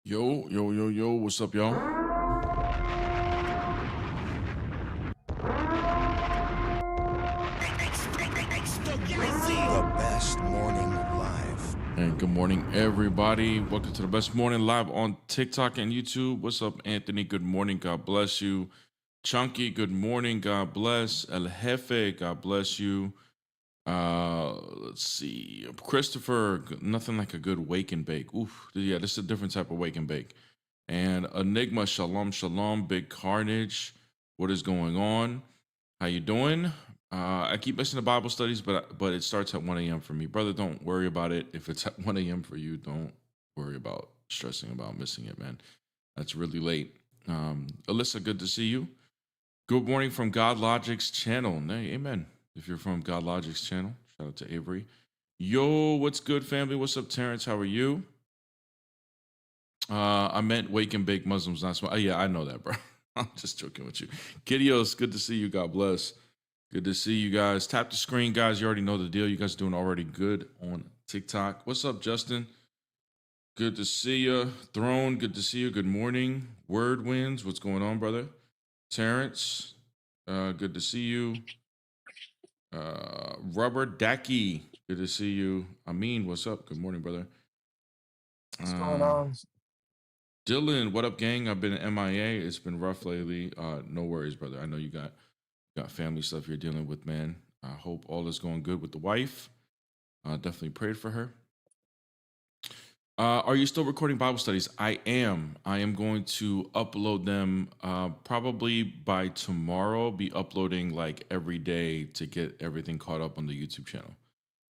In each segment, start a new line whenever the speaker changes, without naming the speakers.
Yo, yo, yo, yo, what's up, y'all?
The best morning live.
And good morning, everybody. Welcome to the best morning live on TikTok and YouTube. What's up, Anthony? Good morning. God bless you. Chunky, good morning. God bless. El Jefe, God bless you. Let's see. Christopher, nothing like a good wake and bake. Oof. Yeah, this is a different type of wake and bake. And Enigma, shalom, shalom, big carnage. What is going on? How you doing? I keep missing the Bible studies, but it starts at 1 a.m. for me. Brother, don't worry about it. If it's at 1 a.m. for you, don't worry about stressing about missing it, man. That's really late. Alyssa, good to see you. Good morning from God Logic's channel. Hey, amen. If you're from God Logic's channel, shout out to Avery. Yo, what's good, family? What's up, Terrence? How are you? I meant wake and bake Muslims, not small. Yeah, I know that, bro. I'm just joking with you. Kidios, good to see you. God bless. Good to see you guys. Tap the screen, guys. You already know the deal. You guys doing already good on TikTok. What's up, Justin? Good to see you. Throne, good to see you. Good morning. Word wins. What's going on, brother? Terrence, good to see you. Rubber Dacky, good to see you. Amin, what's up? Good morning, brother.
What's going on?
Dylan, what up, gang? I've been MIA. It's been rough lately. No worries, brother. I know you got family stuff you're dealing with, man. I hope all is going good with the wife. Definitely prayed for her. Are you still recording Bible studies? I am. I am going to upload them probably by tomorrow. Be uploading like every day to get everything caught up on the YouTube channel.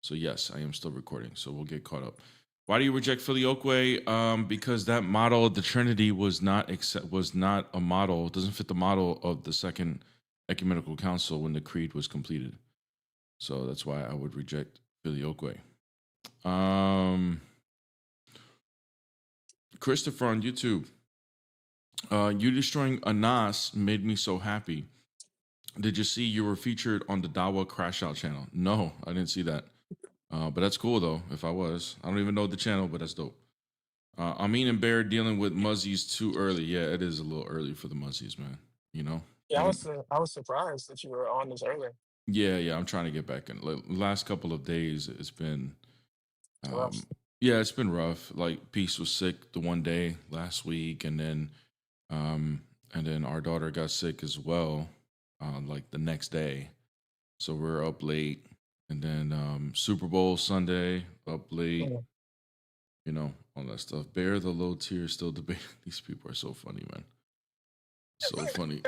So yes, I am still recording. So we'll get caught up. Why do you reject Filioque? Because that model of the Trinity was not a model. It doesn't fit the model of the Second Ecumenical Council when the Creed was completed. So that's why I would reject Filioque. Christopher on YouTube. You destroying Anas made me so happy. Did you see you were featured on the Dawa Crash Out channel? No, I didn't see that. But that's cool though. If I was, I don't even know the channel, but that's dope. Amin and Bear dealing with Muzzies too early. Yeah, it is a little early for the Muzzies, man. You know.
Yeah, I was surprised that you were on this early.
Yeah. I'm trying to get back in. Last couple of days, it's been.
Rough.
Yeah, it's been rough. Like Peace was sick the one day last week, and then our daughter got sick as well, like the next day. So we're up late. And then Super Bowl Sunday, up late,
Yeah.
you know, all that stuff. Bear the low tier still debating. These people are so funny, man. So funny.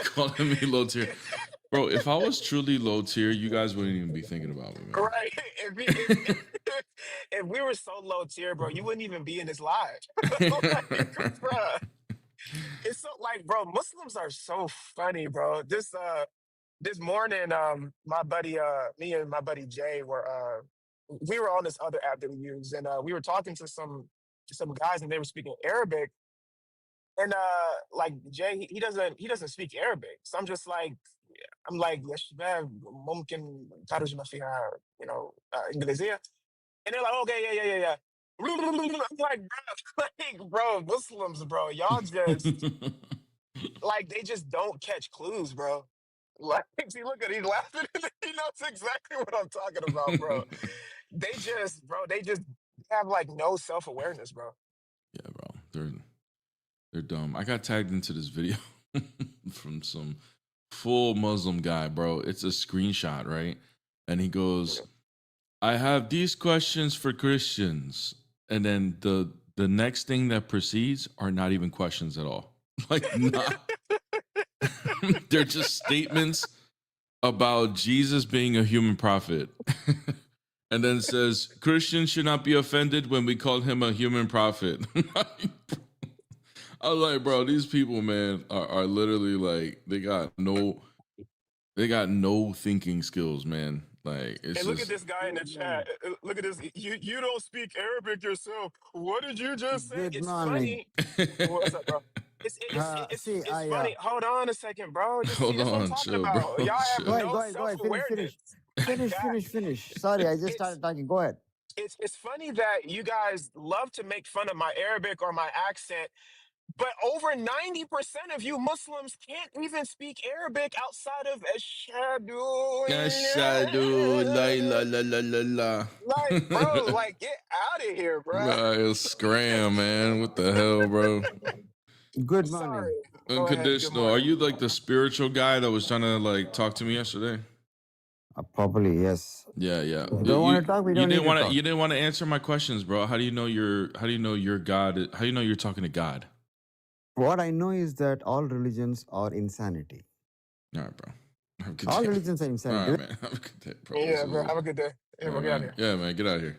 Calling me low tier. Bro, if I was truly low tier, you guys wouldn't even be thinking about me, man.
Right. If we were so low tier, bro, you wouldn't even be in this live. Like, bruh, it's so like, bro, Muslims are so funny, bro. This morning, my buddy, me and my buddy Jay we were on this other app that we use, and we were talking to some guys, and they were speaking Arabic. And like Jay, he doesn't speak Arabic. So I'm like, يا شباب ممكن ترجمة فيها, إنجليزية. And they're like, okay, yeah. I'm like, bro, like, bro, Muslims, bro, y'all just like they just don't catch clues, bro. Like, see, look at he's laughing. He knows exactly what I'm talking about, bro. They just have like no self awareness, bro.
Yeah, bro. They're dumb. I got tagged into this video from some full Muslim guy, bro. It's a screenshot, right? And he goes, I have these questions for Christians. And then the next thing that proceeds are not even questions at all. Like, not. They're just statements about Jesus being a human prophet. And then says, Christians should not be offended when we call him a human prophet. I was like, bro, these people, man, are literally like they got no thinking skills, man. Like it's
And look
just
at this guy in the chat. Look at this. You don't speak Arabic yourself. What did you just say?
Good
It's
morning.
funny. What's up, bro? It's funny. Hold on a second, bro. Just see,
hold
that's what I'm
on,
talking
chill, bro.
about. Y'all have
Chill.
Go
no
ahead.
self-awareness.
Finish. Sorry, I just started talking. Go ahead.
it's funny that you guys love to make fun of my Arabic or my accent, but over 90% of you Muslims can't even speak Arabic outside of Ashhadu.
Ashadu la la la la la la.
Like, bro, like get out of here, bro.
Scram, man. What the hell, bro?
Good
Sorry.
morning.
Go ahead. Good
Unconditional. Are
morning.
you like the spiritual guy that was trying to like talk to me yesterday?
Probably yes.
Yeah, yeah.
If you don't want to talk, we don't need to talk.
You didn't want to answer my questions, bro. How do you know your God? How do you know you're talking to God?
What I know is that all religions are insanity.
All right, bro. Have a good
All
day.
religions are
All
insanity.
right, man. Have a good day, bro.
Yeah, bro. Have a good day. Yeah, bro. Get out of
man.
here.
Yeah, man. Get out of here.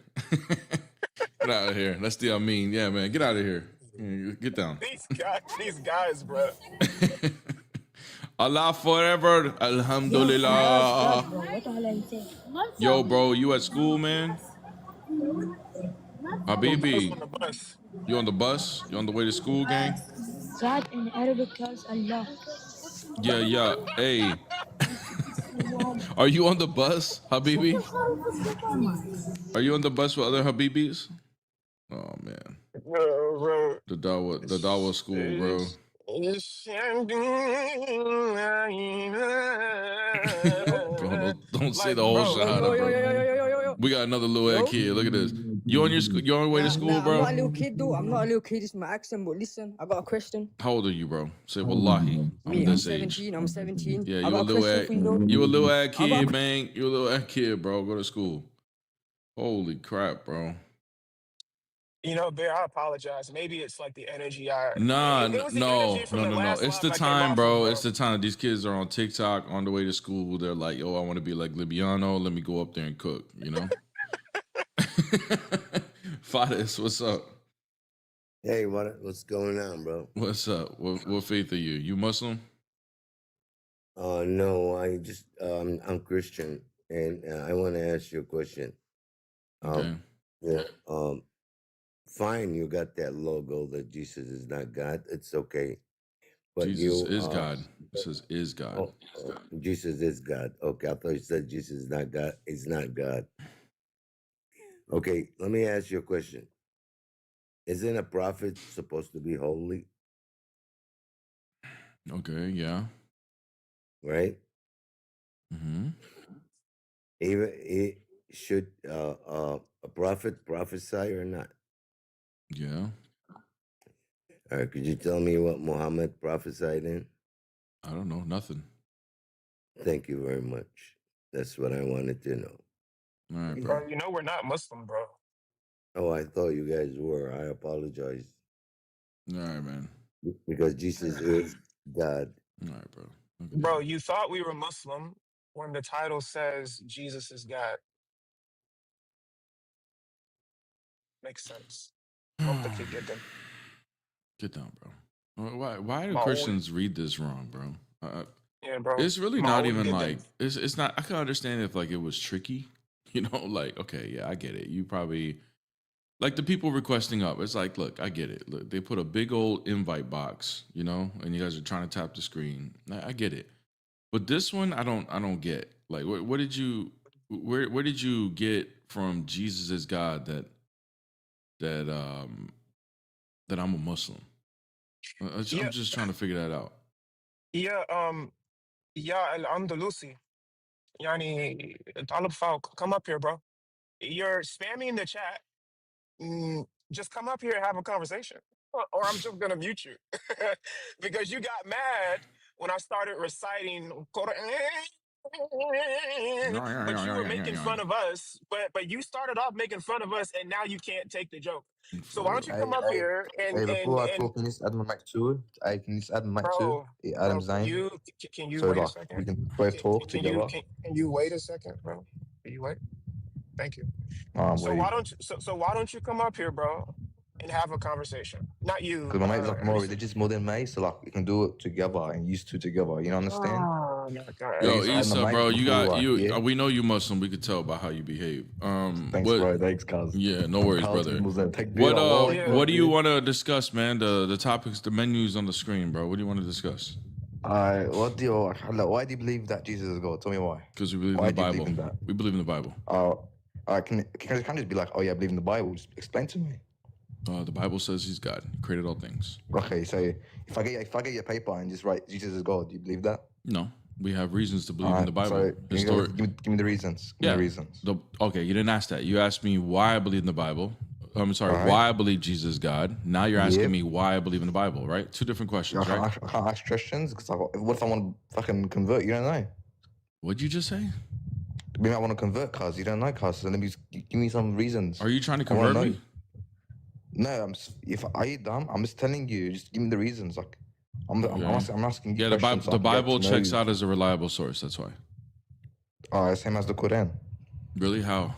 Get out of here. That's the I mean. Yeah, man. Get out of here. Get down.
These guys, bro.
Allah forever. Alhamdulillah. Yo, bro, you at school, man?
I was
Habibi,
on the bus.
you on the bus? You on the way to school, gang?
God in Arabic calls Allah.
Yeah, yeah. Hey, are you on the bus, Habibi? Are you on the bus with other Habibis? Oh man,
Bro.
the Dawa school, bro. Bro, don't say
Like,
the whole
bro.
shahada, bro. We got another little ass kid. Look at this. You on your way to school, bro?
I'm not a little kid though. I'm not a little kid. It's my accent. But listen, I got a question.
How old are you, bro? Say wallahi.
Me,
I'm
I'm
this
17.
age.
I'm 17.
Yeah,
I
you a
got a
little
question
ass,
for you though.
you a little ass
I got
kid,
a-
man. You a little ass kid, bro. Go to school. Holy crap, bro.
You know, Bear, I apologize. Maybe it's like the energy I
Nah,
it was the
no,
energy from
no,
the
no, no.
last
It's
live
the
I came
time,
off of,
bro.
bro.
It's the time. These kids are on TikTok on the way to school. They're like, yo, I want to be like Libiano. Let me go up there and cook, you know? Fadis, what's up?
Hey, what's going on, bro?
What's up? What faith are you? You Muslim?
No, I'm Christian, and I want to ask you a question.
Okay.
Yeah, fine, you got that logo that Jesus is not God. It's okay, but
Jesus is God. It says is God.
Jesus is God. Okay, I thought you said Jesus is not God. It's not God. Okay, let me ask you a question. Isn't a prophet supposed to be holy,
Okay, yeah.
right?
Mm-hmm.
Even should a prophet prophesy or not?
Yeah.
All right, could you tell me what Muhammad prophesied in?
I don't know. Nothing.
Thank you very much. That's what I wanted to know.
All right, bro.
Bro, you know we're not Muslim, bro.
Oh, I thought you guys were. I apologize.
All right, man.
Because Jesus is God.
All right, bro. Okay.
Bro, you thought we were Muslim when the title says Jesus is God. Makes sense. منطقي جدا.
Get down, bro. Why do
معقول.
Christians read this wrong, bro?
Yeah, bro.
It's really not
معقول
even
جدا.
like it's not. I can understand if like it was tricky, you know. Like okay, yeah, I get it. You probably like the people requesting up. It's like, look, I get it. Look, they put a big old invite box, you know, and you guys are trying to tap the screen. I get it, but this one, I don't get. Like, what did you where did you get from Jesus is God that I'm a Muslim? I'm
Yeah,
just trying to figure that out.
yeah, يا الأندلسي يعني طالب فوق. Come up here, bro. You're spamming the chat. Just come up here and have a conversation. Or I'm just gonna mute you. Because you got mad when I started reciting Quran. But you were making fun of us. But you started off making fun of us and now you can't take the joke. So why don't you come up here
Hey, before I
and
talk, can you just add my mic too? Can you just add my mic too?
bro,
Adam
can
Zain.
you
So
wait a
that
second?
we can both talk together.
Can you wait a second, bro? Can you wait? Thank you. So
Wait.
why don't you come up here, bro, and have a conversation? Not you.
Because my mate's like more religious more than me, so like we can do it together and used to together. You know, understand?
Oh my god.
Yo,
Please add my
Issa,
mic
bro, you
before,
got
like,
you.
yeah.
We know you Muslim. We could tell by how you behave.
Thanks,
what,
bro. Thanks, cuz.
Yeah, no worries, brother.
Yeah.
What do you want to discuss, man? The topics, the menus on the screen, bro. What do you want to discuss?
Why do you believe that Jesus is God? Tell me why.
Because we believe
Why
in the
do you
Bible.
believe in that?
We believe in the Bible.
can I just be like, oh yeah, I believe in the Bible. Just explain to me.
The Bible says he's God. He created all things.
Okay, so if I get your paper and just write Jesus is God, do you believe that?
No, we have reasons to believe in
Alright,
the Bible.
so give me the reasons. Give me the reasons.
Okay, you didn't ask that. You asked me why I believe in the Bible. I'm sorry,
Alright.
why I believe Jesus is God. Now you're asking
Yep.
me why I believe in the Bible, right? Two different questions,
I
right?
can't ask questions because what if I want to fucking convert? You don't know.
What'd you just say?
Maybe I want to convert, cuz you don't know, cuz. So let me give me some reasons.
Are you trying to
I wanna
convert
know.
me?
No, if are you dumb? I'm just telling you. Just give me the reasons. Like, I'm asking you.
Yeah, the
questions so I
The
can get
Bible
to know
checks
you.
out as a reliable source. That's why.
Same as the Quran.
Really? How?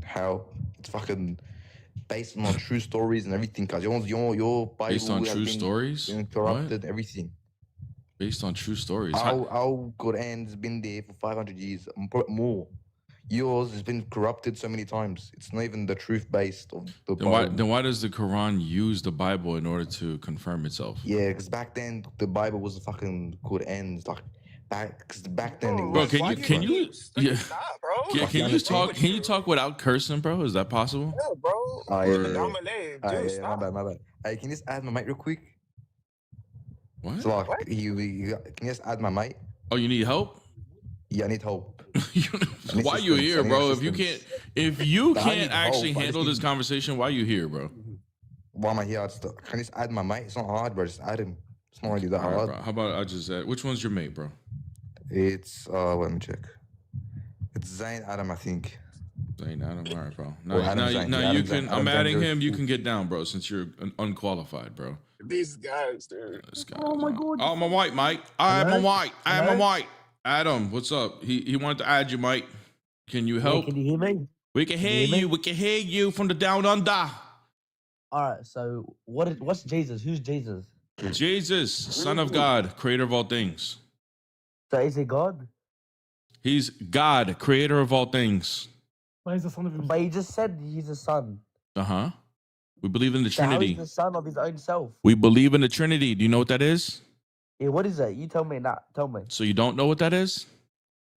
How it's fucking based on true stories and everything. Cause your Bible
Based on
has
true
been
stories?
corrupted,
What?
everything.
Based on true stories.
Our Quran's been there for 500 years, more. Yours has been corrupted so many times. It's not even the truth based of the Bible.
Then why does the Quran use the Bible in order to confirm itself?
Yeah, because back then the Bible was fucking Quran's like back then it
Bro,
was.
Bro,
like,
can you
yeah.
yeah.
Stop, bro.
Yeah,
Like,
can
what
you
is wrong
talk?
with
Can you talk without cursing, bro? Is that possible?
Yeah, bro.
Yeah,
Even
yeah.
Dominic, dude,
Yeah,
stop.
my bad. Hey, can you just add my mate real quick?
What?
So like,
What?
can you just add my mate?
Oh, you need help?
Yeah, I need help.
Why you here, bro? If you can't
I need
actually
help. I
handle
just
this
need-
conversation, why you here, bro?
Why am I here? Can you just add my mate? It's not hard, bro. Just add him. It's not really that
All right,
hard.
bro. How about I just which one's your mate, bro?
It's let me check. It's Zayn Adam, I think.
Zayn Adam. All right, bro.
Or Adam Zayn. Yeah,
You
Adam
can.
Zayn.
I'm
Adam
adding
Zayn.
him. You can get down, bro, since you're unqualified, bro.
These guys, dude.
This guy.
Oh my God.
Oh, I'm a white, Mike. I'm a
Hello?
white. I'm a
Hello?
white. Adam, what's up? He wanted to add you, Mike. Can you help?
Yeah, can you hear me?
We can hear
you hear
you.
me?
We can hear you from the down under.
All right. So what's Jesus? Who's Jesus?
Jesus, Son of God, Creator of all things.
So is he God?
He's God, Creator of all things.
But he's the son of himself.
But he just said he's a son.
Uh-huh. We believe in the
So how
Trinity.
is the son of his own self?
We believe in the Trinity. Do you know what that is?
Yeah. What is that? You tell me. Nah. Tell me.
So you don't know what that is?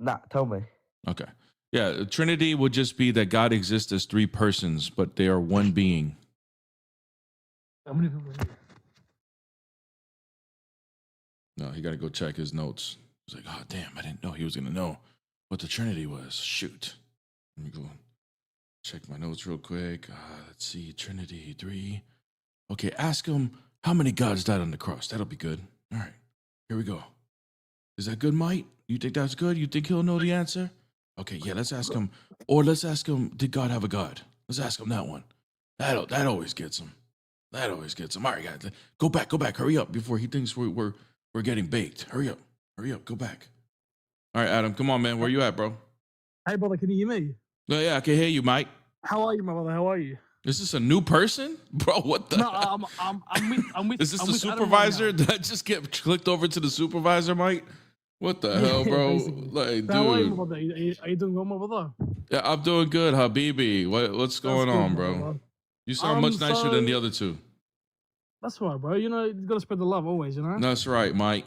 Nah. Tell me.
Okay. Yeah, the Trinity would just be that God exists as three persons, but they are one being.
How many people are here?
No, he got to go check his notes. He's like, oh, damn, I didn't know he was going to know what the Trinity was. Shoot. Let me go check my notes real quick. Let's see, Trinity 3. Okay, ask him how many gods died on the cross. That'll be good. All right, here we go. Is that good, Mike? You think that's good? You think he'll know the answer? Okay, yeah, let's ask him. Or let's ask him, did God have a God? Let's ask him that one. That always gets him. That always gets him. All right, guys, go back, hurry up before he thinks we're getting baked. Hurry up, go back. All right, Adam, come on, man. Where you at, bro?
Hey, brother, can you hear me?
Yeah, I can hear you, Mike.
How are you, my brother? How are you?
Is this a new person? Bro, what the?
No, I'm with.
Is this
I'm
the
with Adam
supervisor?
right now.
Did I just get clicked over to the supervisor, Mike? What the hell, bro?
Basically.
Like,
So how are you, my
dude.
brother? Are you doing well, my brother?
Yeah, I'm doing good, Habibi. What's going
That's good,
on,
my
bro?
brother.
You sound much nicer than the
so-
other two.
That's right, bro. You know, you gotta spread the love always, you know.
That's right, Mike.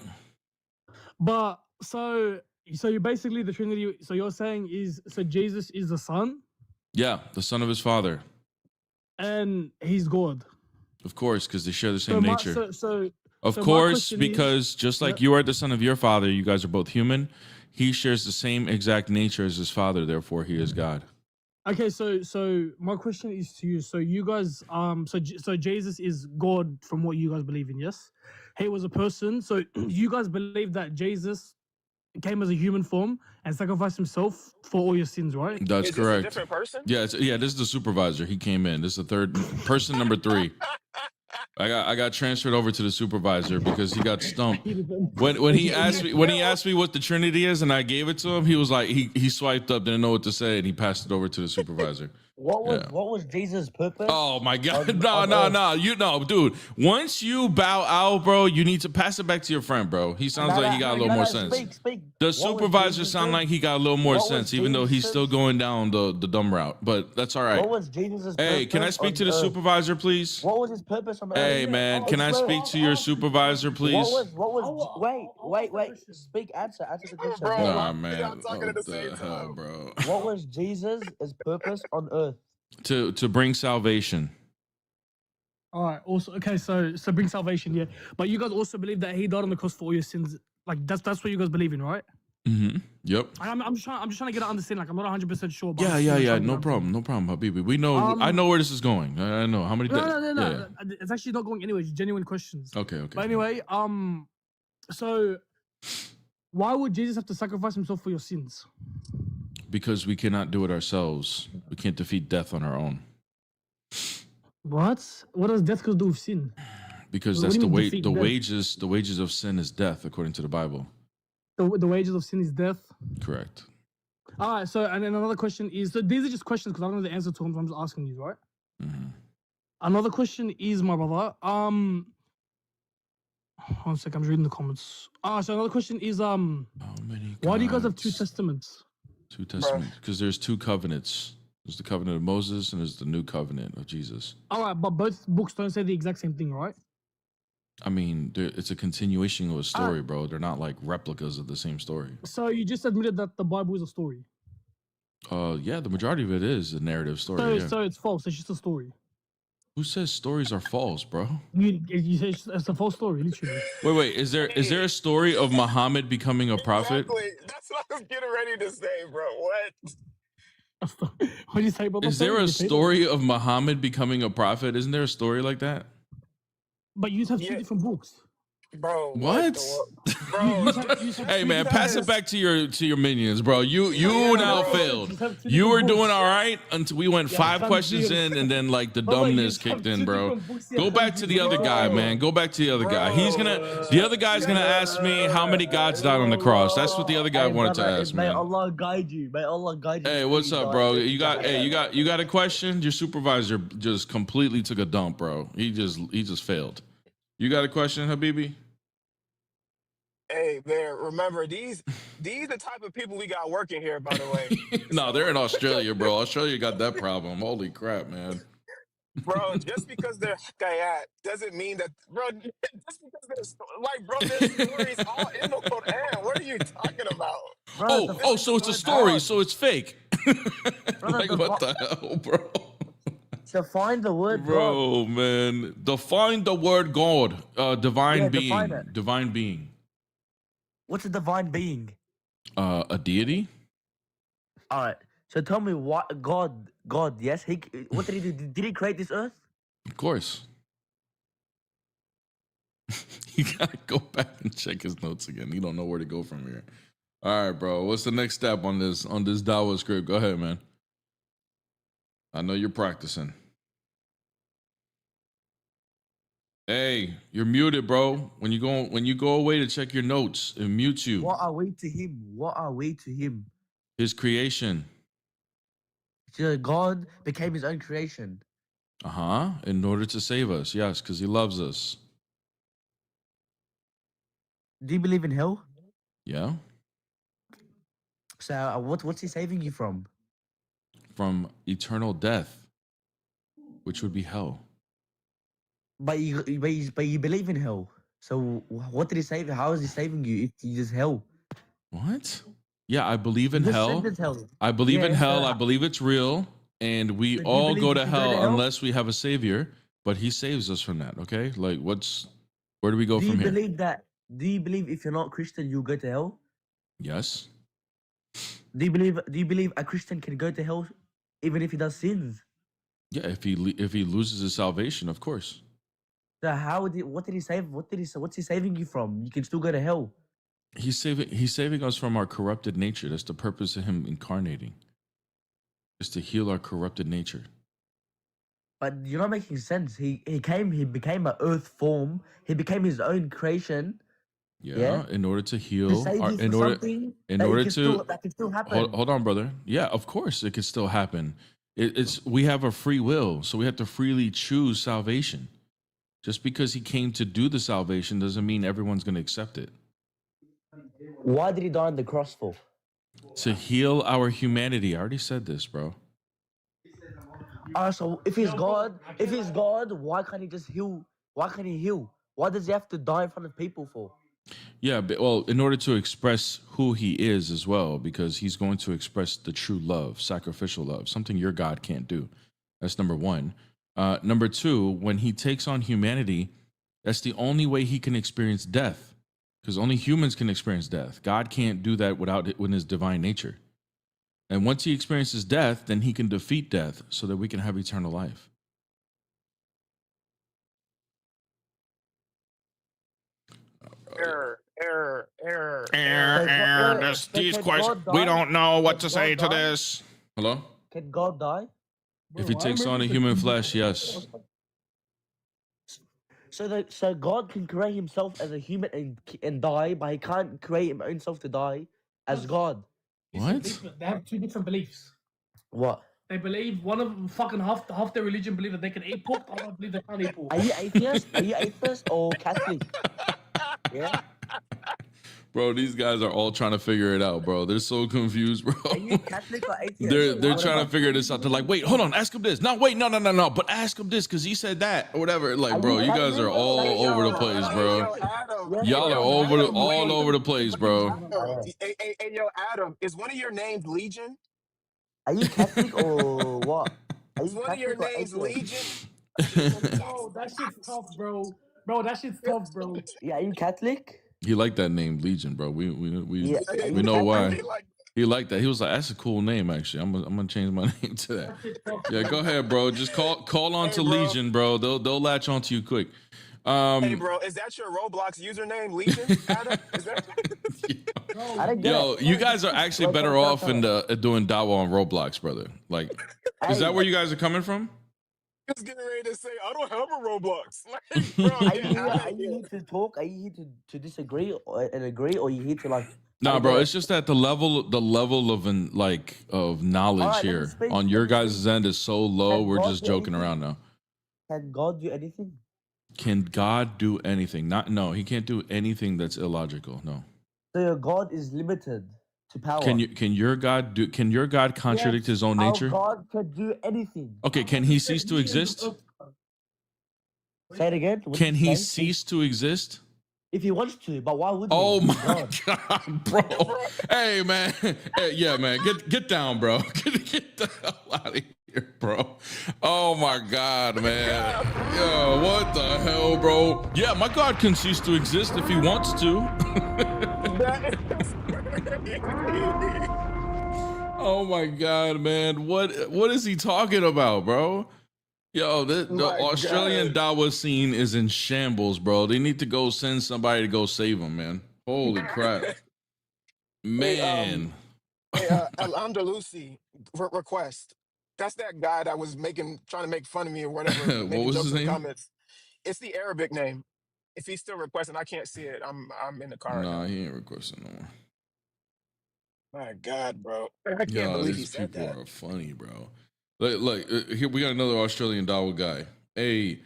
But so you basically the Trinity. So you're saying Jesus is the Son
Yeah, the son of his father.
and he's God.
Of course, because they share the same nature.
Of
So
my
course,
question is-
because just like
Yeah.
you are the son of your father, you guys are both human. He shares the same exact nature as his father, therefore he is God.
Okay, so my question is to you. So you guys, so Jesus is God from what you guys believe in, yes? He was a person. So you guys believe that Jesus came as a human form and sacrificed himself for all your sins, right?
That's
Is this a
correct.
different person?
Yeah, this is the supervisor. He came in. This is the third person, number 3. I got transferred over to the supervisor because he got stumped. When he asked me what the Trinity is and I gave it to him, he was like he swiped up, didn't know what to say, and he passed it over to the supervisor.
what was Jesus' purpose?
Oh my God!
on-
No,
on
no,
earth?
no! You know, dude. Once you bow out, bro, you need to pass it back to your friend, bro. He sounds like he got a little more sense.
Speak.
The
What was
supervisor
Jesus'
sound
purpose?
like he got a little more
What was
sense, even though he's still
Jesus'-
going down the dumb route. But that's all right.
What was Jesus'
Hey, can I
purpose
speak
on
to the
earth?
supervisor, please?
What was his purpose on earth?
Hey, man, can I speak to your supervisor, please?
Wait. Speak, answer the question.
Bro,
Nah,
why are
man.
y'all talking at the
What the
same
hell,
time?
bro?
What was Jesus' purpose on earth?
To bring salvation.
All right. Also, okay. So bring salvation, yeah. But you guys also believe that he died on the cross for all your sins. Like that's what you guys believe in, right?
Mm-hmm. Yep.
I'm just trying to get an understanding. Like I'm not 100% sure. But
Yeah. No problem, Habibi. We know. I know where this is going. I know how many days.
No.
Yeah.
It's actually not going anywhere. It's genuine questions.
Okay.
But anyway, so why would Jesus have to sacrifice himself for your sins?
Because we cannot do it ourselves. We can't defeat death on our own.
What? What does death got to do with sin?
Because
What
that's
do you
the
mean
way.
defeat
The
death?
wages of sin is death, according to the Bible.
The wages of sin is death.
Correct.
All right. So and then another question is, so these are just questions because I don't know the answer to them. So I'm just asking you, right?
Mm-hmm.
Another question is, my brother. 1 sec, I'm just reading the comments. So another question is,
How many?
why do you guys have two
gods?
testaments?
Two testaments? Because there's two covenants. There's the covenant of Moses and there's the new covenant of Jesus.
All right, but both books don't say the exact same thing, right?
I mean, it's a continuation of a story, bro. They're not like replicas of the same story.
So you just admitted that the Bible is a story.
Yeah, the majority of it is a narrative story.
So
yeah.
so it's false. It's just a story.
Who says stories are false, bro?
You say it's a false story, literally.
Wait. Is there a story of Muhammad becoming a prophet?
Exactly. That's what I was getting ready to say, bro. What?
What do you say, brother?
Is there a
Repeat it.
story of Muhammad becoming a prophet? Isn't there a story like that?
But you have two
Yeah.
different books.
Bro,
What?
Bro,
Hey man, pass it back to your minions, bro. You
Yeah,
now
bro.
failed.
You have two
You were
different
doing
books.
all right until we went
Yeah,
5
fam,
questions
you-
in, and then like the
Brother, you
dumbness
have
kicked
two
in, bro.
different books, yeah,
Go
fam.
back to the other guy,
Bro.
man. Go back to the other guy. The other guy's gonna ask me how many gods died on the cross. That's what the other guy wanted to ask,
May
man.
Allah guide you. May Allah guide you.
Hey, what's up, bro? You got a question? Your supervisor just completely took a dump, bro. He just failed. You got a question, Habibi?
Hey, man, remember these the type of people we got working here, by the way.
No, they're in Australia, bro. Australia got that problem. Holy crap, man.
Bro, just because they're Hayat doesn't mean that, bro, just because there's stories all in the Quran. What are you talking about?
Brother,
So it's a story, so it's fake. Like
the
what the hell, bro?
define the word God.
Bro, man. Define the word God. Divine
Yeah,
being.
define it.
Divine being.
What's a divine being?
A deity?
All right. So tell me what God, yes, what did he do? Did he create this earth?
Of course. You gotta go back and check his notes again. You don't know where to go from here. All right, bro. What's the next step on this Dawa script? Go ahead, man. I know you're practicing. Hey, you're muted, bro. When you go away to check your notes, it mutes you.
What are we to him? What are we to him?
His creation.
So God became his own creation.
In order to save us, yes, because he loves us.
Do you believe in hell?
Yeah.
So what's he saving you from?
From eternal death, which would be hell.
But you believe in hell. So what did he save? How is he saving you if you just hell?
What? Yeah, I believe in
You just
hell.
said it's hell.
I believe in
Yeah,
hell.
so-
I believe it's real, and we
So do you
all
believe
go
you
to
can go to
hell
hell?
unless we have a savior. But he saves us from that. Okay, like where do we go
Do you
from here?
believe that? Do you believe if you're not Christian you'll go to hell?
Yes.
Do you believe a Christian can go to hell even if he does sins?
Yeah, if he loses his salvation, of course.
So what did he save? What's he saving you from? You can still go to hell.
He's saving us from our corrupted nature. That's the purpose of him incarnating. Is to heal our corrupted nature.
But you're not making sense. He became an earth form. He became his own creation
Yeah,
Yeah.
in order to
to
heal
save
our,
you
in
from
order
something
in
that
order
can
to
that can still happen.
hold on, brother. Yeah, of course it could still happen. It's we have a free will, so we have to freely choose salvation. Just because he came to do the salvation doesn't mean everyone's going to accept it.
Why did he die on the cross for?
To heal our humanity. I already said this, bro.
So if he's God, why can't he just heal? Why can't he heal? Why does he have to die in front of people for?
Yeah, but, well, in order to express who he is as well, because he's going to express the true love, sacrificial love, something your God can't do. That's number one. Number two, when he takes on humanity, that's the only way he can experience death, because only humans can experience death. God can't do that without his divine nature. And once he experiences death, then he can defeat death so that we can have eternal life.
Error.
These
Can
questions.
God
We
die?
don't know what
Can
to say
God
to
die?
this. Hello?
Can God die?
If he takes on a human flesh, yes.
So God can create himself as a human and die, but he can't create himself to die as God.
What?
They have two different beliefs.
What?
They believe one of them, fucking half their religion believe that they can eat pork, the other believe they can't eat pork.
Are you atheist? Are you atheist or Catholic? Yeah.
Bro, these guys are all trying to figure it out, bro. They're so confused, bro.
Are you Catholic or atheist?
They're trying to figure this out. They're like, wait, hold on, ask him this. No, wait, no. But ask him this because he said that or whatever. Like, bro, you guys are all over the place, bro. Y'all are all over the place, bro.
Hey, yo, Adam, is one of your names Legion?
Are you Catholic or what? Are
Is
you
one of your
Catholic or
names
atheist?
Legion?
Bro, that shit's tough, bro. Bro, that shit's tough, bro.
Yeah, are you Catholic?
He liked that name, Legion, bro. We
Yeah. Are
we
you
know
Catholic?
why. He liked that. He was like, "That's a cool name, actually. I'm gonna change my name to that." Yeah, go ahead, bro. Just call on to
bro.
Legion, bro. They'll latch onto you quick.
Hey, bro, is that your Roblox username, Legion? Adam? Is that?
I don't get
Yo,
it.
you guys are actually
Bro,
better
stop,
off
stop,
in
stop.
doing dawa on Roblox, brother. Like, is that where you guys are coming from?
I was getting ready to say, I don't have a Roblox. Like, bro,
Are
get
you
out of
here
here.
to talk? Are you here to disagree and agree, or are you here to like?
Nah,
I don't
bro.
get
It's
it.
just that the level of knowledge
Alright, let me
here
speak,
on
let
your
me
guys'
speak.
end is so low.
Can
We're
God
just
do
joking
anything?
around now.
Can God do anything?
Can God do anything? No, he can't do anything that's illogical. No.
So your God is limited to power.
Can your God contradict his own
Our
nature?
God can do anything.
Okay, can he cease to exist?
Say it again. What
Can
did you
he
say?
cease to exist?
If he wants to, but why would he?
Oh
He's
my
God.
God, bro. Hey man. Hey, yeah, man. Get down, bro. Get the hell out of here, bro. Oh my God, man. Yo, what the hell, bro? Yeah, my God can cease to exist if he wants to.
That is crazy.
Oh my God, man. What is he talking about, bro? Yo, the
My
Australian
God.
Dawa scene is in shambles, bro. They need to go send somebody to go save him, man. Holy crap. Man.
Hey, Al Andalusi request. That's that guy that was trying to make fun of me or whatever,
What
making
was
jokes
his
in the
name?
comments. It's the Arabic name. If he's still requesting, I can't see it. I'm in the car right
Nah,
now.
he ain't requesting no more.
My God, bro. I can't
Yo,
believe he
these
said
people
that.
are funny, bro. Here we got another Australian Dawa guy. Hey,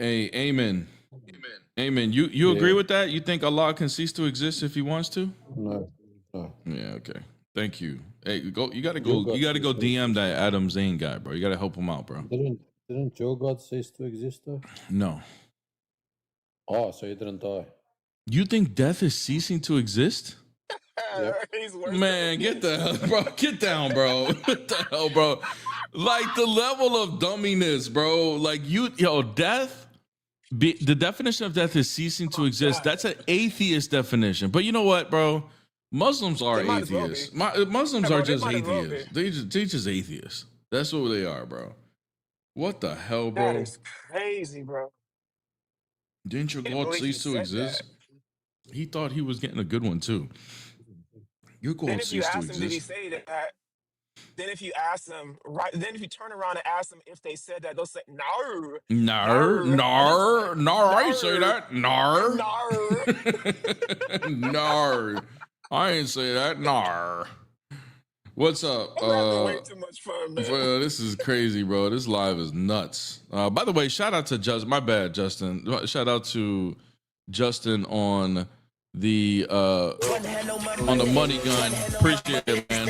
amen. Amen. You agree with that? You think Allah can cease to exist if he wants to?
No.
Yeah, okay. Thank you. Hey, you gotta
Your
go
God ceased to
DM
exist.
that Adam Zane guy, bro. You gotta help him out, bro.
Didn't your God cease to exist though?
No.
Oh, so he didn't die.
You think death is ceasing to exist?
Yep.
He's worse
Man,
than
get the hell, bro. Get down, bro. What the hell, bro? Like the level of dumminess, bro. Like death. The definition of death is ceasing to exist. That's an atheist definition. But you know what, bro? Muslims are
They might as well
atheists.
be.
Muslims
Bro,
are
they
just
might as well
atheists.
be.
They just atheists. That's what they are, bro. What the hell,
That
bro?
is crazy, bro.
Didn't your
Can't
God
believe he
cease to
said that.
exist? He thought he was getting a good one too. Your
Then
God
if you
ceased to
ask him, did he
exist.
say that? Then if you ask them, right? Then if you turn around and ask them if they said that, they'll say, no,
Nar,
no,
nar, nar, I ain't say
no,
that. Nar.
no.
Nar. I ain't say that. Nar. What's up?
I'm having way too much fun, man.
Bro, this is crazy, bro. This live is nuts. By the way, shout out to Justin. My bad, Justin. Shout out to Justin on the money gun. Appreciate it, man.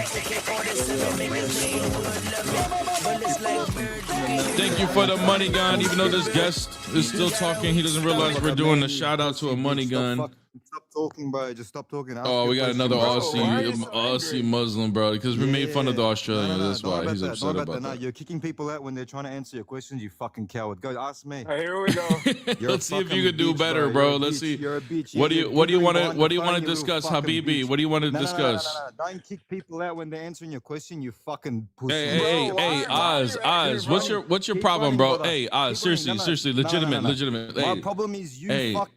Thank you for the money gun. Even though this guest is still talking, he doesn't realize we're doing a shout out to a money gun.
Stop talking, bro. Just stop talking.
Oh, we got another Aussie
angry?
Muslim, bro, because we made fun of the Australians. That's why he's upset about
No,
that.
you're kicking people out when they're trying to answer your questions. You fucking coward. Go ask me.
Here we go.
Let's see if you could do better, bro. Let's see.
You're a bitch.
What do you want
What
to discuss, Habibi? What do you want to discuss?
No. Don't kick people out when they're answering your question. You fucking pussy.
Hey, Oz. What's your problem, bro? Hey, Oz, seriously, legitimate.
My
Hey,
problem is you fuck.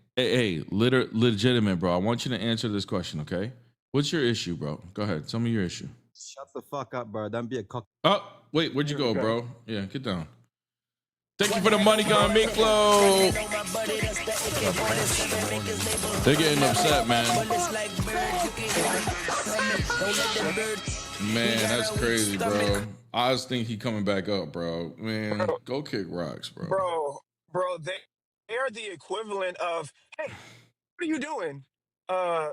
legitimate, bro. I want you to answer this question, okay? What's your issue, bro? Go ahead. Tell me your issue.
Shut the fuck up, bro. Don't be a cock.
Oh, wait, where'd you go, bro? Yeah, get down. Thank you for the money, gun, Miklo. They're getting upset, man. Man, that's crazy, bro. I just think he coming back up, bro. Man, go kick rocks, bro.
Bro, they are the equivalent of, hey, what are you doing?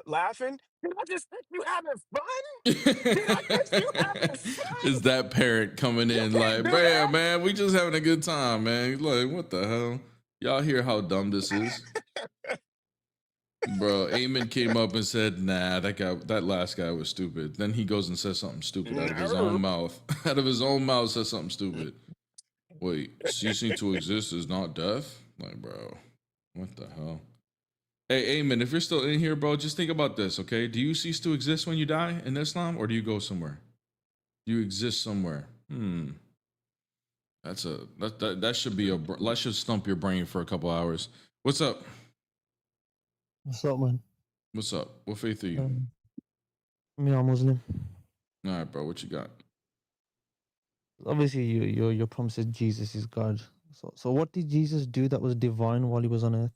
Laughing? Did I just think you having fun? Did I guess you having fun?
Is that parent coming in like, bam, man, we just having a good time, man. He's like, what the hell? Y'all hear how dumb this is? Bro, Eamon came up and said, nah, that last guy was stupid. Then he goes and says something stupid out of his own mouth. Out of his own mouth says something stupid. Wait, ceasing to exist is not death? Like, bro, what the hell? Hey, Eamon, if you're still in here, bro, just think about this, okay? Do you cease to exist when you die in Islam, or do you go somewhere? Do you exist somewhere? That should be that should stump your brain for a couple hours. What's up?
What's up, man?
What's up? What faith are you?
Me, I'm Muslim.
All right, bro. What you got?
Obviously, your promise is Jesus is God. So what did Jesus do that was divine while he was on earth?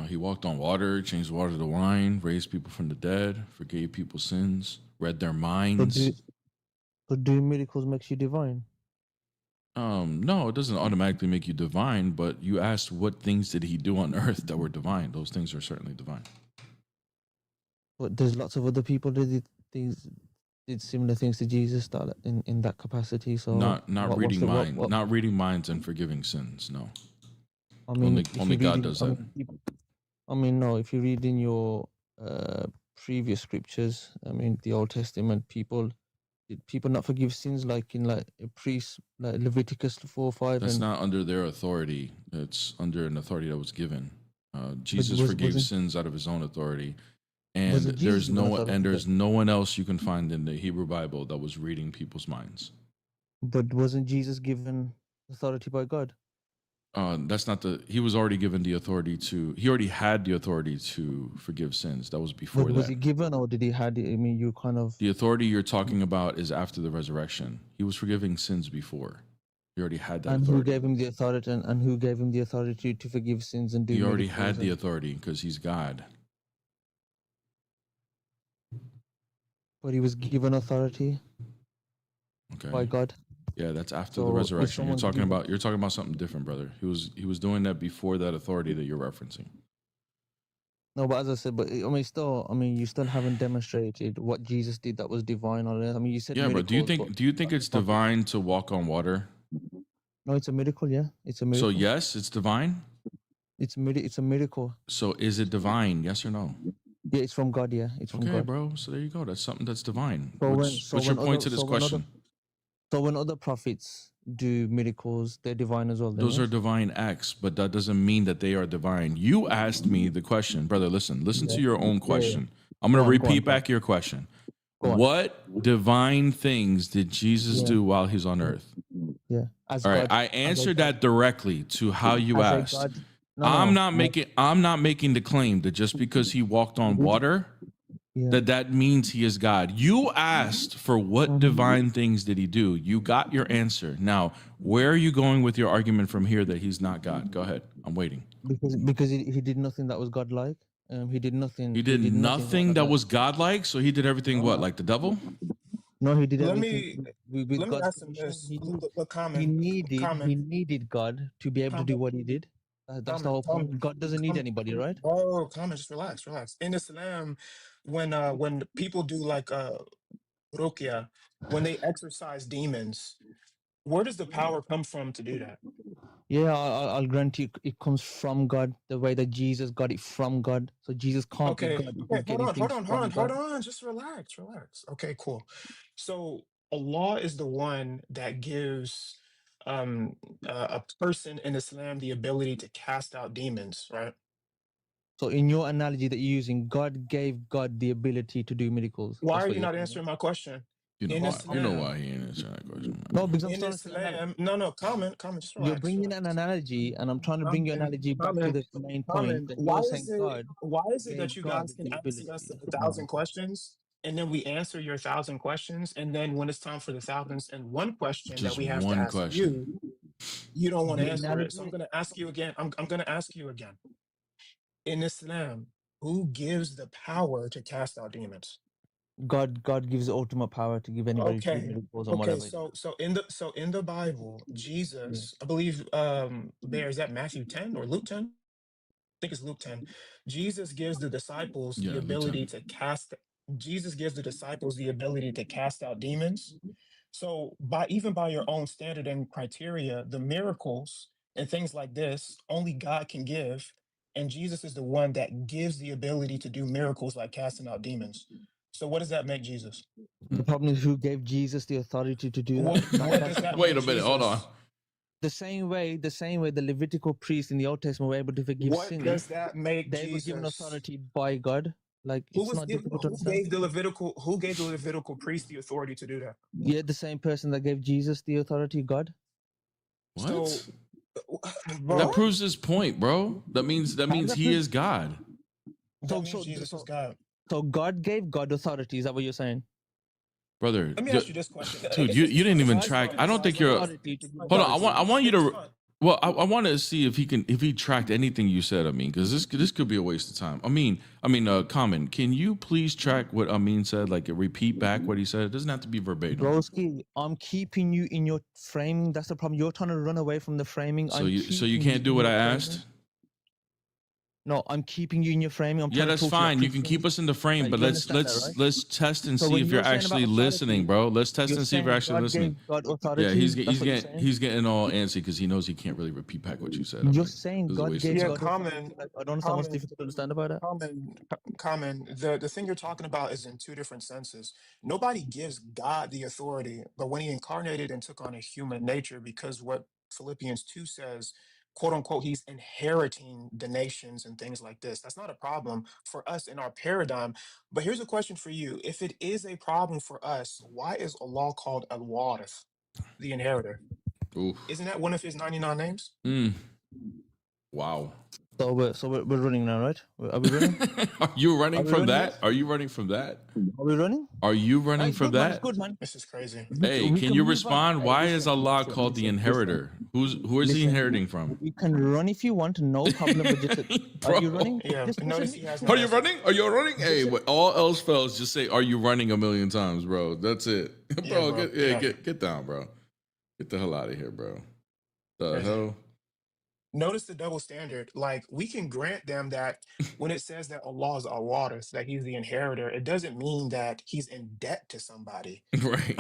He walked on water, changed water to wine, raised people from the dead, forgave people's sins, read their minds.
So doing miracles makes you divine?
No, it doesn't automatically make you divine, but you asked what things did he do on earth that were divine. Those things are certainly divine.
But there's lots of other people that did similar things to Jesus that in that capacity. So
not reading minds, not reading minds and forgiving sins. No.
I mean,
only God does that.
No. If you read in your previous scriptures, I mean, the Old Testament, did people not forgive sins like in like a priest, like Leviticus 4:5?
That's not under their authority. It's under an authority that was given. Jesus forgave sins out of his own authority, and there's no one else you can find in the Hebrew Bible that was reading people's minds.
But wasn't Jesus given authority by God?
That's not he was already given the authority he already had the authority to forgive sins. That was before that.
Was he given or did he had it? I mean, you kind of...
The authority you're talking about is after the resurrection. He was forgiving sins before. He already had that authority.
And who gave him the authority and who gave him the authority to forgive sins and do
He already had the authority because he's God.
But he was given authority by God.
Yeah, that's after the resurrection. You're talking about something different, brother. He was doing that before that authority that you're referencing.
No, but as I said, you still haven't demonstrated what Jesus did that was divine on earth. I mean, you said
but do you think it's divine to walk on water?
No, it's a miracle. Yeah, it's a miracle.
So yes, it's divine.
It's a miracle.
So is it divine? Yes or no?
Yeah, it's from God. Yeah, it's from God.
Okay, bro. So there you go. That's something that's divine.
So
what's your point to this question?
So when other prophets do miracles, they're divine as well.
Those are divine acts, but that doesn't mean that they are divine. You asked me the question, brother. Listen to your own question. I'm going to repeat back your question. What divine things did Jesus do while he's on earth?
Yeah.
All right. I answered that directly to how you asked. I'm not making the claim that just because he walked on water, that means he is God. You asked for what divine things did he do. You got your answer. Now, where are you going with your argument from here that he's not God? Go ahead. I'm waiting.
Because he did nothing that was godlike. He did nothing.
He did nothing that was godlike. So he did everything what, like the devil?
No, he did
Let
everything
me
with
let me
God's
ask him
permission.
this.
He
Look,
he
common,
needed God to be able to do
common,
what he did. That's the
common,
whole point. God doesn't need anybody, right?
Oh, common, just relax, relax. In Islam, when people do like ruqya, when they exorcise demons, where does the power come from to do that?
Yeah, I'll grant you, it comes from God, the way that Jesus got it from God. So Jesus can't be
Okay,
God if
okay,
he's getting things from
hold
God.
on, just relax, relax. Okay, cool. So Allah is the one that gives a person in Islam the ability to cast out demons, right?
So in your analogy that you're using, God gave God the ability to do miracles.
Why
That's
are
what
you
you're
not
saying.
answering my question?
You know
In
why? You know
Islam,
why he ain't answering that question,
No, because I'm
in
trying to say
Islam, no, comment, just
you're
relax,
bringing an
relax.
analogy, and I'm trying to bring your
Common,
analogy back to
common,
the main point.
common.
And you're saying
Why is it
gave
that you
God
guys can
the
ask us
ability.
a thousand questions and then we answer your thousand questions, and then when it's time for the thousands and one question that
just
we have to
one
ask
question.
you, you don't want to
The
answer it. So I'm
analogy,
going to ask you again. I'm going to ask you again. In Islam, who gives the power to cast out demons?
God gives the ultimate power to give anybody to do
Okay.
miracles and
Okay,
whatever.
so in the Bible,
Yeah.
Jesus, I believe there is that Matthew 10 or Luke 10? Think it's Luke 10. Jesus gives the disciples the
Yeah,
ability
Lieutenant.
to cast Jesus gives the disciples the ability to cast out demons. So by even by your own standard and criteria, the miracles and things like this, only God can give. And Jesus is the one that gives the ability to do miracles like casting out demons. So what does that make Jesus?
The problem is who gave Jesus the authority to do that.
What does that
Wait
make
a minute. Hold on.
Jesus?
The same way the Levitical priests in the Old Testament were able to forgive
What does
sins,
that make
they were given
Jesus?
authority by God. Like it's not difficult to understand.
Who gave the Levitical priest the authority to do that?
Yeah, the same person that gave Jesus the authority, God.
So,
What? That
bro,
proves his point, bro. That
How does
means
that
he
prove?
is God.
that
So
means
so
Jesus is
so
God.
so God gave God authority. Is that what you're saying?
Brother.
Let me ask you this question.
Dude, you
It's
didn't
fine.
even
It's
track.
fine.
I
It's
don't
fine.
think
It's fine.
you're
Authority to give
hold on.
God
I
authority.
want you
It's
to
fine.
well, I want to see if he tracked anything you said, Amin, because this could be a waste of time. Common. Can you please track what Amin said? Like repeat back what he said. It doesn't have to be verbatim.
Broski, I'm keeping you in your framing. That's the problem. You're trying to run away from the framing.
So
I'm
you
keeping you
can't do
in
what
your
I
framing.
asked?
No, I'm keeping you in your framing. I'm
Yeah,
trying to
that's
talk to you about
fine. You can keep
Christians.
us in the frame, but
You understand that, right?
let's test and
So
see
when
if you're
you're saying about
actually listening,
authority,
bro. Let's test
you're
and see if you're
saying
actually
God gave
listening.
God
Yeah,
authority. That's what you're saying.
he's getting all antsy because he knows he can't really repeat back what you said. I
You're
mean,
saying
this is a
God
waste of
gave
Yeah,
time.
God authority. Like I don't understand what's
common,
difficult to understand about that.
common. The thing you're talking about is in two different senses. Nobody gives God the authority, but when he incarnated and took on a human nature, because what Philippians 2 says, quote unquote, he's inheriting the nations and things like this. That's not a problem for us in our paradigm. But here's a question for you. If it is a problem for us, why is Allah called Al-Warith, the inheritor?
Oof.
Isn't that one of his 99 names?
Wow.
So we're running now, right? Are we running?
Are you
Are
running
we
from
running, guys?
that? Are you running from that?
Are we running?
Are you running
It's
from
good, man. It's
that?
good, man.
This is crazy.
Hey,
We
can
can
you
move on.
respond?
Hey,
Why is Allah
listen,
called the inheritor? Who is he
listen.
inheriting from?
We can run if you want, no problem. But just are you running?
Bro.
Yeah,
Just
notice
listen.
he has no
Are you
answer.
running? Are you running? Hey,
Just
what all else fails, just say, "Are you running?" a million times, bro. That's it,
Yeah,
bro.
bro. Yeah,
Get down, bro. Get the hell out of here, bro. The
crazy.
hell?
Notice the double standard. Like we can grant them that when it says that Allah is our waters, that He's the inheritor, it doesn't mean that He's in debt to somebody.
Right.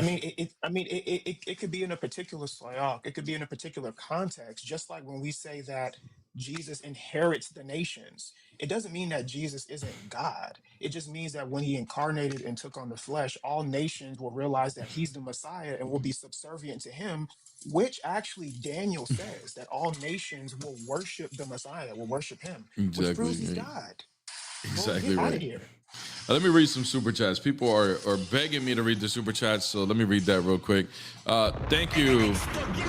It could be in a particular slayaq. It could be in a particular context. Just like when we say that Jesus inherits the nations, it doesn't mean that Jesus isn't God. It just means that when he incarnated and took on the flesh, all nations will realize that he's the Messiah and will be subservient to him, which actually Daniel says that all nations will worship the Messiah, will worship him, which proves he's
Exactly.
God. Bro,
Exactly
get out of
right.
here.
Let me read some super chats. People are begging me to read the super chats, so let me read that real quick. Thank you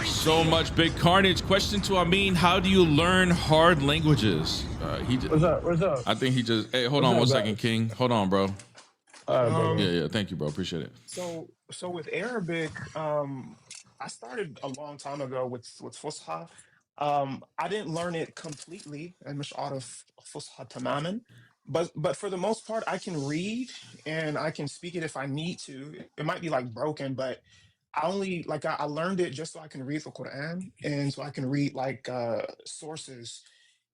so much, Big Carnage. Question to Amin: how do you learn hard languages?
What's up? What's up?
I think he just. Hey, hold
What's
on
up,
one second,
guys?
King. Hold on, bro.
Um,
Yeah. Thank you, bro. Appreciate it.
so with Arabic, I started a long time ago with Fusha. I didn't learn it completely, and مش عارف فصحى تماما. but for the most part, I can read and I can speak it if I need to. It might be like broken, but I only like I learned it just so I can read the Quran and so I can read like sources.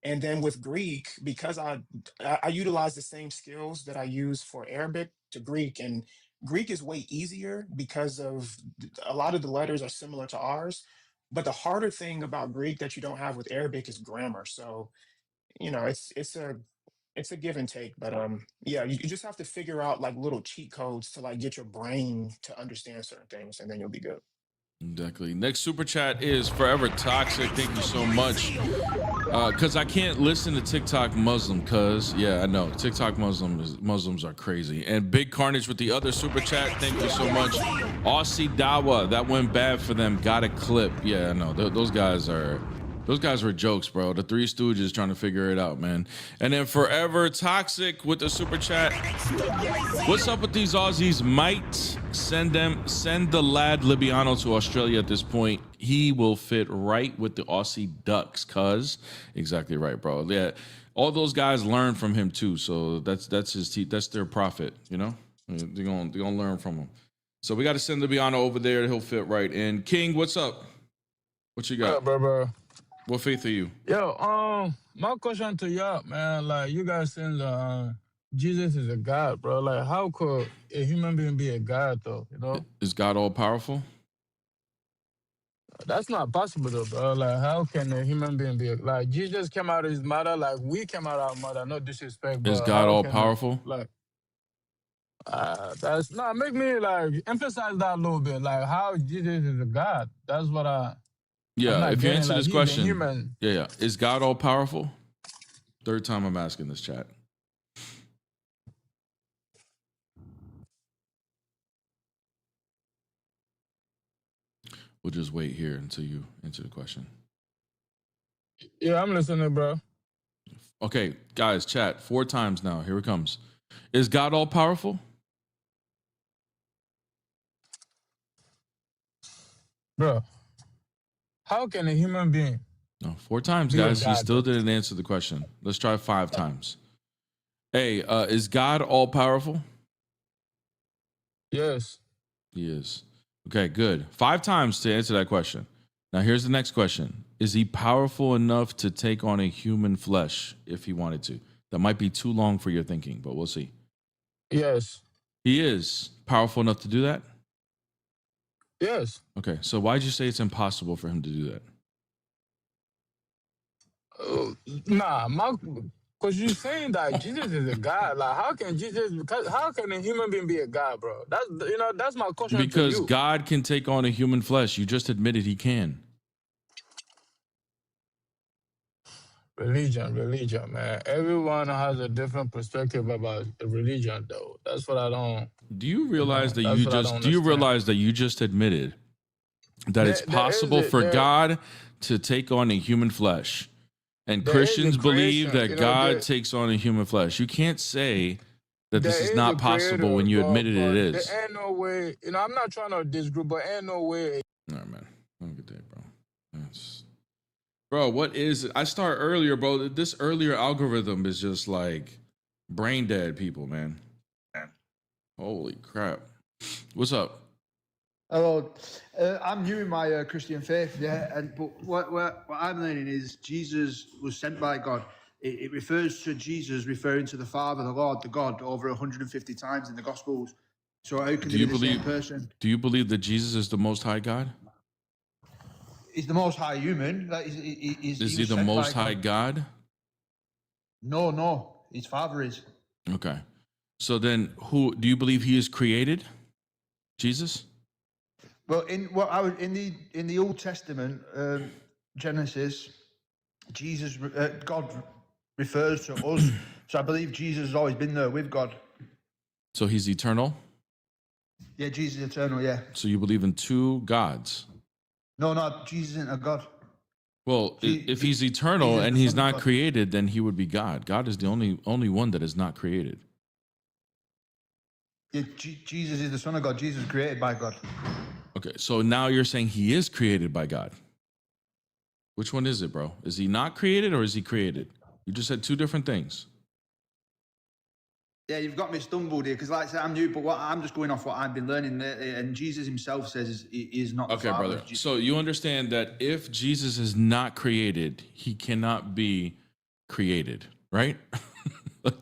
And then with Greek, because I utilize the same skills that I use for Arabic to Greek, and Greek is way easier because of a lot of the letters are similar to ours. But the harder thing about Greek that you don't have with Arabic is grammar. So, it's a give and take. But yeah, you just have to figure out like little cheat codes to like get your brain to understand certain things, and then you'll be good.
Exactly. Next super chat is Forever Toxic. Thank you so much. Cause I can't listen to TikTok Muslim. Cause yeah, I know TikTok Muslims are crazy. And Big Carnage with the other super chat. Thank you so much. Aussie Dawa, that went bad for them. Got a clip. Yeah, I know those guys were jokes, bro. The Three Stooges trying to figure it out, man. And then Forever Toxic with the super chat. What's up with these Aussies? Might send the lad Libiano to Australia at this point. He will fit right with the Aussie Ducks, cuz exactly right, bro. Yeah, all those guys learn from him too. So that's that's their profit, you know. They're gonna learn from him. So we got to send Libiano over there. He'll fit right in. King, what's up? What you got?
What up, bro?
What faith are you?
Yo, my question to y'all, man, like you guys saying Jesus is a God, bro. Like, how could a human being be a God, though? You know,
Is God all powerful?
that's not possible, though, bro. Like, how can a human being be like Jesus came out of his mother, like we came out of our mother? No disrespect,
Is
but
God
how
all
can
powerful?
like? That's not make me like emphasize that a little bit. Like, how Jesus is a God? That's what I'm
Yeah,
not
if you
getting.
answer
Like,
this
he's a
question,
human.
yeah. Is God all powerful? Third time I'm asking this chat. We'll just wait here until you answer the question.
Yeah, I'm listening, bro.
Okay, guys, chat 4 times now. Here it comes. Is God all powerful?
Bro, how can a human being
No, 4 times,
be a
guys. He
God,
still
bro?
didn't answer the question. Let's try 5 times. Hey, is God all powerful?
Yes.
He is. Okay, good. 5 times to answer that question. Now, here's the next question. Is he powerful enough to take on a human flesh if he wanted to? That might be too long for your thinking, but we'll see.
Yes.
He is powerful enough to do that?
Yes.
Okay, so why'd you say it's impossible for him to do that?
Nah, because you're saying that Jesus is a God. Like, how can Jesus? How can a human being be a God, bro? That's my question to
Because
you.
God can take on a human flesh. You just admitted he can.
Religion, man. Everyone has a different perspective about religion, though. That's what I don't.
Do you realize that
That's what I don't understand.
you just admitted that it's
There is
possible
it.
for God to take on a human flesh? And
There is a
Christians believe
creation.
that God takes on a human flesh. You can't say that this is not possible when you admitted it is.
There ain't no way. I'm not trying to disgroup, but ain't no way.
All right, man. Have a good day, bro. Bro, what is it? I start earlier, bro. This earlier algorithm is just like brain dead people, man. Holy crap. What's up?
Hello, I'm new in my Christian faith, yeah, but what I'm learning is Jesus was sent by God. It refers to Jesus referring to the Father, the Lord, the God, over 150 times in the Gospels. So how can
Do
they
you
be the same
believe
person?
Do you believe that Jesus is the most high God?
He's the Most High human. Like,
Is
he
he
was
the
sent
most
by
high God?
No, his Father is.
Okay. So then who do you believe he is created? Jesus?
Well, in the Old Testament, Genesis, Jesus, God refers to us. So I believe Jesus has always been there with God.
So he's eternal?
Yeah, Jesus is eternal, yeah.
So you believe in 2 gods?
No, Jesus isn't a God.
Well, if he's eternal
Jesus
and
is the
he's
Son of
not
God.
created, then he would be God. God is the only one that is not created.
Yeah, Jesus is the Son of God. Jesus is created by God.
Okay, so now you're saying he is created by God. Which one is it, bro? Is he not created or is he created? You just said 2 different things.
Yeah, you've got me stumbled here because, like I said, I'm new, but I'm just going off what I've been learning lately. And Jesus himself says he is not the
Okay,
Father.
brother. So you understand that if Jesus is not created, he cannot be created, right?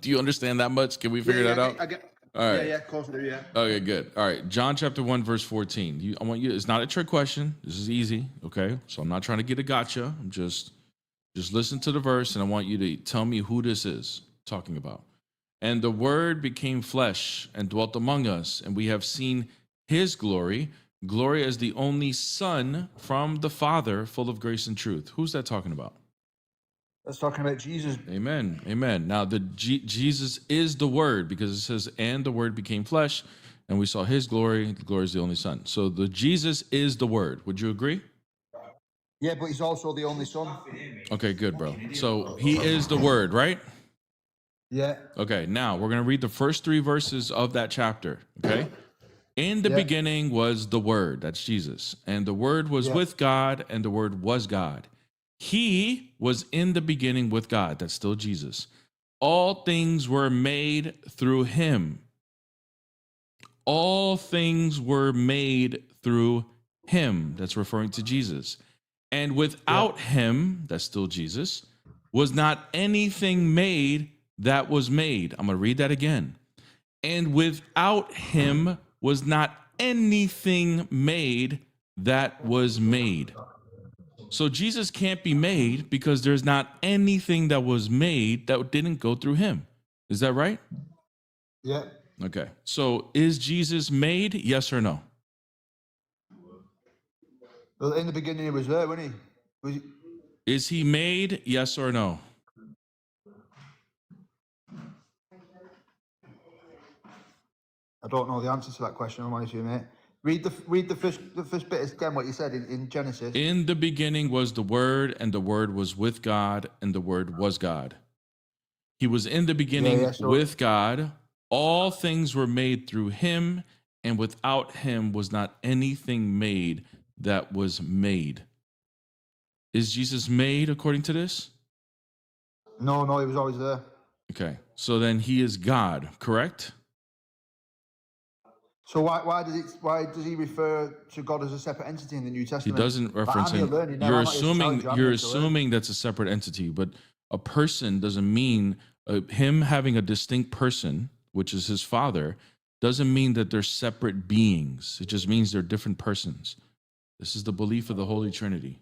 Do you understand that much? Can we figure that out?
I get.
All right.
Yeah, of course I do. Yeah.
Okay, good. All right. John chapter 1, verse 14. I want you, it's not a trick question. This is easy. Okay. So I'm not trying to get a gotcha. I'm just listen to the verse and I want you to tell me who this is talking about. And the word became flesh and dwelt among us, and we have seen his glory, glory as the only Son from the Father, full of grace and truth. Who's that talking about?
That's talking about Jesus.
Amen. Amen. Now, Jesus is the Word, because it says, and the Word became flesh, and we saw his glory. The glory is the only Son. So the Jesus is the Word. Would you agree?
Yeah, but he's also the only Son.
Okay, good, bro. So he is the Word, right?
Yeah.
Okay, now we're going to read the first 3 verses of that chapter, okay? In the beginning was the Word, that's Jesus, and the Word was with God, and the Word was God. He was in the beginning with God, that's still Jesus. All things were made through him. All things were made through him, that's referring to Jesus. And without him, that's still Jesus, was not anything made that was made. I'm going to read that again. And without him was not anything made that was made. So Jesus can't be made because there's not anything that was made that didn't go through him. Is that right?
Yeah.
Okay. So is Jesus made? Yes or no?
Well, in the beginning, he was there, wasn't he?
Is he made? Yes or no?
I don't know the answer to that question. I'm honest with you, mate. Read the first bit again. What you said in Genesis.
In the beginning was the Word, and the Word was with God, and the Word was God. He was in the beginning with God. All things were made through him, and without him was not anything made that was made. Is Jesus made according to this?
No, he was always there.
Okay, so then he is God, correct?
So why does he refer to God as a separate entity in the New Testament?
He doesn't reference him. You're assuming that's a separate entity, but a person doesn't mean him having a distinct person, which is his father, doesn't mean that they're separate beings. It just means they're different persons. This is the belief of the Holy Trinity.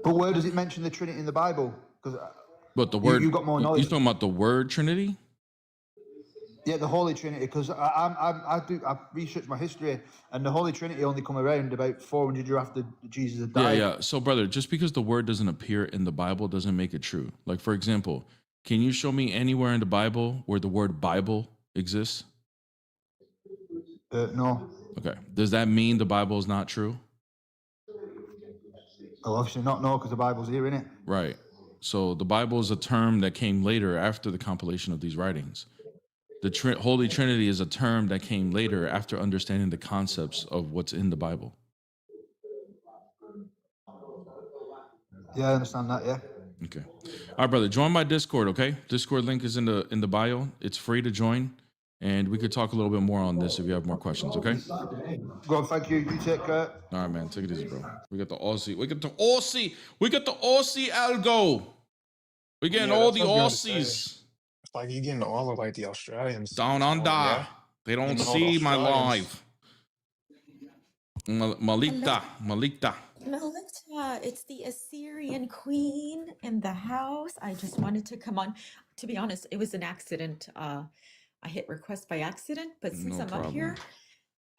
But where does it mention the Trinity in the Bible?
But the word
you got more knowledge.
You're talking about the word Trinity?
Yeah, the Holy Trinity, because I've researched my history, and the Holy Trinity only come around about 400 years after Jesus had died.
Yeah. So, brother, just because the word doesn't appear in the Bible doesn't make it true. Like, for example, can you show me anywhere in the Bible where the word Bible exists?
No.
Okay. Does that mean the Bible is not true?
Well, obviously not, no, because the Bible's here, innit?
Right. So the Bible is a term that came later after the compilation of these writings. The Holy Trinity is a term that came later after understanding the concepts of what's in the Bible.
Yeah, I understand that, yeah.
Okay. All right, brother, join my Discord, okay? Discord link is in the bio. It's free to join, and we could talk a little bit more on this if you have more questions, okay?
Go on, thank you. You take care.
All right, man. Take it easy, bro. We got the Aussie algo. We're getting all the Aussies.
It's like you're getting all of like the Australians.
Down under.
Yeah?
They don't
Getting all
see
the
my
Australians.
live. Malikta.
Malikta, it's the Assyrian queen in the house. I just wanted to come on. To be honest, it was an accident. I hit request by accident, but since
No
I'm
problem.
up here,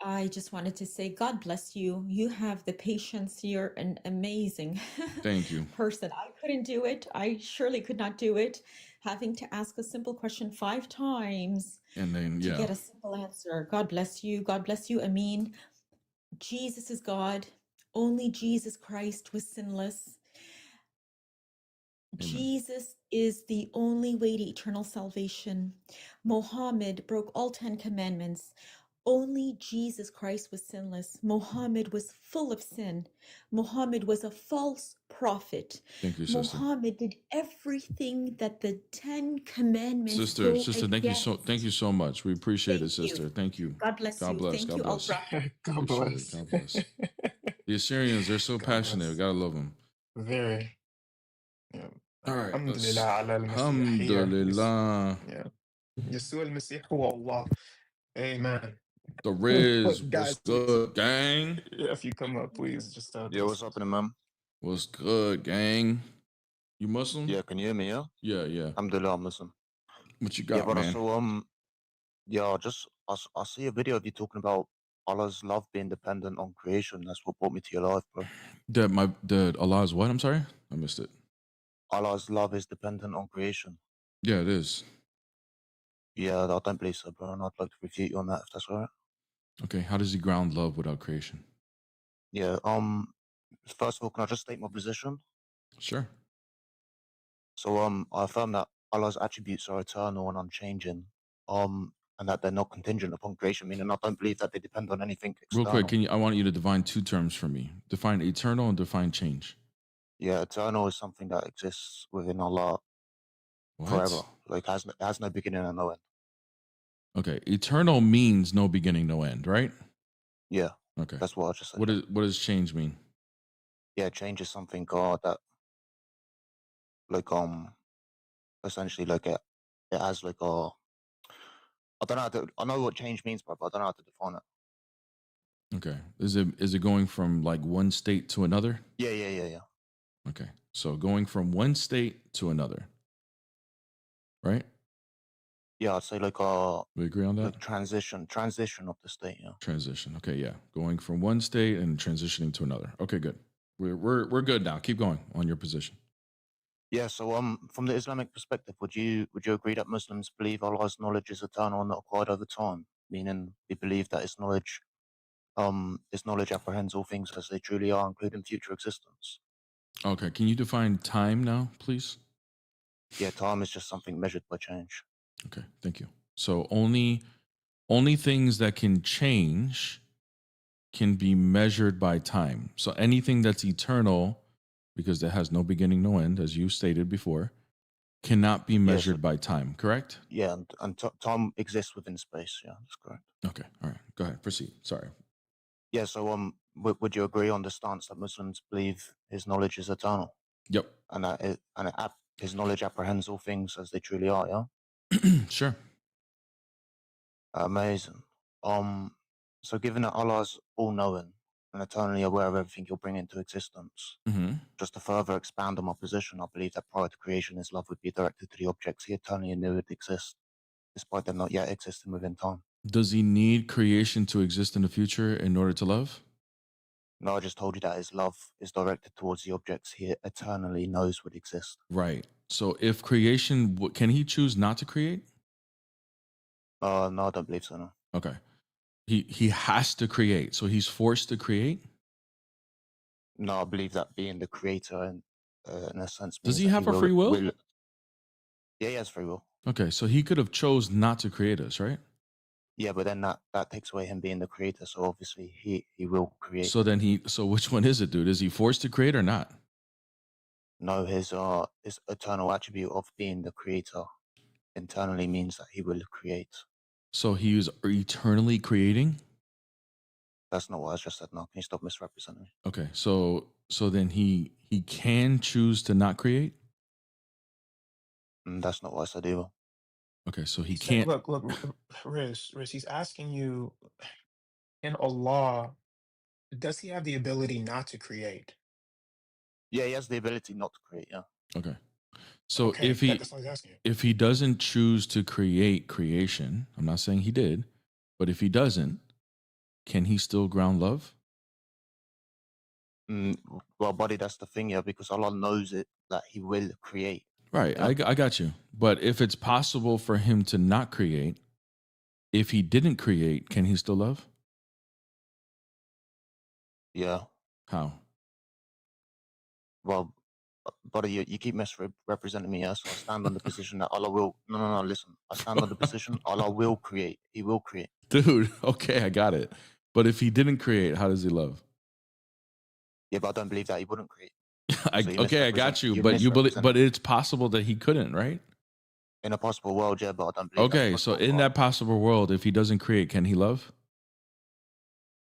I just wanted to say, God bless you. You have the patience. You're an amazing
Thank you.
person. I couldn't do it. I surely could not do it. Having to ask a simple question 5 times
And then,
to get a simple answer. God bless you. God bless you. Amin. Jesus is God. Only Jesus Christ was sinless. Jesus is the only way to eternal salvation. Mohammed broke all 10 commandments. Only Jesus Christ was sinless. Muhammad was full of sin. Muhammad was a false prophet.
Thank you, sister.
Muhammad did everything that the 10 Commandments
Sister,
go
sister,
against.
thank you so much. We appreciate it,
Thank you.
sister. Thank you.
God bless
God
you.
bless.
Thank
God
you all
bless.
for
God
Appreciate
bless.
it. God bless. The Assyrians, they're so
God
passionate. We
bless.
gotta love them.
Very. Yeah.
All right.
Alhamdulillah ala al-Masihiyya.
Alhamdulillah.
Yeah. Yeshua al-Masih huwa Allah. Amen.
The Riz, what's
Guys, please.
good, gang?
Yeah, if you come up, please just
Yo, what's happening, man?
What's good, gang? You Muslim?
Yeah, can you hear me? Yeah.
Yeah.
Alhamdulillah, I'm Muslim.
What you
Yeah,
got,
brother.
man?
So yeah, I see a video of you talking about Allah's love being dependent on creation. That's what brought me to your life, bro.
The Allah's what? I'm sorry, I missed it.
Allah's love is dependent on creation.
Yeah, it is.
Yeah, I don't believe so, bro, and I'd like to refute you on that if that's all right.
Okay, how does he ground love without creation?
Yeah. First of all, can I just state my position?
Sure.
So I affirm that Allah's attributes are eternal and unchanging. And that they're not contingent upon creation, meaning I don't believe that they depend on anything
Real
external.
quick, I want you to define two terms for me. Define eternal and define change.
Yeah, eternal is something that exists within Allah forever. Like it has no beginning and no end.
Okay, eternal means no beginning, no end, right?
Yeah.
Okay.
That's what I just said.
What does change mean?
Yeah, change is something that like essentially like it has like a I don't know how to, I know what change means, but I don't know how to define it.
Okay. Is it going from like one state to another?
Yeah.
Okay. So going from one state to another. Right?
Yeah, I'd say like
we agree on that?
Like transition of the state, yeah.
Transition. Okay, yeah. Going from one state and transitioning to another. Okay, good. We're good now. Keep going on your position.
Yeah, so from the Islamic perspective, would you agree that Muslims believe Allah's knowledge is eternal and not acquired over time? Meaning we believe that his knowledge apprehends all things as they truly are, including future existence.
Okay, can you define time now, please?
Yeah, time is just something measured by change.
Okay, thank you. So only things that can change can be measured by time. So anything that's eternal, because it has no beginning, no end, as you stated before, cannot be measured by time, correct?
Yeah, and time exists within space. Yeah, that's correct.
Okay, all right. Go ahead, proceed. Sorry.
Yeah, so would you agree on the stance that Muslims believe his knowledge is eternal?
Yep.
And that his knowledge apprehends all things as they truly are, yeah?
Sure.
Amazing. So given that Allah is all-knowing and eternally aware of everything he'll bring into existence, just to further expand on my position, I believe that prior to creation, his love would be directed to the objects he eternally knew would exist, despite them not yet existing within time.
Does he need creation to exist in the future in order to love?
No, I just told you that his love is directed towards the objects he eternally knows would exist.
Right. So if creation, can he choose not to create?
No, I don't believe so, no.
Okay. He has to create. So he's forced to create?
No, I believe that being the creator in a sense.
Does he have a free will?
Yeah, he has free will.
Okay, so he could have chose not to create us, right?
Yeah, but then that takes away him being the creator. So obviously he will create.
So which one is it, dude? Is he forced to create or not?
No, his eternal attribute of being the creator internally means that he will create.
So he is eternally creating?
That's not what I just said. No, can you stop misrepresenting me?
Okay, so then he can choose to not create?
That's not what I said either.
Okay, so he
said,
can't.
Look, Riz, he's asking you, in Allah, does he have the ability not to create?
Yeah, he has the ability not to create, yeah.
Okay. So
Okay, that's what I was asking you.
if he doesn't choose to create creation, I'm not saying he did, but if he doesn't, can he still ground love?
Well, buddy, that's the thing, yeah, because Allah knows it that he will create.
Right, yeah? I got you. But if it's possible for him to not create, if he didn't create, can he still love?
Yeah.
How?
Well, Buddy, you keep misrepresenting me, yeah? So I stand on the position that Allah will... No, listen. I stand on the position Allah will create. He will create.
Dude, okay, I got it. But if he didn't create, how does he love?
Yeah, but I don't believe that he wouldn't create.
Okay, I got you. But you believe, but it's possible that he couldn't, right?
In a possible world, yeah, but I don't believe that.
Okay, so in that possible world, if he doesn't create, can he love?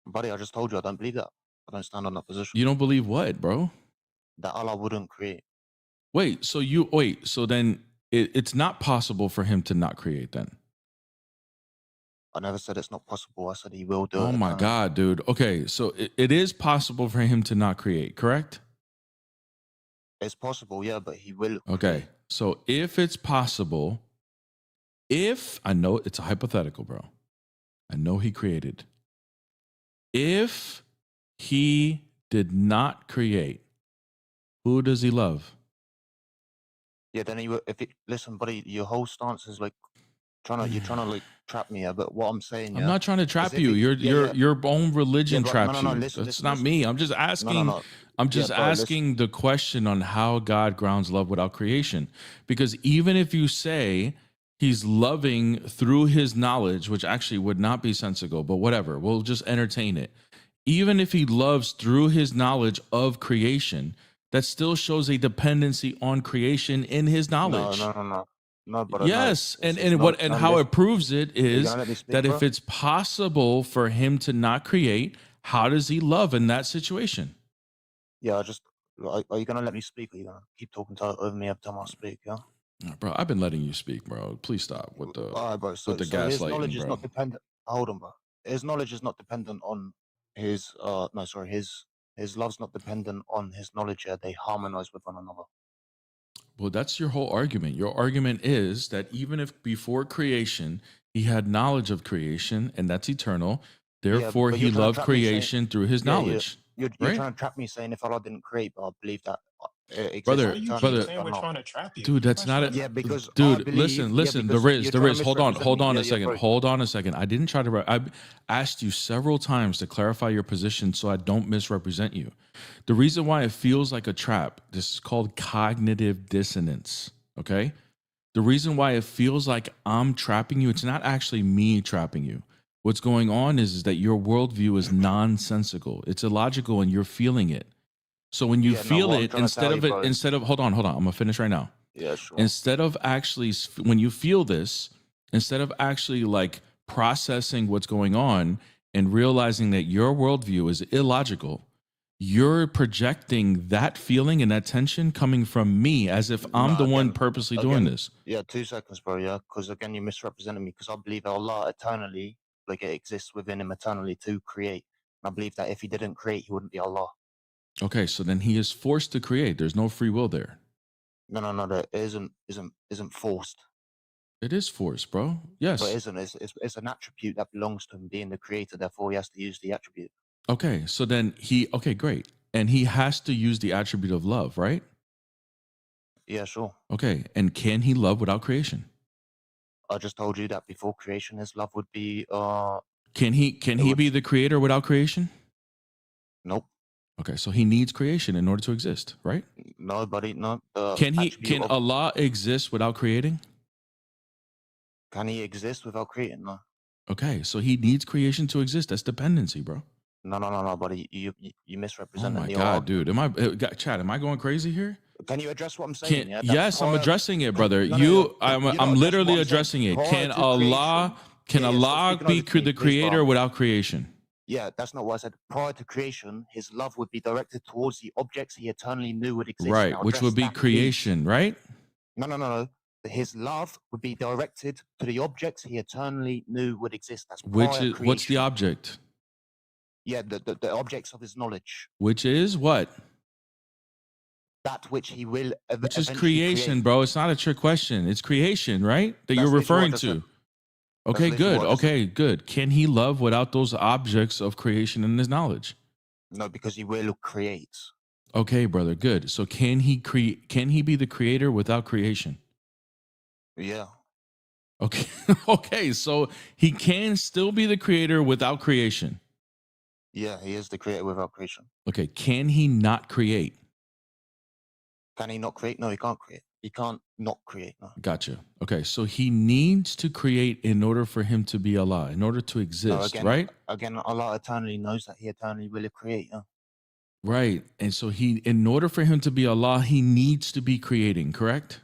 Buddy, I just told you I don't believe that. I don't stand on that position.
You don't believe what, bro?
That Allah wouldn't create.
So then it's not possible for him to not create then.
I never said it's not possible. I said he will do it.
Oh my God, dude. Okay, so it is possible for him to not create, correct?
It's possible, yeah, but he will.
Okay, so if it's possible, if I know it's a hypothetical, bro. I know he created. If he did not create, who does he love?
Yeah, then he would. Listen, buddy, your whole stance is like you're trying to like trap me. Yeah, but what I'm saying,
I'm not trying to trap you. Your own religion traps you. That's not me. I'm just asking. I'm just asking the question on how God grounds love without creation. Because even if you say he's loving through his knowledge, which actually would not be sensical, but whatever, we'll just entertain it. Even if he loves through his knowledge of creation, that still shows a dependency on creation in his knowledge.
No, but
yes, and how it proves it is that if it's possible for him to not create, how does he love in that situation?
Yeah, are you gonna let me speak? Or are you gonna keep talking over me every time I speak? Yeah,
bro, I've been letting you speak, bro. Please stop with the with the gaslighting,
his knowledge is
bro.
not dependent. Hold on, bro. His knowledge is not dependent on his his love's not dependent on his knowledge. Yeah, they harmonize with one another.
Well, that's your whole argument. Your argument is that even if before creation he had knowledge of creation, and that's eternal, therefore he loved creation through his knowledge.
You're trying to trap me saying if Allah didn't create, but I believe that
brother,
we're trying to trap you,
dude. That's not it.
Yeah, because
dude, listen. The Riz. Hold on a second. I didn't try to. I asked you several times to clarify your position so I don't misrepresent you. The reason why it feels like a trap. This is called cognitive dissonance. Okay. The reason why it feels like I'm trapping you. It's not actually me trapping you. What's going on is that your worldview is nonsensical. It's illogical, and you're feeling it. So when you feel it, instead of hold on, I'm gonna finish right now.
Yeah, sure.
Instead of actually, when you feel this, instead of actually like processing what's going on and realizing that your worldview is illogical, you're projecting that feeling and that tension coming from me as if I'm the one purposely doing this.
Yeah, 2 seconds, bro. Yeah, because again, you're misrepresenting me. Because I believe Allah eternally, like it exists within him eternally to create. And I believe that if he didn't create, he wouldn't be Allah.
Okay, so then he is forced to create. There's no free will there.
No, that isn't forced.
It is forced, bro. Yes.
But it isn't. It's an attribute that belongs to him being the creator. Therefore, he has to use the attribute.
Okay, so then okay, great. And he has to use the attribute of love, right?
Yeah, sure.
Okay, and can he love without creation?
I just told you that before creation, his love would be.
Can he be the creator without creation?
Nope.
Okay, so he needs creation in order to exist, right?
No, buddy, no.
Can Allah exist without creating?
Can he exist without creating? No.
Okay, so he needs creation to exist. That's dependency, bro.
No, buddy. You misrepresent.
Oh my God, dude. Chad, am I going crazy here?
Can you address what I'm saying?
Yes, I'm addressing it, brother. I'm literally addressing it. Can Allah be the creator without creation?
Yeah, that's not what I said. Prior to creation, his love would be directed towards the objects he eternally knew would exist.
Right, which would be creation, right?
No. His love would be directed to the objects he eternally knew would exist. That's
what's the object?
Yeah, the objects of his knowledge.
Which is what?
That which he will
which is creation, create. Bro. It's not a trick question. It's creation, right? That you're referring to. Okay, good. Okay, good. Can he love without those objects of creation in his knowledge?
No, because he will create.
Okay, brother. Good. So can he be the creator without creation?
Yeah.
Okay. Okay. So he can still be the creator without creation.
Yeah, he is the creator without creation.
Okay. Can he not create?
Can he not create? No, he can't create. He can't not create. No.
Gotcha. Okay, so he needs to create in order for him to be Allah, in order to
No,
exist, right?
again, Allah eternally knows that he eternally will create. Yeah.
Right. And so he, in order for him to be Allah, he needs to be creating, correct?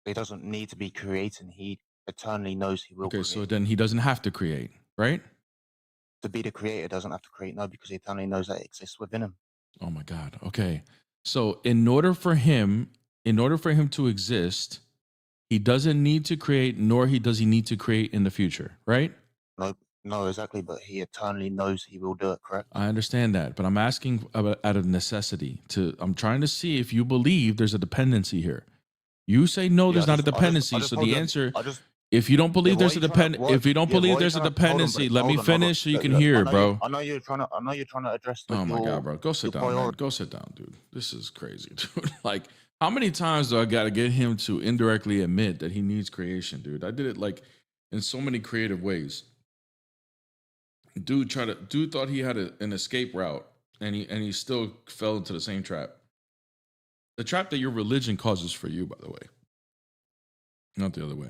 He doesn't need to be creating. He eternally knows he will
Okay,
create.
so then he doesn't have to create, right?
To be the creator doesn't have to create, no, because he eternally knows that it exists within him.
Oh my God. Okay. So in order for him to exist, he doesn't need to create, nor does he need to create in the future, right?
No, exactly. But he eternally knows he will do it, correct?
I understand that, but I'm asking out of necessity. I'm trying to see if you believe there's a dependency here. You say no, there's not a dependency. So the answer, if you don't believe there's a dependency, let me finish so you can hear, bro.
I know you're trying to address.
Oh my God, bro, go sit down, man. Go sit down, dude. This is crazy, dude. Like, how many times do I got to get him to indirectly admit that he needs creation, dude? I did it like in so many creative ways. Dude thought he had an escape route, and he still fell into the same trap. The trap that your religion causes for you, by the way, not the other way.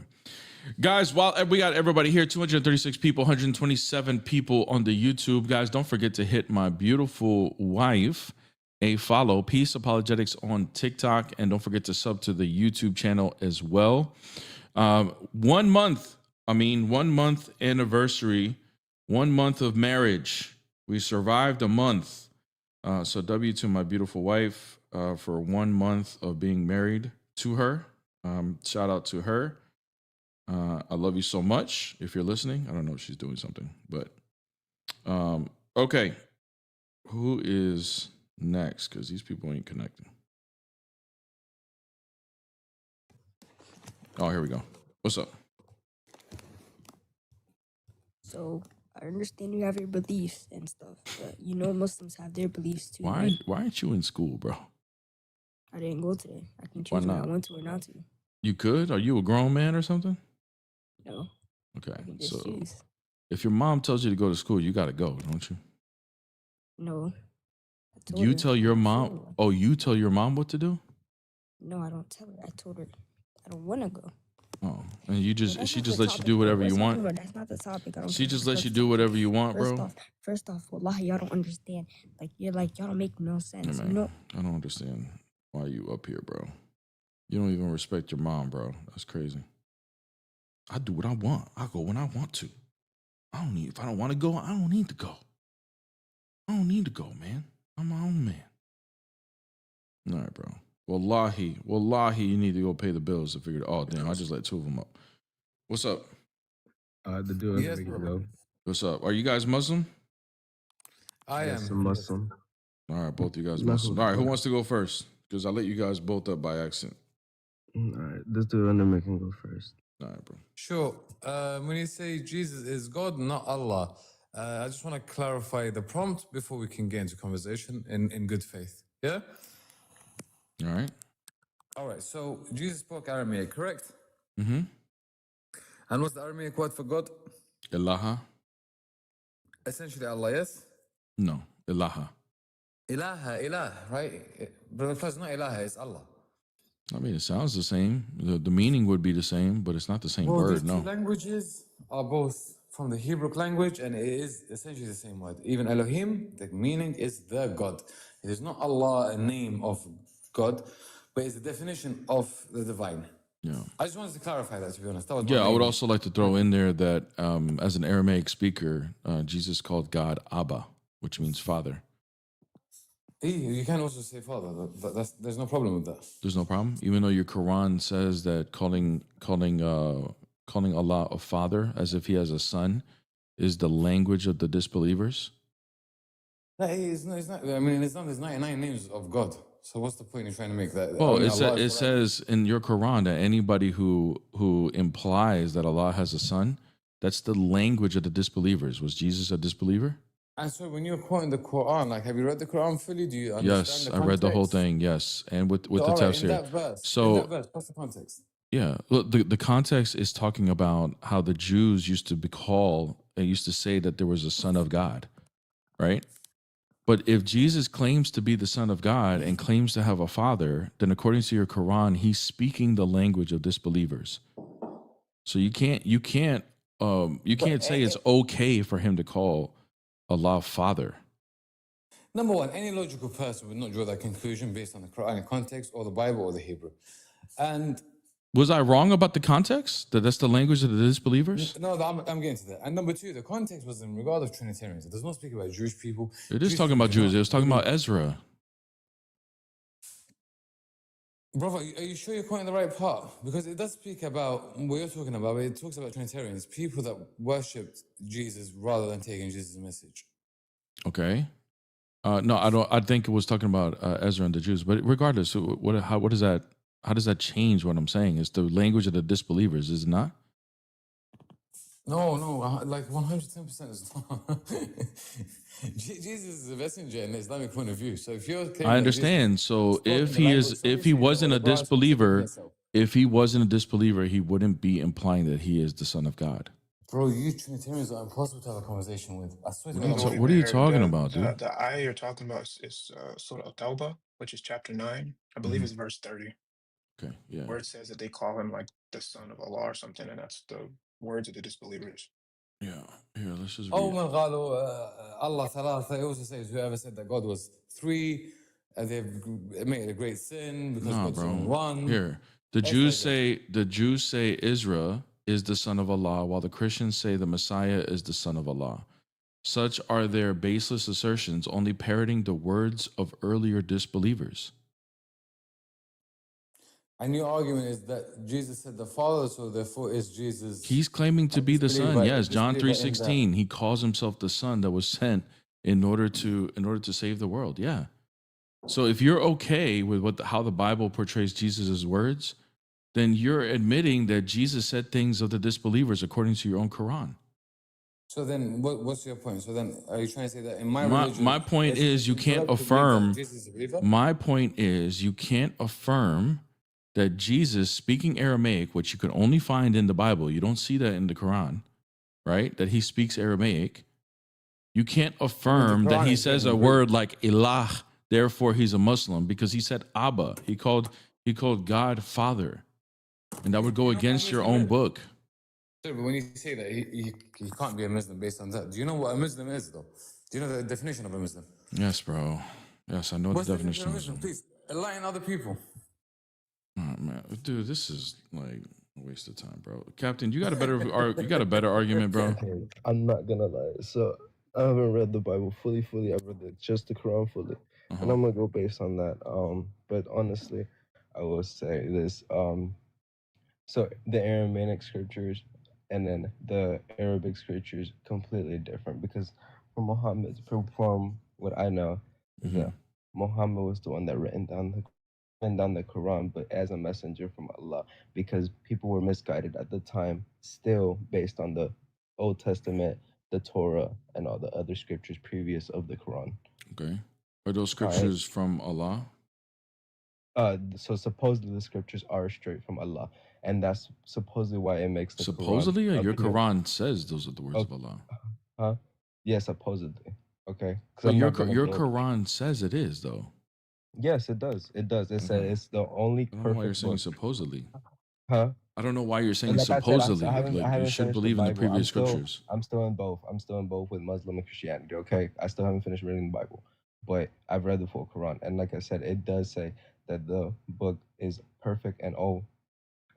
Guys, while we got everybody here, 236 people, 127 people on the YouTube. Guys, don't forget to hit my beautiful wife a follow. Peace Apologetics on TikTok, and don't forget to sub to the YouTube channel as well. 1 month anniversary. 1 month of marriage. We survived a month. So W to my beautiful wife for 1 month of being married to her. Shout out to her. I love you so much. If you're listening, I don't know if she's doing something, but okay. Who is next? Because these people ain't connecting. Oh, here we go. What's up?
So I understand you have your beliefs and stuff, but you know Muslims have their beliefs too.
Why
right?
aren't you in school, bro?
I didn't go today. I can
Why
choose when I
not?
want to or not to.
You could? Are you a grown man or something?
No.
Okay.
I can just
So
choose.
if your mom tells you to go to school, you got to go, don't you?
No. I told
You
her.
tell your
I'm
mom.
feeling one.
Oh, you tell your mom what to do?
No, I don't tell her. I told her I don't want to go.
Oh, and you
But
just
that's
she
not
just
the
lets you
topic
do
that
whatever
we're
you
talking
want.
about. That's not the topic. I don't
She
think
just
that's
lets you
the
do
topic.
whatever you want, bro.
First off, wallahi, y'all don't understand. Like y'all don't make no
Hey,
sense.
man,
You know,
I don't understand why you up here, bro. You don't even respect your mom, bro. That's crazy. I do what I want. I go when I want to. If I don't want to go, I don't need to go. I don't need to go, man. I'm my own man. All right, bro. Wallahi, you need to go pay the bills to figure it. Oh, damn, I just let two of them up. What's up?
The dude
Yes,
we can
bro.
go.
What's up? Are you guys Muslim?
I
Yes,
am.
a Muslim.
All right, both of you guys
Allahu
Muslim. All right, who
Akbar.
wants to go first? Because I let you guys both up by accident.
All right, this dude random can go first.
All right, bro.
Sure. When you say Jesus is God, not Allah, I just want to clarify the prompt before we can get into conversation in good faith. Yeah?
All right.
All right. So Jesus spoke Aramaic, correct?
Mm-hmm.
And what's the Aramaic word for God?
Ilaha?
Essentially Allah, yes?
No, Ilaha.
Ilah, right? Brother Faz, not Ilaha, it's Allah.
I mean, it sounds the same. The meaning would be the same, but it's not the same
Well,
word,
these
no.
two languages are both from the Hebrew language, and it is essentially the same word. Even Elohim, the meaning is the God. It is not Allah, a name of God, but it's the definition of the divine.
Yeah.
I just wanted to clarify that, to be honest. That was my
Yeah, I would
main-
also like to throw in there that as an Aramaic speaker, Jesus called God Abba, which means father.
You can also say Father. There's no problem with that.
There's no problem, even though your Quran says that calling Allah a father as if he has a son is the language of the disbelievers.
No, it's not. I mean, it's not. There's 99 names of God. So what's the point in trying to make that?
Well,
I mean, Allah
it
is
says in your Quran that anybody who implies that Allah has a son, that's the language of the disbelievers. Was Jesus a disbeliever?
And so when you're quoting the Quran, like, have you read the Quran fully? Do you understand
Yes,
the
I read the whole
context?
thing. Yes, and with
So,
the
all right,
tafsir.
in that verse, what's the context?
Yeah, look, the context is talking about how the Jews used to say that there was a son of God, right? But if Jesus claims to be the Son of God and claims to have a father, then according to your Quran, he's speaking the language of disbelievers. So you can't say it's okay for him to call Allah Father.
Number one, any logical person would not draw that conclusion based on the Quranic context or the Bible or the Hebrew. And
was I wrong about the context? That's the language of the disbelievers?
No, I'm getting to that. And number two, the context was in regard of Trinitarians. It does not speak about Jewish people.
It is talking about Jews. It was talking about Ezra.
Brother, are you sure you're quoting the right part? Because it does speak about what you're talking about, but it talks about Trinitarians, people that worshipped Jesus rather than taking Jesus' message.
Okay. No, I don't. I think it was talking about Ezra and the Jews. But regardless, what is that? How does that change what I'm saying? It's the language of the disbelievers, is it not?
No, like 110% is not. Jesus is a messenger in the Islamic point of view. So if you're,
I understand. So if he wasn't a disbeliever, he wouldn't be implying that he is the Son of God.
Bro, you Trinitarians are impossible to have a conversation with. I swear to God.
What are you talking about, dude?
The ayah you're talking about is Surah Al-Tawbah, which is chapter 9. I believe it's verse 30.
Okay, yeah.
Where it says that they call him like the son of Allah or something, and that's the words of the disbelievers.
Yeah, here, let's just read.
Allah Thalatha, it also says whoever said that God was three, they've made a great sin because God's only one.
Here, the Jews say Israel is the son of Allah, while the Christians say the Messiah is the son of Allah. Such are their baseless assertions, only parroting the words of earlier disbelievers.
And your argument is that Jesus said the Father, so therefore is Jesus.
He's claiming to be the Son. Yes, John 3:16. He calls himself the Son that was sent in order to save the world. Yeah. So if you're okay with how the Bible portrays Jesus' words, then you're admitting that Jesus said things of the disbelievers according to your own Quran.
So then, what's your point? So then, are you trying to say that in my religion?
My point is you can't affirm. My point is you can't affirm that Jesus speaking Aramaic, which you can only find in the Bible, you don't see that in the Quran, right? That he speaks Aramaic. You can't affirm that he says a word like ilah, therefore he's a Muslim, because he said Abba. He called God Father. And that would go against your own book.
Sure, but when you say that, he can't be a Muslim based on that. Do you know what a Muslim is, though? Do you know the definition of a Muslim?
Yes, bro. Yes, I know the definition of Muslim.
Please, enlighten other people.
Oh, man. Dude, this is like a waste of time, bro. Captain, you got a better argument, bro.
Okay, I'm not gonna lie. So I haven't read the Bible fully. I've read just the Quran fully, and I'm gonna go based on that. But honestly, I will say this. So the Aramaic scriptures and then the Arabic scriptures completely different, because from what I know is that Muhammad was the one that written down the Quran, but as a messenger from Allah, because people were misguided at the time, still based on the Old Testament, the Torah, and all the other scriptures previous of the Quran.
Okay. Are those scriptures from Allah?
So supposedly the scriptures are straight from Allah, and that's supposedly why it makes the
supposedly
Quran
your Quran says those are the words of Allah.
Huh? Yeah, supposedly. Okay.
But your Quran says it is, though.
Yes, it does. It does. It says it's the only perfect.
I don't know why you're saying supposedly.
Huh?
I don't know why you're saying supposedly. You should believe in the previous scriptures.
I'm still in both. I'm still in both with Muslim and Christianity. Okay, I still haven't finished reading the Bible, but I've read the full Quran, and like I said, it does say that the book is perfect and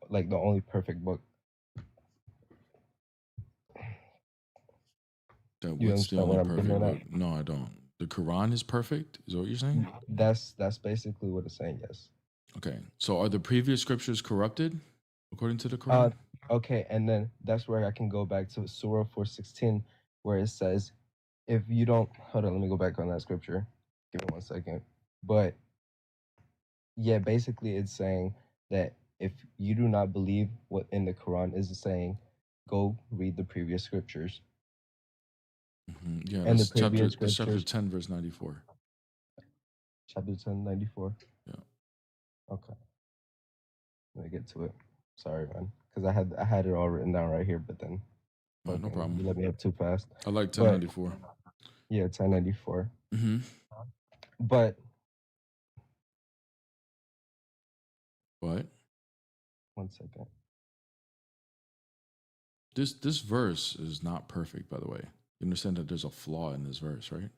like the only perfect book.
What's the only perfect book? No, I don't. The Quran is perfect? Is that what you're saying?
That's basically what it's saying, yes.
Okay. So are the previous scriptures corrupted according to the Quran?
Okay, and then that's where I can go back to Surah 4:16, where it says, if you don't, hold on, let me go back on that scripture. Give me 1 second. But yeah, basically it's saying that if you do not believe what in the Quran is saying, go read the previous scriptures.
Yeah, and that's chapter 10, verse 94.
Chapter 10, 94?
Yeah.
Okay. Let me get to it. Sorry, man. Because I had it all written down right here, but then
no problem.
You let me up too fast.
I like 1094.
Yeah, 1094. But
What?
1 second.
This verse is not perfect, by the way. You understand that there's a flaw in this verse, right?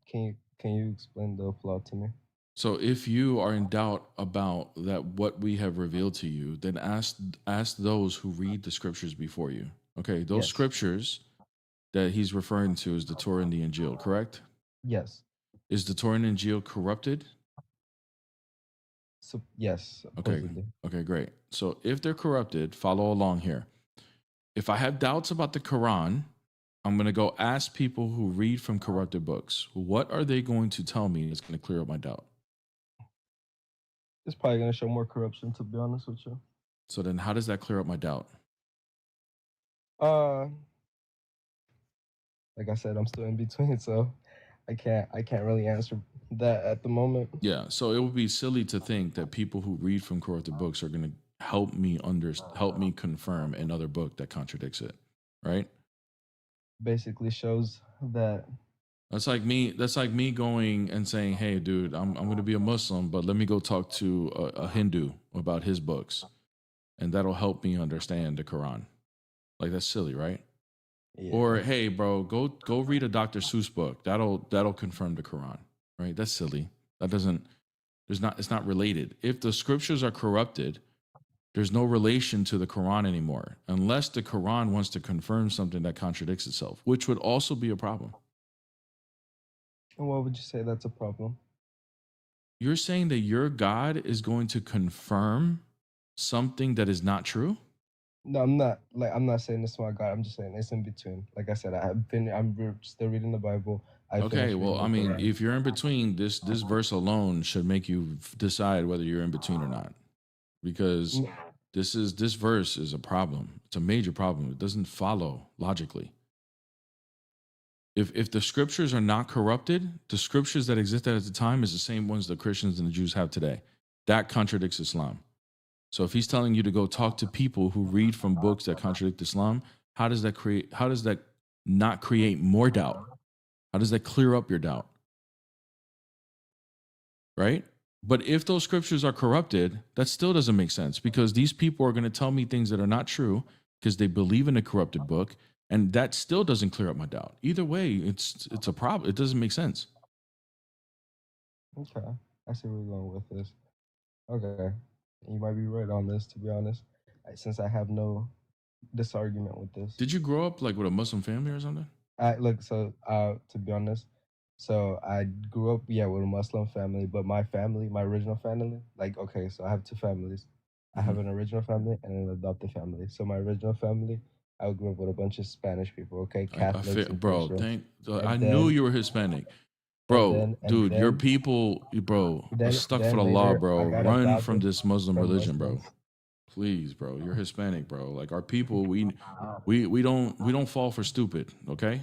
Can you explain the flaw to me?
So if you are in doubt about that what we have revealed to you, then ask those who read the scriptures before you. Okay, those
Yes.
scriptures that he's referring to is the Torah and the Injil, correct?
Yes.
Is the Torah and Injil corrupted?
So yes,
Okay.
supposedly.
Okay, great. So if they're corrupted, follow along here. If I have doubts about the Quran, I'm going to go ask people who read from corrupted books. What are they going to tell me that's going to clear up my doubt?
It's probably gonna show more corruption, to be honest with you.
So then how does that clear up my doubt?
Like I said, I'm still in between, so I can't really answer that at the moment.
Yeah, so it would be silly to think that people who read from corrupted books are going to help me confirm another book that contradicts it, right?
Basically shows that
That's like me going and saying, "Hey, dude, I'm going to be a Muslim, but let me go talk to a Hindu about his books, and that'll help me understand the Quran." Like that's silly, right?
Yeah.
Or hey, bro, go read a Dr. Seuss book. That'll confirm the Quran, right? That's silly. That doesn't. It's not related. If the scriptures are corrupted, there's no relation to the Quran anymore, unless the Quran wants to confirm something that contradicts itself, which would also be a problem.
And what would you say that's a problem?
You're saying that your God is going to confirm something that is not true?
No, I'm not saying this is my God. I'm just saying it's in between. Like I said, I'm still reading the Bible.
Okay, well, I mean, if you're in between, this verse alone should make you decide whether you're in between or not, because this verse is a problem. It's a major problem. It doesn't follow logically. If the scriptures are not corrupted, the scriptures that existed at the time is the same ones the Christians and the Jews have today. That contradicts Islam. So if he's telling you to go talk to people who read from books that contradict Islam, how does that not create more doubt? How does that clear up your doubt? Right? But if those scriptures are corrupted, that still doesn't make sense, because these people are going to tell me things that are not true because they believe in a corrupted book, and that still doesn't clear up my doubt. Either way, it's a problem. It doesn't make sense.
Okay, I see where you're going with this. Okay, you might be right on this, to be honest. Since I have no disargument with this.
Did you grow up like with a Muslim family or something?
To be honest, so I grew up with a Muslim family, but my original family, so I have two families. I have an original family and an adopted family. So my original family, I grew up with a bunch of Spanish people, okay, Catholics and
Bro,
Christians.
I knew you were Hispanic. Bro, dude, your people, bro, are stuck for the law, bro. Run from this Muslim religion, bro. Please, bro. You're Hispanic, bro. Like our people, we don't fall for stupid, okay?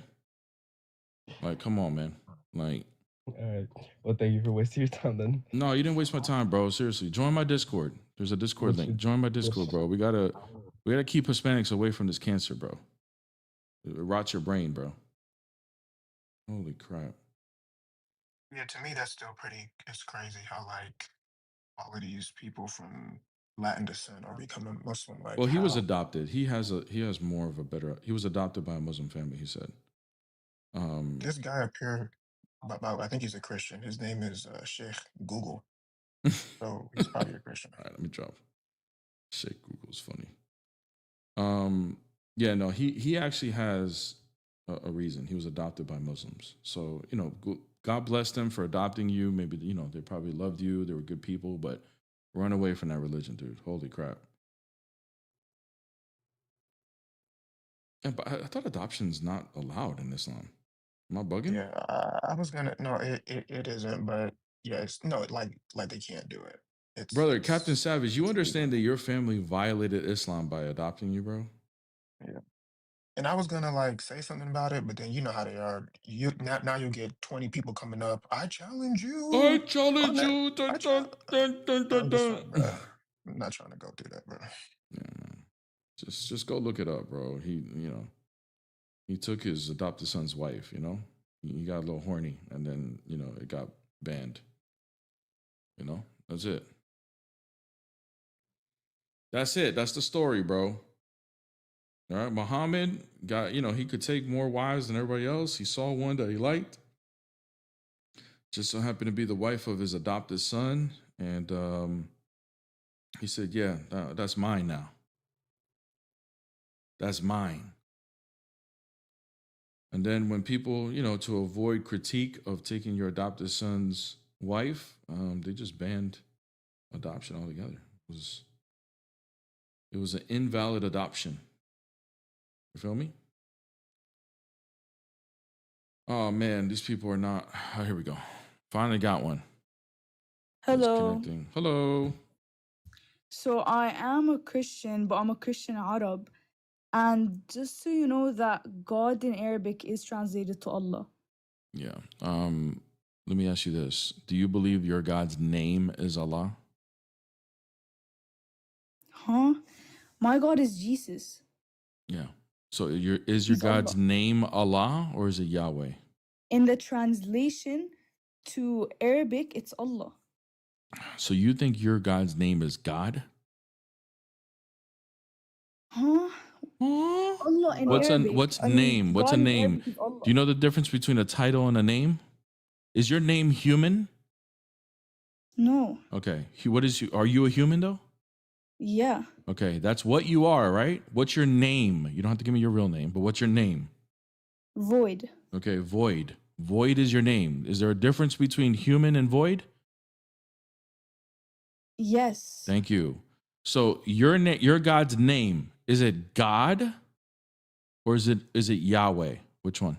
Like, come on, man. Like,
all right. Well, thank you for wasting your time then.
No, you didn't waste my time, bro. Seriously. Join my Discord. There's a Discord link. Join my Discord, bro. We gotta keep Hispanics away from this cancer, bro. It rots your brain, bro. Holy crap.
Yeah, to me that's still it's crazy how like all of these people from Latin descent are becoming Muslim. Like,
Well, he was
how?
adopted. He has more of a better. He was adopted by a Muslim family. He said.
This guy up here, I think he's a Christian. His name is Sheikh Google. So he's probably a Christian.
All right, let me drop. Sheikh Google's funny. Yeah, no, he actually has a reason. He was adopted by Muslims. So, God bless them for adopting you. Maybe, they probably loved you. They were good people, but run away from that religion, dude. Holy crap. Yeah, but I thought adoption's not allowed in Islam. Am I bugging?
Yeah, I was gonna no, it isn't, but yeah, it's no, like they can't do it.
Brother, Captain Savage, you understand that your family violated Islam by adopting you, bro?
Yeah. And I was gonna like say something about it, but then you know how they are. Now you get 20 people coming up. I challenge you.
I challenge you.
I'm just like, bro, I'm not trying to go through that, bro.
Yeah, man. Just go look it up, bro. He took his adopted son's wife, He got a little horny, and then, it got banned. You know, that's it. That's it. That's the story, bro. All right, Muhammad got, he could take more wives than everybody else. He saw one that he liked. Just so happened to be the wife of his adopted son. And he said, yeah, that's mine now. That's mine. And then when people, to avoid critique of taking your adopted son's wife, they just banned adoption altogether. It was an invalid adoption. You feel me? Oh man, these people are not. Oh, here we go. Finally got one.
Hello.
Hello.
So I am a Christian, but I'm a Christian Arab. And just so you know that God in Arabic is translated to Allah.
Yeah. Let me ask you this. Do you believe your God's name is Allah?
Huh? My God is Jesus.
Yeah. So is your
He's
God's
Allah.
name Allah or is it Yahweh?
In the translation to Arabic, it's Allah.
So you think your God's name is God?
Huh? Allah in
What's
Arabic.
what's
I mean,
name? What's a
God in
name?
Arabic is Allah.
Do you know the difference between a title and a name? Is your name human?
No.
Okay. Are you a human though?
Yeah.
Okay, that's what you are, right? What's your name? You don't have to give me your real name, but what's your name?
Void.
Okay, Void. Void is your name. Is there a difference between human and void?
Yes.
Thank you. So your God's name, is it God or is it Yahweh? Which one?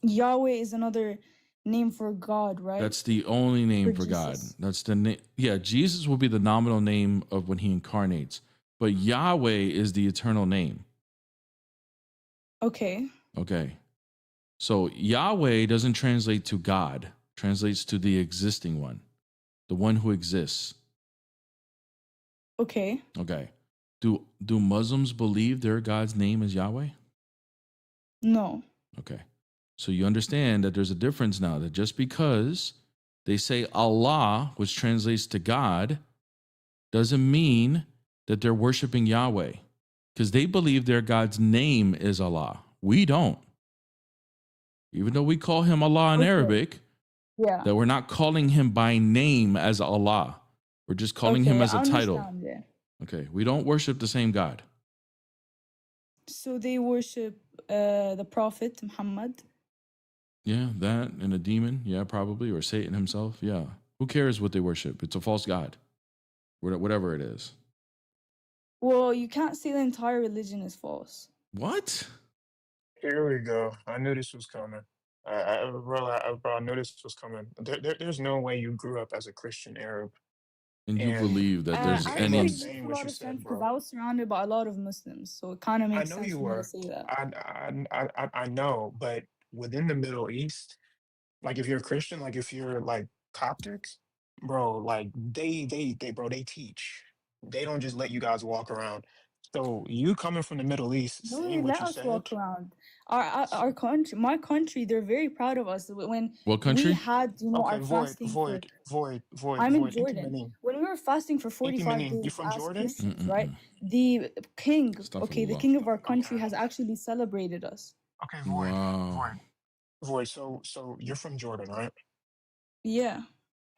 Yahweh is another name for God, right?
That's the only name for God.
Jesus.
That's the name. Yeah, Jesus will be the nominal name of when he incarnates, but Yahweh is the eternal name.
Okay.
Okay. So Yahweh doesn't translate to God, translates to the existing one, the one who exists.
Okay.
Okay. Do Muslims believe their God's name is Yahweh?
No.
Okay. So you understand that there's a difference now, that just because they say Allah, which translates to God, doesn't mean that they're worshiping Yahweh, because they believe their God's name is Allah. We don't. Even though we call him Allah in Arabic,
Yeah.
that we're not calling him by name as Allah. We're just calling him as a
I
title.
understand it.
Okay. We don't worship the same God.
So they worship the Prophet Muhammad.
Yeah, that and a demon. Yeah, probably. Or Satan himself. Yeah. Who cares what they worship? It's a false God. Whatever it is.
Well, you can't say the entire religion is false.
What?
Here we go. I knew this was coming. Bro, I knew this was coming. There's no way you grew up as a Christian Arab
And you
and
believe that there's
you came
Actually,
up
any.
it makes
saying
a
what
lot
you
of sense
said,
because
bro.
I was surrounded by a lot of Muslims, so it kind of
I
makes
know
sense
you
for me to
were.
say that.
I know, but within the Middle East, like if you're a Christian, like if you're like Coptics, bro, like bro, they teach. They don't just let you guys walk around. So you coming from the Middle East,
No,
saying
they
what
let
you
us
said,
walk around. Our country, my country, they're very proud of us. When
What
we
country?
had,
okay,
our fasting for, I'm in
void. Inti
Jordan.
meaning,
When we were fasting for
inti
45
meaning. You
days
from
as
Jordan?
Christians, right? The king, the
Astaghfirullah.
king of our country
Okay,
has actually celebrated us.
okay,
Wow.
void, void. So you're from Jordan, right?
Yeah.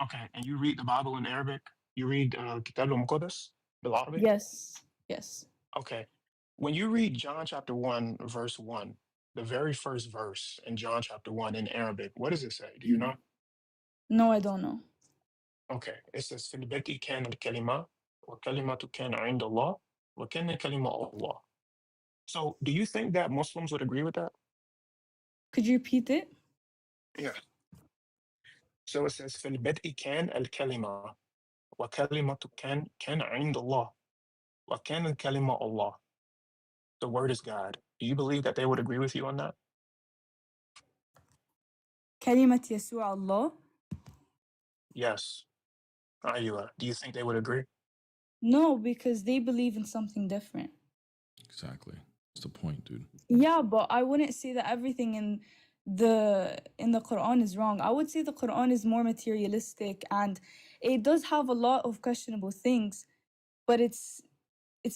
Okay, and you read the Bible in Arabic. You read Kitab al-Muqaddas, بالعربي.
Yes. Yes.
Okay. When you read John chapter 1, verse 1, the very first verse in John chapter 1 in Arabic, what does it say? Do you know?
No, I don't know.
Okay. It says, في البدء كان الكلمة والكلمة كان عند الله وكان الكلمة الله. So do you think that Muslims would agree with that?
Could you repeat it?
Yeah. So it says, في البدء كان الكلمة وكلمة كان عند الله وكان الكلمة الله. The word is God. Do you believe that they would agree with you on that?
كلمة يسوع الله.
Yes. Aywa. Do you think they would agree?
No, because they believe in something different.
Exactly. That's the point, dude.
Yeah, but I wouldn't say that everything in in the Quran is wrong. I would say the Quran is more materialistic and it does have a lot of questionable things, but it's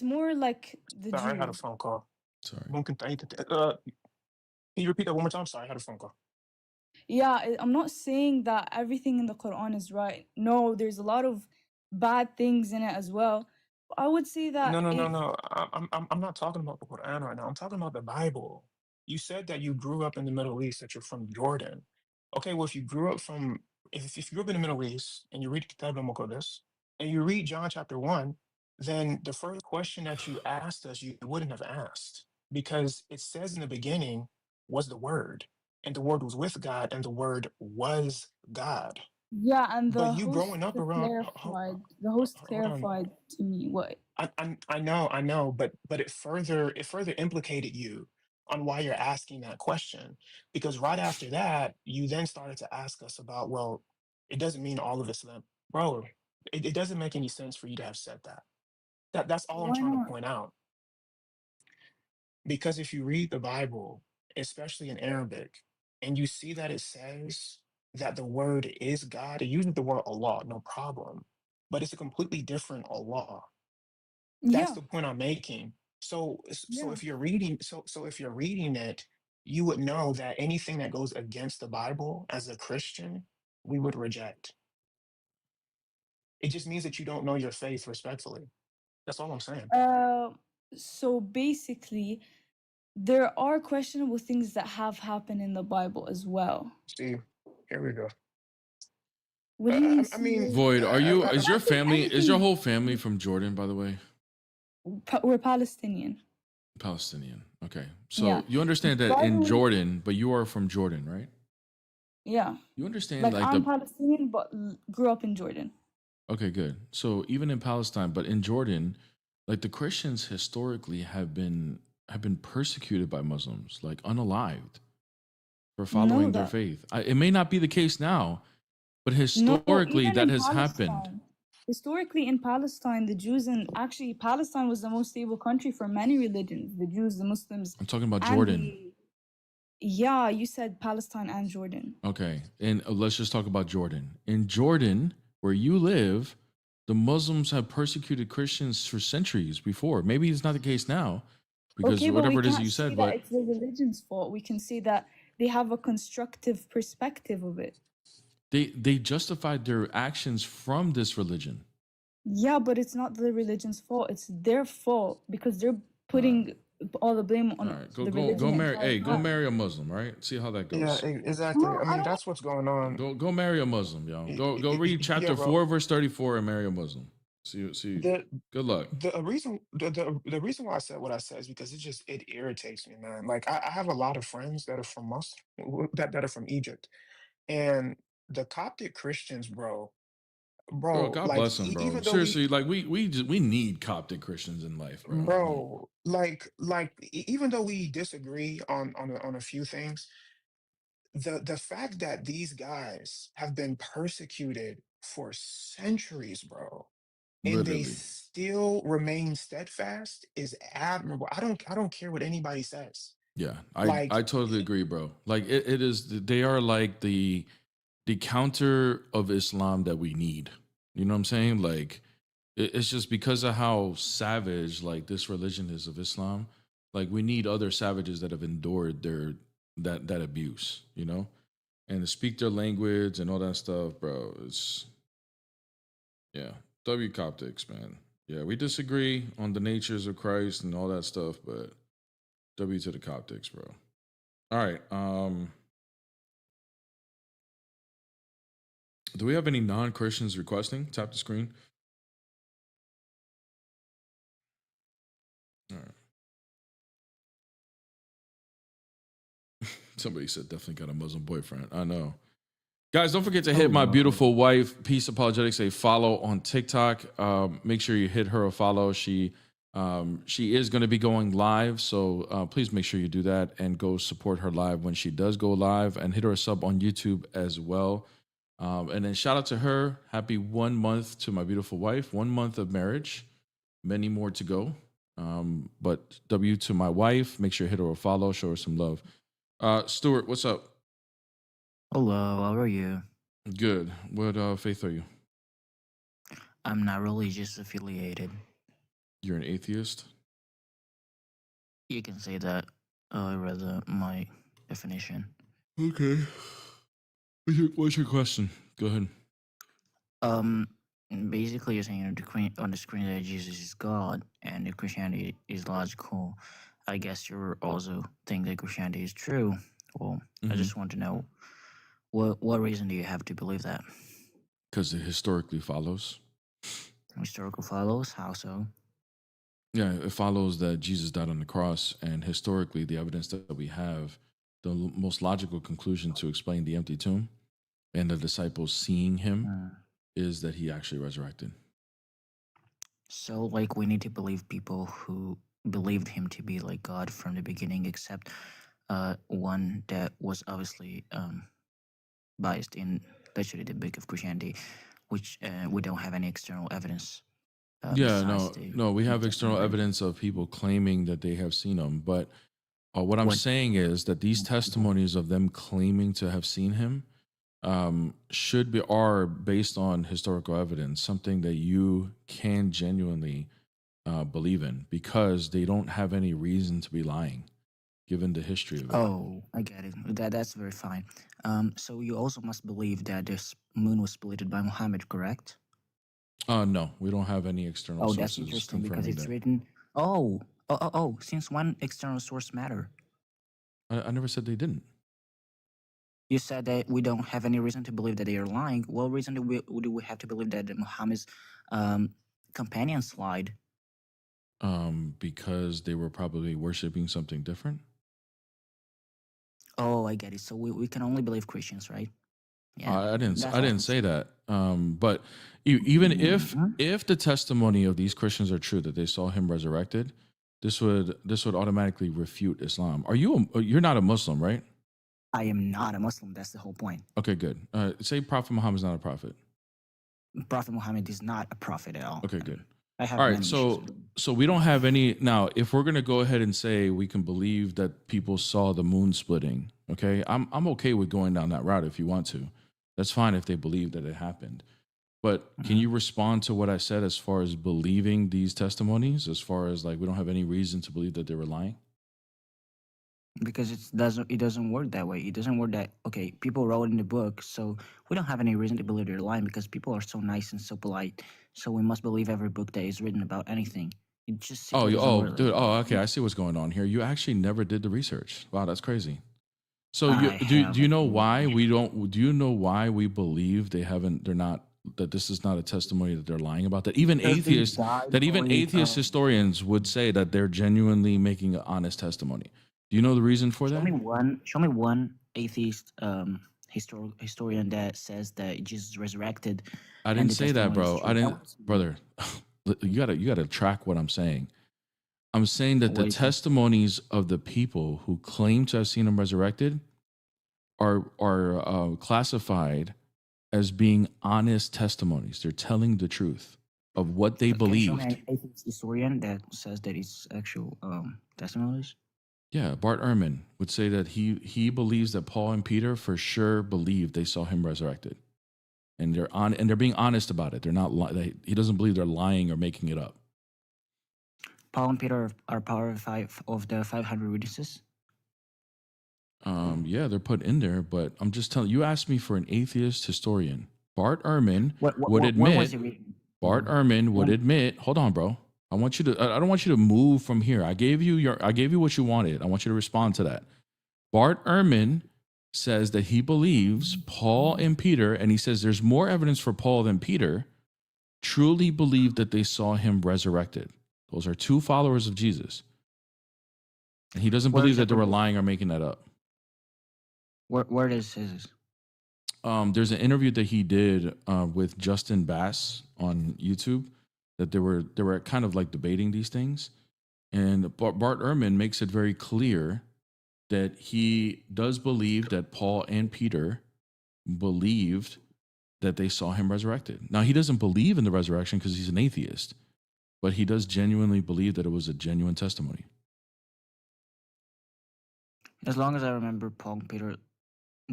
more like the
Sorry, I had a
Jews.
phone call.
Sorry.
Can you repeat that one more time? Sorry, I had a phone call.
Yeah, I'm not saying that everything in the Quran is right. No, there's a lot of bad things in it as well. I would say that
No. I'm not talking about the Quran right now. I'm talking about the Bible. You said that you grew up in the Middle East, that you're from Jordan. Okay, well, if you grew up from, if you grew up in the Middle East and you read Kitab al-Muqaddas and you read John chapter 1, then the first question that you asked us, you wouldn't have asked because it says in the beginning was the Word, and the Word was with God, and the Word was God.
yeah, and
But you growing up around,
the host
hold on,
clarified to me what.
I know, but it further implicated you on why you're asking that question. Because right after that, you then started to ask us about, well, it doesn't mean all of Islam. Bro, it doesn't make any sense for you to have said that. That's all I'm
Why
trying to
not?
point out. Because if you read the Bible, especially in Arabic, and you see that it says that the word is God, it uses the word Allah, no problem. But it's a completely different Allah. That's
Yeah,
the point I'm making. So
yeah.
if you're reading so if you're reading it, you would know that anything that goes against the Bible as a Christian, we would reject. It just means that you don't know your faith respectfully. That's all I'm saying.
Uh, so basically, there are questionable things that have happened in the Bible as well.
See, here we go.
What do you mean?
I mean,
Void, are you?
I'm
Is your
not saying
family? Is your
everything.
whole family from Jordan? By the way,
We're Palestinian.
Palestinian. Okay,
Yeah.
so you understand that
By the
in
way,
Jordan, but you are from Jordan, right?
yeah.
You understand
Like
like
I'm
the
Palestinian, but grew up in Jordan.
okay, good. So even in Palestine, but in Jordan, like the Christians historically have been persecuted by Muslims, like unalived for
No,
following their
that
faith. It may not be the case now, but
no,
historically
even
that
in
has happened.
Palestine. Historically, in Palestine, the Jews and actually Palestine was the most stable country for many religions: the Jews, the Muslims,
I'm talking about
and
Jordan.
the. Yeah, you said Palestine and Jordan.
Okay, and let's just talk about Jordan. In Jordan, where you live, the Muslims have persecuted Christians for centuries before. Maybe it's not the case now, because
Okay, but we
whatever it is that
can't
you
say
said,
that
but
it's the religion's fault. We can say that they have a constructive perspective of it.
they justified their actions from this religion.
Yeah, but it's not the religion's fault. It's their fault because they're putting all the blame
All
on
right, go
the
go go
religion
marry.
itself.
Hey, go marry a Muslim. Right? See how that
yeah,
goes.
exactly.
No,
I
I
mean,
don't.
that's what's going on.
Go marry a Muslim, yo. Go read
Yeah,
chapter
bro.
4, verse 34, and marry a Muslim. See.
The
Good luck.
the reason why I said what I said is because it irritates me, man. Like I have a lot of friends that are from that are from Egypt, and the Coptic Christians,
Bro,
bro,
God
like
bless him, bro.
even though we,
Seriously, like we need Coptic Christians in life, bro. Come on.
bro, even though we disagree on a few things, the fact that these guys have been persecuted for centuries, bro, and they
Literally.
still remain steadfast is admirable. I don't care what anybody says.
Yeah, I
Like,
totally agree, bro. Like it is they are like the counter of Islam that we need. You know what I'm saying? Like it's just because of how savage like this religion is of Islam. Like we need other savages that have endured their that abuse, you know? And to speak their language and all that stuff, bro. It's yeah. W Coptics, man. Yeah, we disagree on the natures of Christ and all that stuff, but W to the Coptics, bro. All right. Do we have any non-Christians requesting? Tap the screen. All right. Somebody said definitely got a Muslim boyfriend. I know. Guys, don't forget to hit my beautiful wife, Peace Apologetics, a follow on TikTok. Make sure you hit her a follow. She is going to be going live, so please make sure you do that and go support her live when she does go live, and hit her a sub on YouTube as well. And then shout out to her. Happy 1 month to my beautiful wife. 1 month of marriage. Many more to go. But W to my wife. Make sure you hit her a follow. Show her some love. Stuart, what's up?
Hello, how are you?
Good. What faith are you?
I'm not religious affiliated.
You're an atheist?
You can say that. I read my definition.
Okay. What's your question? Go ahead.
Um, Basically, you're saying on the screen that Jesus is God and that Christianity is logical. I guess you also think that Christianity is true. Well, I
Mhm.
just want to know what reason do you have to believe that?
Because it historically follows.
Historical follows? How so?
Yeah, it follows that Jesus died on the cross, and historically, the evidence that we have, the most logical conclusion to explain the empty tomb and the disciples seeing him is that he actually resurrected.
So, like, we need to believe people who believed him to be like God from the beginning, except one that was obviously biased in literally the book of Christianity, which we don't have any external evidence
Yeah,
besides
no,
the
no, we
New
have
Testament
external
writings.
evidence of people claiming that they have seen him, but what I'm
What?
saying is that these testimonies of them claiming to have seen him are based on historical evidence, something that you can genuinely believe in, because they don't have any reason to be lying, given the history of it.
Oh, I get it. That's very fine. So you also must believe that this moon was splitted by Muhammad, correct?
No, we don't have any external
Oh, that's
sources
interesting because
confirming
it's
that.
written. Since when external source matter?
I never said they didn't.
You said that we don't have any reason to believe that they are lying. What reason do we have to believe that Muhammad's companions lied?
Because they were probably worshiping something different.
Oh, I get it. So we can only believe Christians, right? Yeah,
I didn't.
that's
I
all
didn't
I'm
say
saying.
that. But even
Mhm.
if the testimony of these Christians are true, that they saw him resurrected, this would automatically refute Islam. You're not a Muslim, right?
I am not a Muslim. That's the whole point.
Okay, good. Say Prophet Muhammad is not a prophet.
Prophet Muhammad is not a prophet at all.
Okay, good.
I have
All right,
many issues with him.
so we don't have any now. If we're gonna go ahead and say we can believe that people saw the moon splitting, okay, I'm okay with going down that route if you want to. That's fine if they believe that it happened. But can you respond to what I said as far as believing these testimonies? As far as like we don't have any reason to believe that they were lying.
Because it doesn't work that way. It doesn't work that okay. People wrote in the book, so we don't have any reason to believe they're lying because people are so nice and so polite. So we must believe every book that is written about anything. It just simply doesn't work like
Dude.
that.
Oh, okay. I see what's going on here. You actually never did the research. Wow, that's crazy. So
I
do
have.
you know why we don't? Do you know why we believe they haven't? They're not. That this is not a testimony that they're lying about. That even
Because they
atheists,
died
that even
going.
atheist historians would say that they're genuinely making an honest testimony. Do you know the reason for
Show
that?
me one. Show me one atheist historian that says that Jesus resurrected.
I
And
didn't
the
say that,
testimony is
bro. I
true.
didn't, brother. You gotta track what I'm saying. I'm saying that the
What is it?
testimonies of the people who claim to have seen him resurrected are classified as being honest testimonies. They're telling the truth of what they
Can you show me
believed.
an atheist historian that says that it's actual testimonies?
Yeah, Bart Ehrman would say that he believes that Paul and Peter for sure believed they saw him resurrected, and they're being honest about it. They're not. He doesn't believe they're lying or making it up.
Paul and Peter are part of the 500 witnesses.
Yeah, they're put in there, but I'm just telling you. Asked me for an atheist historian. Bart Ehrman would
When was
admit.
it written?
Bart Ehrman would
When?
admit. Hold on, bro. I want you to. I don't want you to move from here. I gave you what you wanted. I want you to respond to that. Bart Ehrman says that he believes Paul and Peter, and he says there's more evidence for Paul than Peter, truly believed that they saw him resurrected. Those are two followers of Jesus. And he doesn't
Where
believe that they were
exactly?
lying or making that up.
Where does it says?
There's an interview that he did with Justin Bass on YouTube that they were kind of like debating these things. And Bart Ehrman makes it very clear that he does believe that Paul and Peter believed that they saw him resurrected. Now, he doesn't believe in the resurrection because he's an atheist, but he does genuinely believe that it was a genuine testimony.
As long as I remember, Paul and Peter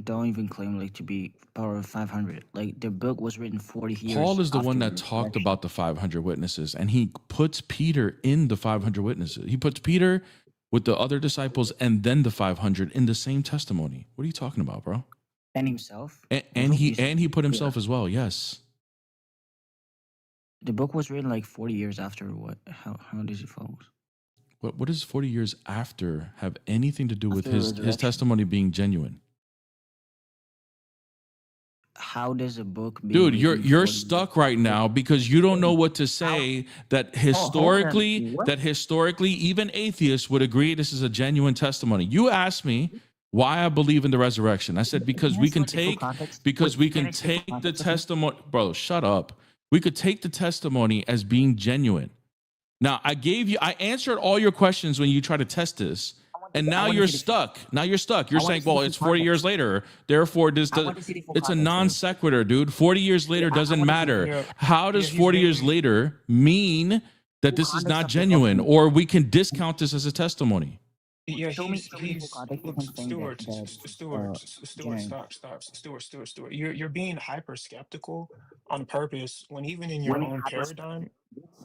don't even claim like to be power of 500. Like the book was written 40 years
Paul is the
after
one
the
that talked
resurrection.
about the 500 witnesses, and he puts Peter in the 500 witnesses. He puts Peter with the other disciples and then the 500 in the same testimony. What are you talking about, bro?
And himself.
And he put himself as well. Yes.
The book was written like 40 years after what? How does it follow?
What does 40 years after have anything to do with
After the
his
resurrection.
testimony being genuine?
How does a book be
Dude,
written
you're
40
stuck right now because you don't know what to say. That historically, even atheists would agree this is a genuine testimony. You asked me why I believe in the resurrection. I said because we can take the testimony. Bro, shut up. We could take the testimony as being genuine. Now I answered all your questions when you try to test this. And now you're stuck. You're saying, well, it's 40 years later. Therefore, it's a non sequitur, dude. 40 years later doesn't matter. How does 40 years later mean that this is not genuine, or we can discount this as a testimony?
Yeah,
Show me the full
he's
context of
look,
him saying
Stuart. You're being hyper skeptical on purpose when even in your
when it
own
happens.
paradigm,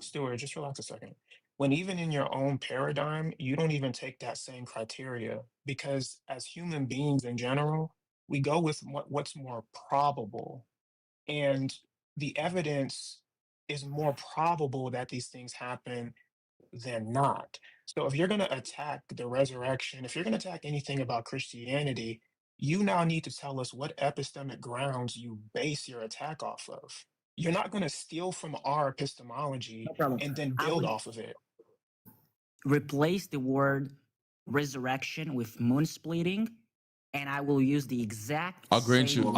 Stuart, just relax a second. When even in your own paradigm, you don't even take that same criteria because as human beings in general, we go with what's more probable, and the evidence is more probable that these things happen than not. So if you're going to attack the resurrection, if you're going to attack anything about Christianity, you now need to tell us what epistemic grounds you base your attack off of. You're not going to steal from our epistemology
No problem.
and then
I
build
would
off of it.
replace the word resurrection with moon splitting, and I will use the exact
I'll grant
same
you.
word.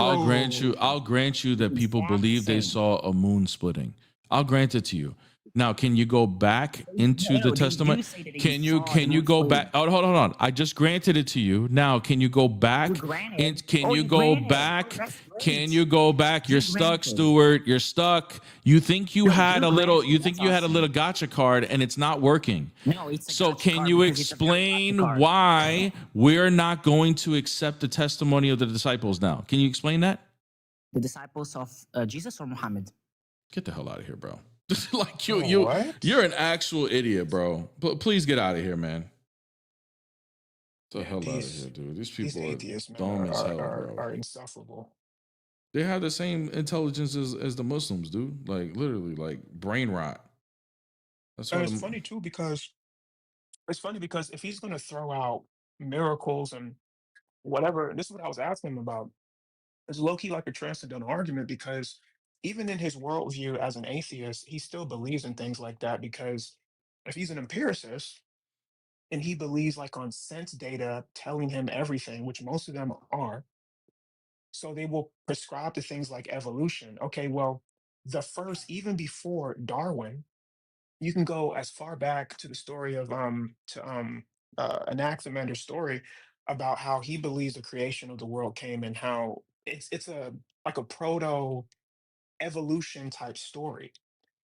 I'll grant you that people believe they saw a moon splitting. I'll grant it to you. Now, can you go back into the testimony? Can you go back? Oh, hold on. I just granted it to you. Now, can you go back? Can you go back? Can you go back? You're stuck, Stuart. You're stuck. You think you had a little. You think you had a little gotcha card, and it's not working.
No, it's a
So
gotcha
can
card
you
because it's a very gotcha
explain
card.
why we're not going to accept the testimony of the disciples now? Can you explain that?
The disciples of Jesus or Muhammad?
Get the hell out of here, bro. Like
What?
you're an actual idiot, bro. Please get out of here, man. Get the hell out of here, dude. These
These
people
atheists,
are
man,
dumb as hell, bro.
are insufferable.
They have the same intelligence as the Muslims, dude. Like literally, like brain rot. That's
And
why
it's funny too because if he's going to throw out miracles and whatever, and this is what I was asking him about. It's low key like a transcendental argument because even in his worldview as an atheist, he still believes in things like that because if he's an empiricist and he believes like on sense data telling him everything, which most of them are, so they will prescribe to things like evolution. Okay, well, the first, even before Darwin, you can go as far back to the story of Anaximander's story about how he believes the creation of the world came and how it's a like a proto evolution type story.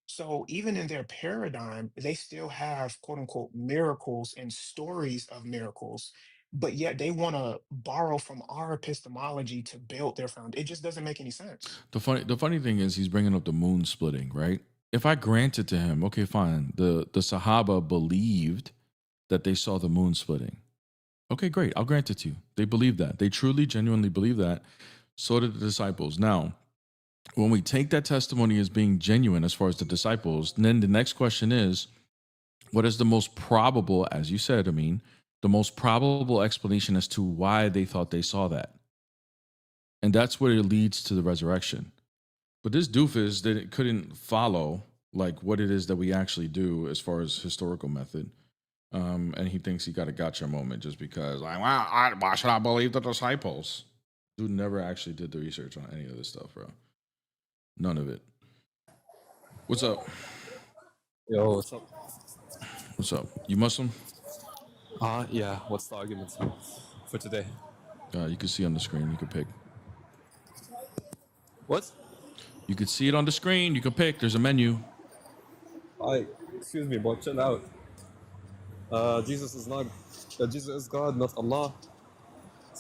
So even in their paradigm, they still have quote unquote miracles and stories of miracles, but yet they want to borrow from our epistemology to build their foundation. It just doesn't make any sense.
the funny thing is he's bringing up the moon splitting, right? If I grant it to him, okay, fine. The Sahaba believed that they saw the moon splitting. Okay, great. I'll grant it to you. They believe that. They truly, genuinely believe that. So did the disciples. Now, when we take that testimony as being genuine as far as the disciples, then the next question is, what is the most probable, as you said, the most probable explanation as to why they thought they saw that? And that's where it leads to the resurrection. But this doofus that couldn't follow like what it is that we actually do as far as historical method. And he thinks he got a gotcha moment just because, like, why should I believe the disciples? Dude never actually did the research on any of this stuff, bro. None of it. What's up?
Yo, what's up?
What's up? You Muslim?
Yeah. What's the argument for today?
You can see on the screen. You can pick.
What?
You can see it on the screen. You can pick. There's a menu.
Excuse me, but chill out. Jesus is God, not Allah.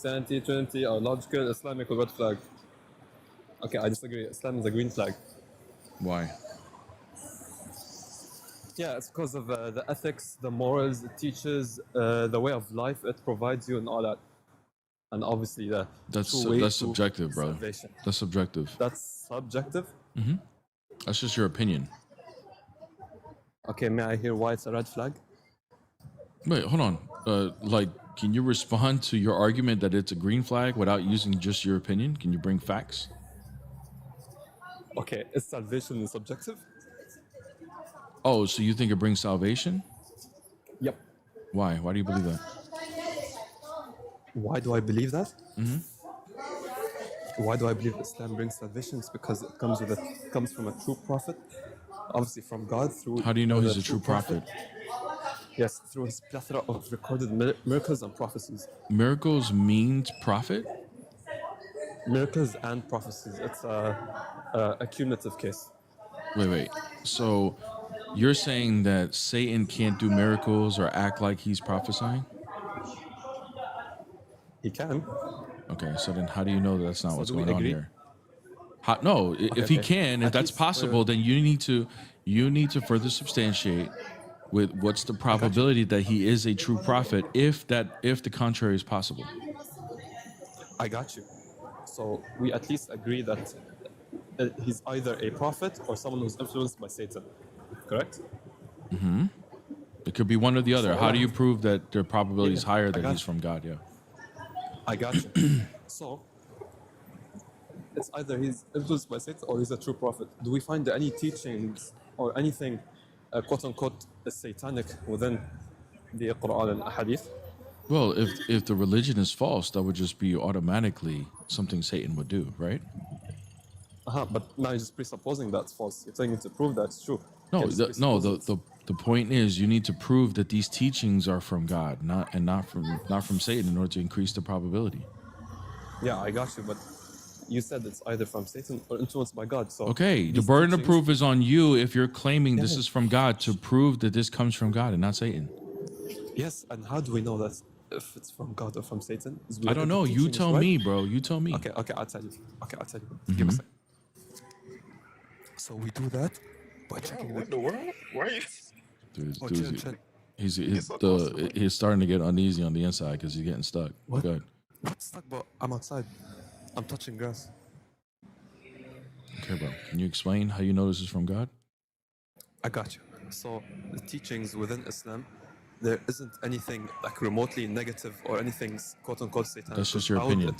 Christianity, Trinity are logical, Islamic or red flag. Okay, I disagree. Islam is a green flag.
Why?
Yeah, it's because of the ethics, the morals it teaches, the way of life it provides you, and all that. And obviously, the true way
That's
to
subjective, bro.
salvation.
That's subjective.
That's subjective.
Mm-hmm. That's just your opinion.
Okay, may I hear why it's a red flag?
Wait, hold on. Like, can you respond to your argument that it's a green flag without using just your opinion? Can you bring facts?
Okay, is salvation subjective?
Oh, so you think it brings salvation?
Yep.
Why? Why do you believe that?
Why do I believe that?
Mm-hmm.
Why do I believe Islam brings salvation? It's because it comes from a true prophet, obviously from God through.
How do you know
the
he's a true prophet?
Yes, through his plethora of recorded miracles and prophecies.
Miracles means prophet?
Miracles and prophecies. It's a cumulative case.
Wait. So you're saying that Satan can't do miracles or act like he's prophesying?
He can.
Okay, so then how do you know that that's not
So
what's
do we
going on
agree?
here? No, if he can, if
At
that's
least
possible, then you need to further substantiate with what's the probability that he is a true prophet if the contrary is possible.
I got you. So we at least agree that he's either a prophet or someone who's influenced by Satan. Correct?
Mm-hmm. It could be one or the other.
So
How do
what-
you prove that the probability is higher
I
that
got
he's
you.
from God? Yeah.
I got you. So it's either he's influenced by Satan or he's a true prophet. Do we find any teachings or anything, quote unquote, satanic within the Quran and Hadith?
Well, if the religion is false, that would just be automatically something Satan would do, right?
But now you're just presupposing that's false. You're telling me to prove that's true. You
No,
can't just
no.
presuppose it.
The point is you need to prove that these teachings are from God, not from Satan, in order to increase the probability.
Yeah, I got you, but you said it's either from Satan or influenced by God. So
Okay, the
these
burden of
teachings-
proof is on you if you're claiming this
Yeah.
is from God to prove that this comes from God and not Satan.
Yes, and how do we know that if it's from God or from Satan? Is we
I
look
don't
at the
know. You
teachings,
tell
right?
me, bro. You tell me.
Okay, I'll tell you.
Mm-hmm.
Give me a second. So we do that by checking
What in the world? Why are you?
Dude, he's
so close to the mic.
he's starting to get uneasy on the inside because he's getting stuck.
What?
Good.
What's stuck? But I'm outside. I'm touching grass.
Okay, bro. Can you explain how you know this is from God?
I got you. So the teachings within Islam, there isn't anything like remotely negative or anything quote unquote satanic.
That's just your
I would
opinion.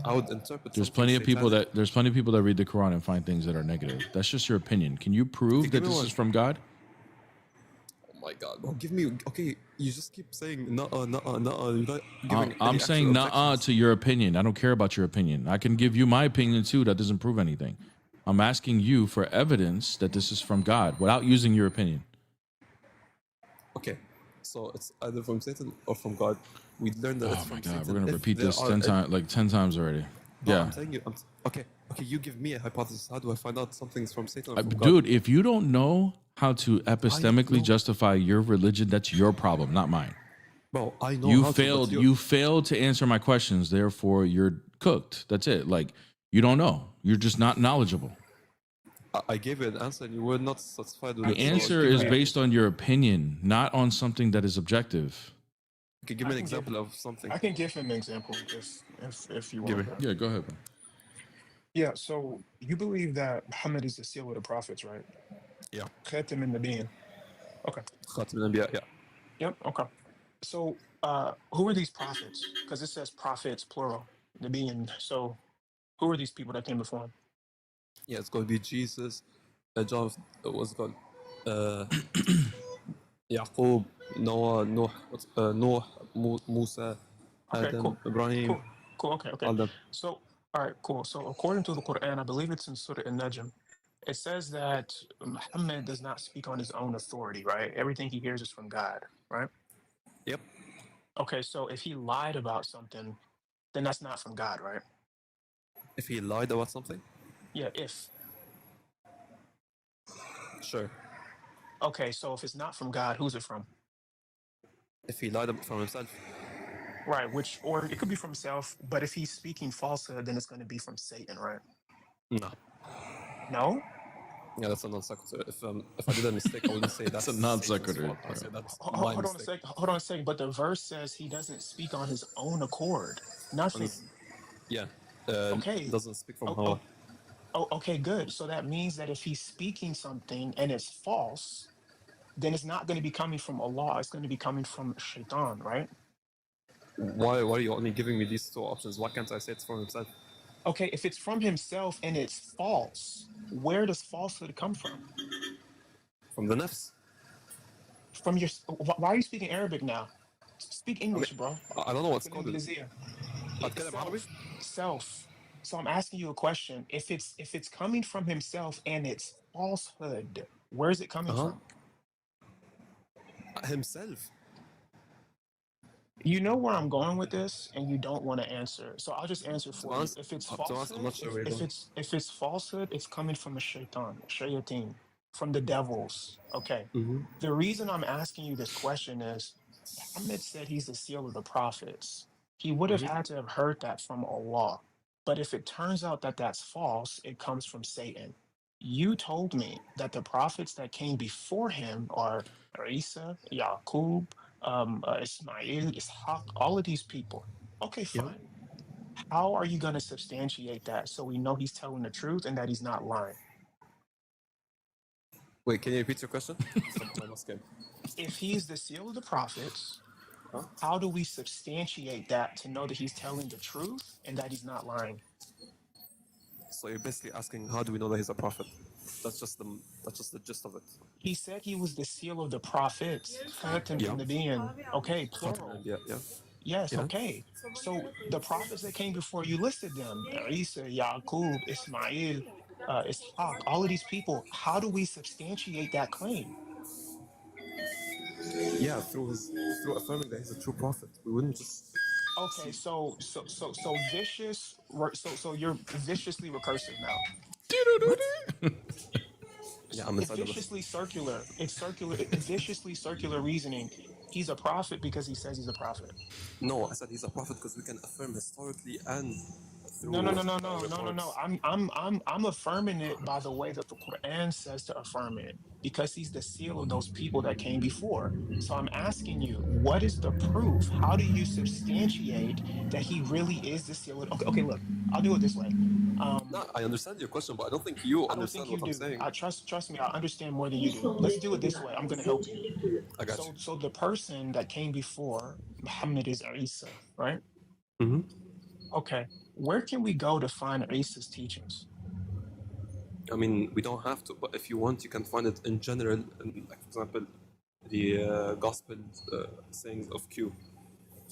I would interpret.
There's
something
plenty of people
satanic.
that read the Quran and find things that are negative. That's just your opinion. Can you prove
Okay,
that
give me
this
one.
is from God?
Oh my God! Bro, give me. Okay, you just keep saying no. You're not giving
I'm
any
saying
actual
nah
objections.
to your opinion. I don't care about your opinion. I can give you my opinion too. That doesn't prove anything. I'm asking you for evidence that this is from God without using your opinion.
Okay, so it's either from Satan or from God. We learned that it's
Oh my
from
God,
Satan.
we're gonna
if
repeat
there
this
are
10 times, like 10 times already.
No,
Yeah,
I'm telling you. Okay. You give me a hypothesis. How do I find out something's from Satan or from God?
dude. If you don't know how to epistemically
know.
justify your religion, that's your problem, not mine.
Bro, I know
You
how
failed.
to. But
You failed to answer my questions. Therefore, you're cooked. That's it. Like you don't know. You're just not knowledgeable.
I gave you an answer, and you were not satisfied with
The
it. so
answer
give
is
me-
based on your opinion, not on something that is objective.
Okay, give me an example of something.
I can give him an example if you
Give
want.
me.
Bro.
Yeah, go ahead, bro.
Yeah, so you believe that Muhammad is the seal of the prophets, right?
Yeah.
Khatam in the being. Okay.
Khatam al-Anbiya, yeah.
Yep. Okay. So, who are these prophets? Because it says prophets plural, the being. So, who are these people that came before him?
Yeah, it's going to be Jesus. John was called Yaqub, Noah, Musa,
Okay.
Adam,
Cool.
Ibrahim.
Cool. Okay.
All them.
So, all right. Cool. So, according to the Quran, I believe it's in Surah An-Najm. It says that Muhammad does not speak on his own authority, right? Everything he hears is from God, right?
Yep.
Okay, so if he lied about something, then that's not from God, right?
If he lied about something?
Yeah, if.
Sure.
Okay, so if it's not from God, who's it from?
If he lied from himself?
Right, which, or it could be from himself, but if he's speaking falsehood, then it's going to be from Satan, right?
No.
No?
Yeah, that's a non sequitur. If I did a mistake, I wouldn't say that's
a non
Satan's
sequitur.
fault. I would say that's my
Hold on a
mistake.
second. Hold on a second. But the verse says he doesn't speak on his own accord. Nothing.
Yeah.
Okay.
Doesn't speak from
Oh,
Hawa.
okay, good. So that means that if he's speaking something and it's false, then it's not going to be coming from Allah. It's going to be coming from Shaitan, right?
Why are you only giving me these two options? Why can't I say it's from himself?
Okay, if it's from himself and it's false, where does falsehood come from?
From the nafs.
From your. Why are you speaking Arabic now? Speak English, bro.
I don't know what's called it.
Self. So I'm asking you a question. If it's coming from himself and it's falsehood, where is it coming from?
Himself.
You know where I'm going with this, and you don't want to answer. So I'll just answer for you. If it's falsehood,
I'm not sure
if it's falsehood, it's coming from a shaitan, shayateen, from the devils. Okay. The reason I'm asking you this question is Muhammad said he's the seal of the prophets. He would have had to have heard that from Allah. But if it turns out that that's false, it comes from Satan. You told me that the prophets that came before him are Isa, Yaqub, Ismail, Ishaq, all of these people. Okay, fine. How are you going to substantiate that so we know he's telling the truth and that he's not lying?
Wait, can you repeat your question?
If he's the seal of the prophets, how do we substantiate that to know that he's telling the truth and that he's not lying?
So you're basically asking, how do we know that he's a prophet? That's just the gist of it.
He said he was the seal of the prophets. Khatam from the being. Okay, plural.
Yeah.
Yes,
Yeah.
okay. So the prophets that came before you listed them, Isa, Yaqub, Ismail, Ishaq, all of these people. How do we substantiate that claim?
Yeah, through affirming that he's a true prophet. We wouldn't just.
Okay, so vicious. So you're viciously recursive now.
Yeah, I'm
It's
inside of it.
viciously circular. It's circular. Viciously circular reasoning. He's a prophet because he says he's a prophet.
No, I said he's a prophet because we can affirm historically and through.
No. I'm affirming it by the way that the Quran says to affirm it because he's the seal of those people that came before. So I'm asking you, what is the proof? How do you substantiate that he really is the seal? Okay, look, I'll do it this way.
No, I understand your question, but I don't think you understand what I'm saying.
Trust me, I understand more than you do. Let's do it this way. I'm going to help you.
I got you.
So the person that came before Muhammad is Isa, right? Okay. Where can we go to find Isa's teachings?
I mean, we don't have to, but if you want, you can find it in general. In, like, for example, the gospel sayings of Q.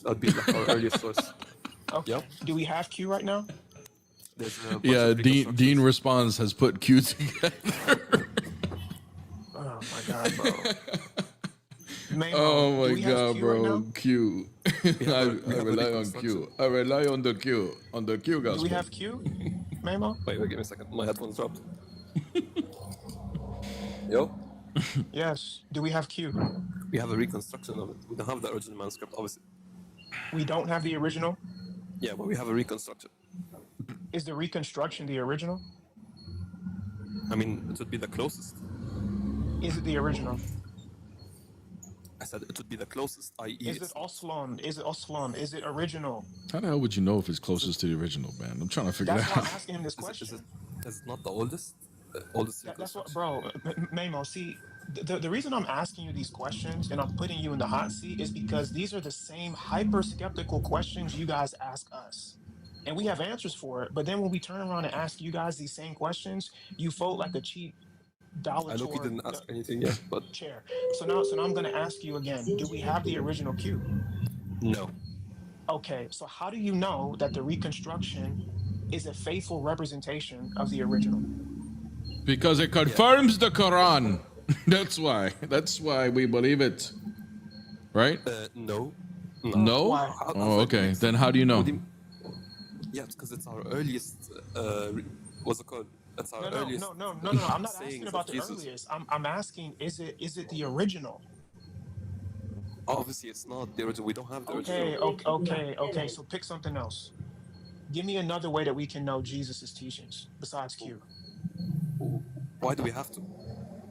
That'd be like our earliest source.
Okay.
Yep.
Do we have Q right now?
Yeah, Dean responds has put Q together.
Oh my God, bro.
Oh my God, bro. Q. I rely on Q. I rely on the Q. On the Q gospel.
Do we have Q, Memo?
Wait, give me a second. My headphones dropped. Yo?
Yes. Do we have Q?
We have a reconstruction of it. We don't have the original manuscript, obviously.
We don't have the original?
Yeah, but we have a reconstruction.
Is the reconstruction the original?
I mean, it would be the closest.
Is it the original?
I said it would be the closest, i.e.
Is it Oslan? Is it Oslan? Is it original?
How the hell would you know if it's closest to the original, man? I'm trying to figure
That's
that
why
out.
I'm asking him this question.
Is it not the oldest?
That's what, bro. Memo, see, the reason I'm asking you these questions and I'm putting you in the hot seat is because these are the same hyper skeptical questions you guys ask us. And we have answers for it. But then when we turn around and ask you guys these same questions, you fold like a cheap dollar
I know he didn't ask anything yet, but
chair. So now I'm going to ask you again. Do we have the original Q?
No.
Okay, so how do you know that the reconstruction is a faithful representation of the original?
Because it confirms the Quran. That's why. That's why we believe it. Right?
No.
No? Oh, okay. Then how do you know?
Yeah, because it's our earliest. What's it called? That's our earliest.
No. I'm not asking about the earliest. I'm asking, is it the original?
Obviously, it's not the original. We don't have the
Okay,
original.
okay. So pick something else. Give me another way that we can know Jesus's teachings besides Q.
Why do we have to?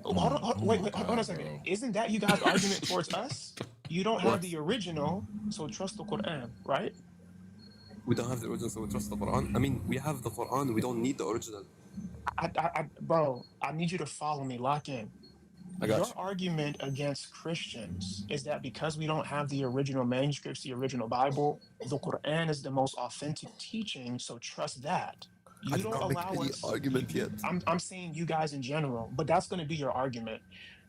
Oh, wait, hold on a second. Isn't that you guys' argument towards us? You don't have
What?
the original, so trust the Quran, right?
We don't have the original, so we trust the Quran. I mean, we have the Quran. We don't need the original.
Bro, I need you to follow me. Lock in.
I got
Your
you.
argument against Christians is that because we don't have the original manuscripts, the original Bible, the Quran is the most authentic teaching, so trust that.
I
You
did
don't
not make
allow
any
us.
argument yet.
I'm saying you guys in general, but that's going to be your argument.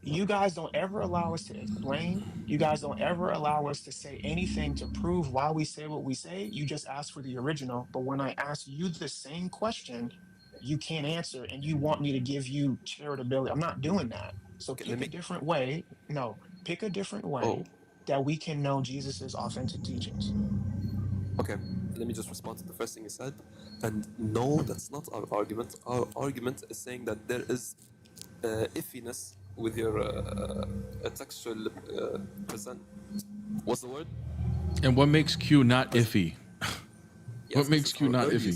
You guys don't ever allow us to explain. You guys don't ever allow us to say anything to prove why we say what we say. You just ask for the original. But when I ask you the same question, you can't answer and you want me to give you charitability. I'm not doing that. So
Okay, let
pick a
me.
different way. No, pick a different way
Oh,
that we can know Jesus's authentic teachings.
okay. Let me just respond to the first thing you said. And no, that's not our argument. Our argument is saying that there is iffiness with your textual present. What's the word?
And what makes Q not iffy?
Yes,
What makes Q not iffy?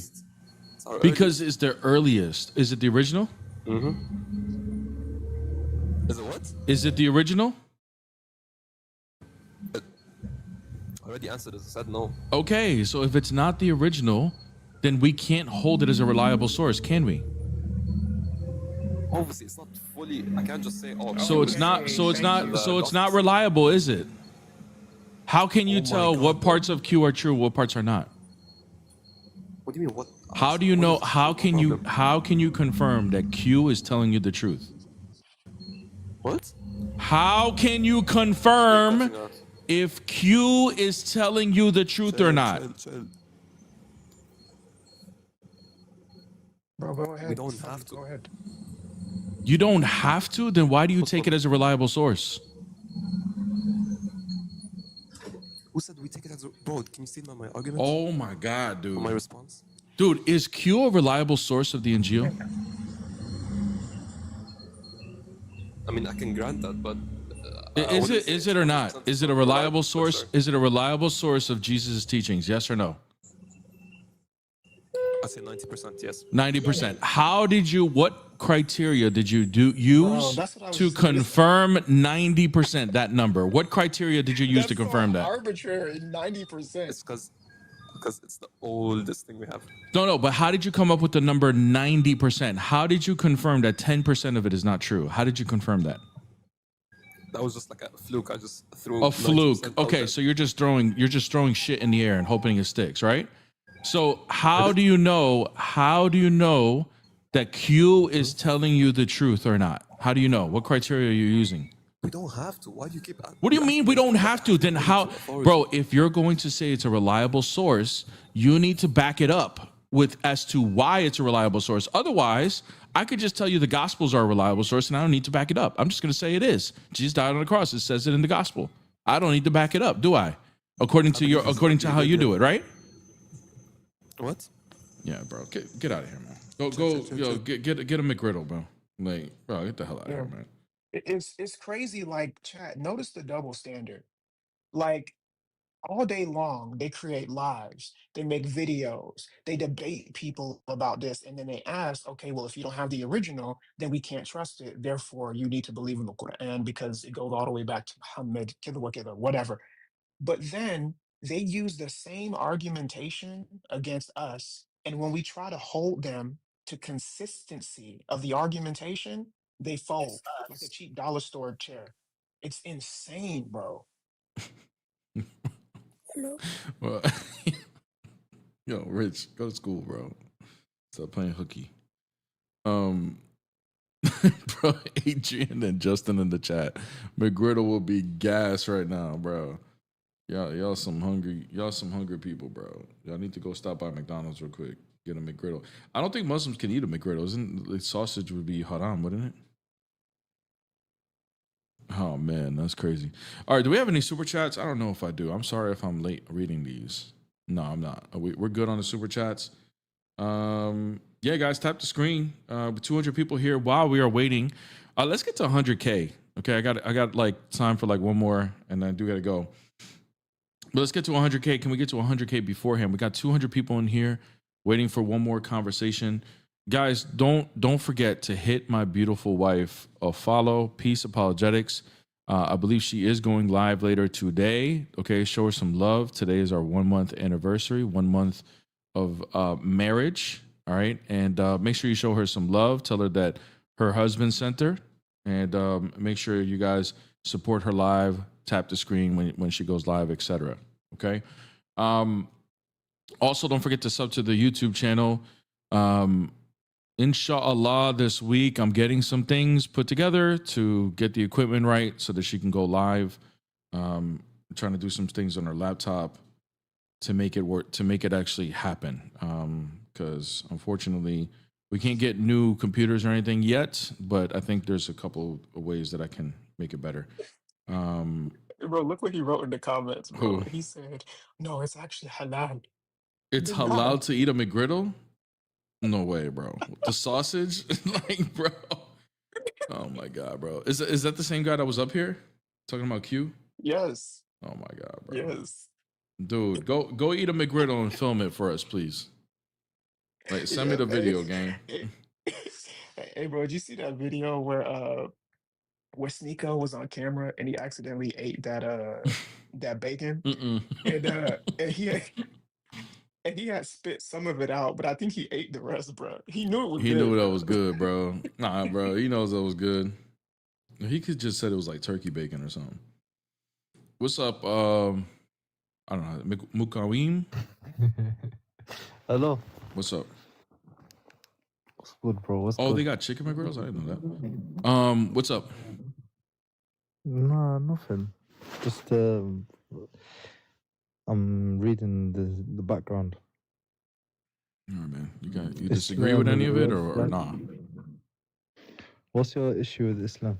It's our
Because it's the earliest. Is it the original?
Is it what?
Is it the original?
I already answered this. I said no.
Okay, so if it's not the original, then we can't hold it as a reliable source, can we?
Obviously, it's not fully. I can't just say, "Oh."
So it's not.
Okay,
So it's
thank
not.
you.
So it's not reliable, is it? How can you
Oh my
tell
God,
what
bro.
parts of Q are true, what parts are not?
What do you mean? What?
How do you know? How can you? How can you confirm that Q is telling you the truth?
What?
How can you confirm if Q is telling you the truth or not?
Bro, go ahead.
We don't have to.
Go ahead.
You don't have to. Then why do you take it as a reliable source?
Who said we take it as a... Bro, can you see my argument?
Oh my God, dude.
Or my response?
Dude, is Q a reliable source of the Injil?
I mean, I can grant that, but...
Is it or not? Is it a reliable source? Is it a reliable source of Jesus' teachings? Yes or no?
I say 90%, yes.
90%. How did you? What criteria did you use
that's what I was
to
just gonna say.
confirm 90% that number? What criteria did you use to
That's so
confirm that?
arbitrary. 90%.
It's because it's the oldest thing we have.
No, but how did you come up with the number 90%? How did you confirm that 10% of it is not true? How did you confirm that?
That was just like a fluke. I just threw
A fluke.
90% out
Okay,
there.
so you're just throwing shit in the air and hoping it sticks, right? So how do you know that Q is telling you the truth or not? How do you know? What criteria are you using?
We don't have to. Why do you keep...
What do you mean we don't have to? Then how, bro, if you're going to say it's a reliable source, you need to back it up with as to why it's a reliable source. Otherwise, I could just tell you the Gospels are a reliable source and I don't need to back it up. I'm just going to say it is. Jesus died on the cross. It says it in the Gospel. I don't need to back it up, do I? According to how you do it, right?
What?
Yeah, bro. Get out of here, man. Get a McGriddle, bro. Like, bro, get the hell out of here, man.
It's crazy. Like, chat, notice the double standard. Like, all day long, they create lives, they make videos, they debate people about this, and then they ask, okay, well, if you don't have the original, then we can't trust it. Therefore, you need to believe in the Quran because it goes all the way back to Muhammad, whatever. But then they use the same argumentation against us. And when we try to hold them to consistency of the argumentation, they fold like a cheap dollar store chair. It's insane, bro.
Hello.
Well, yo, Rich, go to school, bro. Stop playing hooky. Bro, Adrian and Justin in the chat. McGriddle will be gas right now, bro. Y'all some hungry people, bro. Y'all need to go stop by McDonald's real quick. Get a McGriddle. I don't think Muslims can eat a McGriddle. Isn't like sausage would be haram, wouldn't it? Oh man, that's crazy. All right, do we have any super chats? I don't know if I do. I'm sorry if I'm late reading these. No, I'm not. We're good on the super chats. Yeah, guys, tap the screen. 200 people here while we are waiting. Let's get to 100K. Okay, I got like time for like one more, and I do gotta go. But let's get to 100K. Can we get to 100K beforehand? We got 200 people in here waiting for one more conversation. Guys, don't forget to hit my beautiful wife a follow. Peace Apologetics. I believe she is going live later today. Okay, show her some love. Today is our 1 month anniversary, 1 month of marriage. All right, and make sure you show her some love. Tell her that her husband sent her, and make sure you guys support her live. Tap the screen when she goes live, etc. Okay. Also, don't forget to sub to the YouTube channel. Inshallah, this week I'm getting some things put together to get the equipment right so that she can go live. I'm trying to do some things on her laptop to make it work, to make it actually happen. Because unfortunately, we can't get new computers or anything yet, but I think there's a couple of ways that I can make it better.
Bro, look what he wrote in the comments, bro.
Who?
He said, "No, it's actually halal."
It's
The guy.
halal to eat a McGriddle? No way, bro. The sausage? Like, bro. Oh my god, bro. Is that the same guy that was up here talking about Q?
Yes.
Oh my god, bro.
Yes.
Dude, go eat a McGriddle and film it for us, please. Like, send me
Yeah,
the
man.
video, gang.
Hey, hey, bro, did you see that video where Sneeko was on camera and he accidentally ate that bacon?
Mm-mm.
And he had spit some of it out, but I think he ate the rest, bro. He knew it was
He
good,
knew that
bro.
was good, bro. Nah, bro. He knows that was good. He could just said it was like turkey bacon or something. What's up? I don't know. Mukawim?
Hello.
What's up?
What's good, bro? What's
Oh,
good?
they got chicken McGriddles? I didn't know that. What's up?
Nah, nothing. Just I'm reading the background.
All right, man. You disagree with
Islam
any
is a
of it
red
or
flag.
nah?
What's your issue with Islam?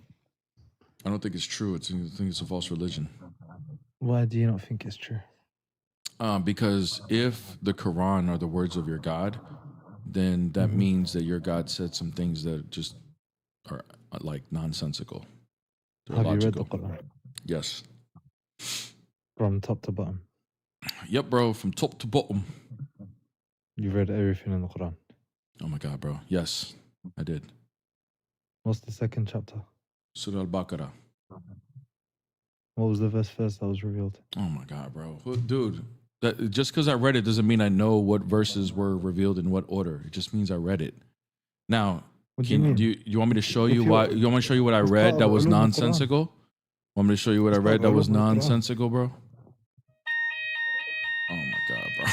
I don't think it's true. I think it's a false religion.
Why do you not think it's true?
Because if the Quran are the words of your God, then that means that your God said some things that just are like nonsensical. They're
Have you read the
illogical.
Quran
Yes.
from top to bottom?
Yep, bro. From top to bottom.
You've read everything in the Quran.
Oh my God, bro. Yes, I did.
What's the second chapter?
Surah Al-Baqarah.
What was the verse that was revealed?
Oh my God, bro. Well, dude, just because I read it doesn't mean I know what verses were revealed in what order. It just means I read it. Now,
What do you mean?
do you want me to show
If
you
you're-
why? You want me to show you what I
it's
read
part
that
of
was
Ulum al-Quran.
nonsensical? Want me to show you what I
It's part
read
of
that was
Ulum al-Quran.
nonsensical, bro? Oh my God, bro.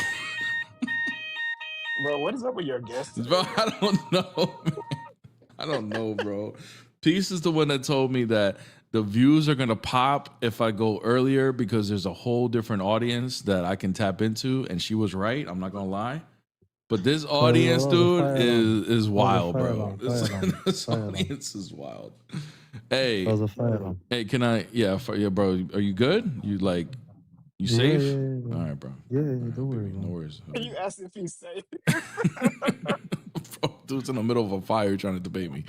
Bro, what is up with your guests today,
Bro,
bro?
I don't know, man. I don't know, bro. Peace is the one that told me that the views are gonna pop if I go earlier because there's a whole different audience that I can tap into, and she was right. I'm not gonna lie. But this audience, dude, is wild, bro. This audience is wild. Hey,
That was a fire alarm.
hey, can I? Yeah, bro. Are you good? You like? You
Yeah,
safe?
yeah.
All right, bro.
Yeah, don't worry,
No
man.
worries.
You asked if he's safe.
Bro, dude's in the middle of a fire trying to debate me.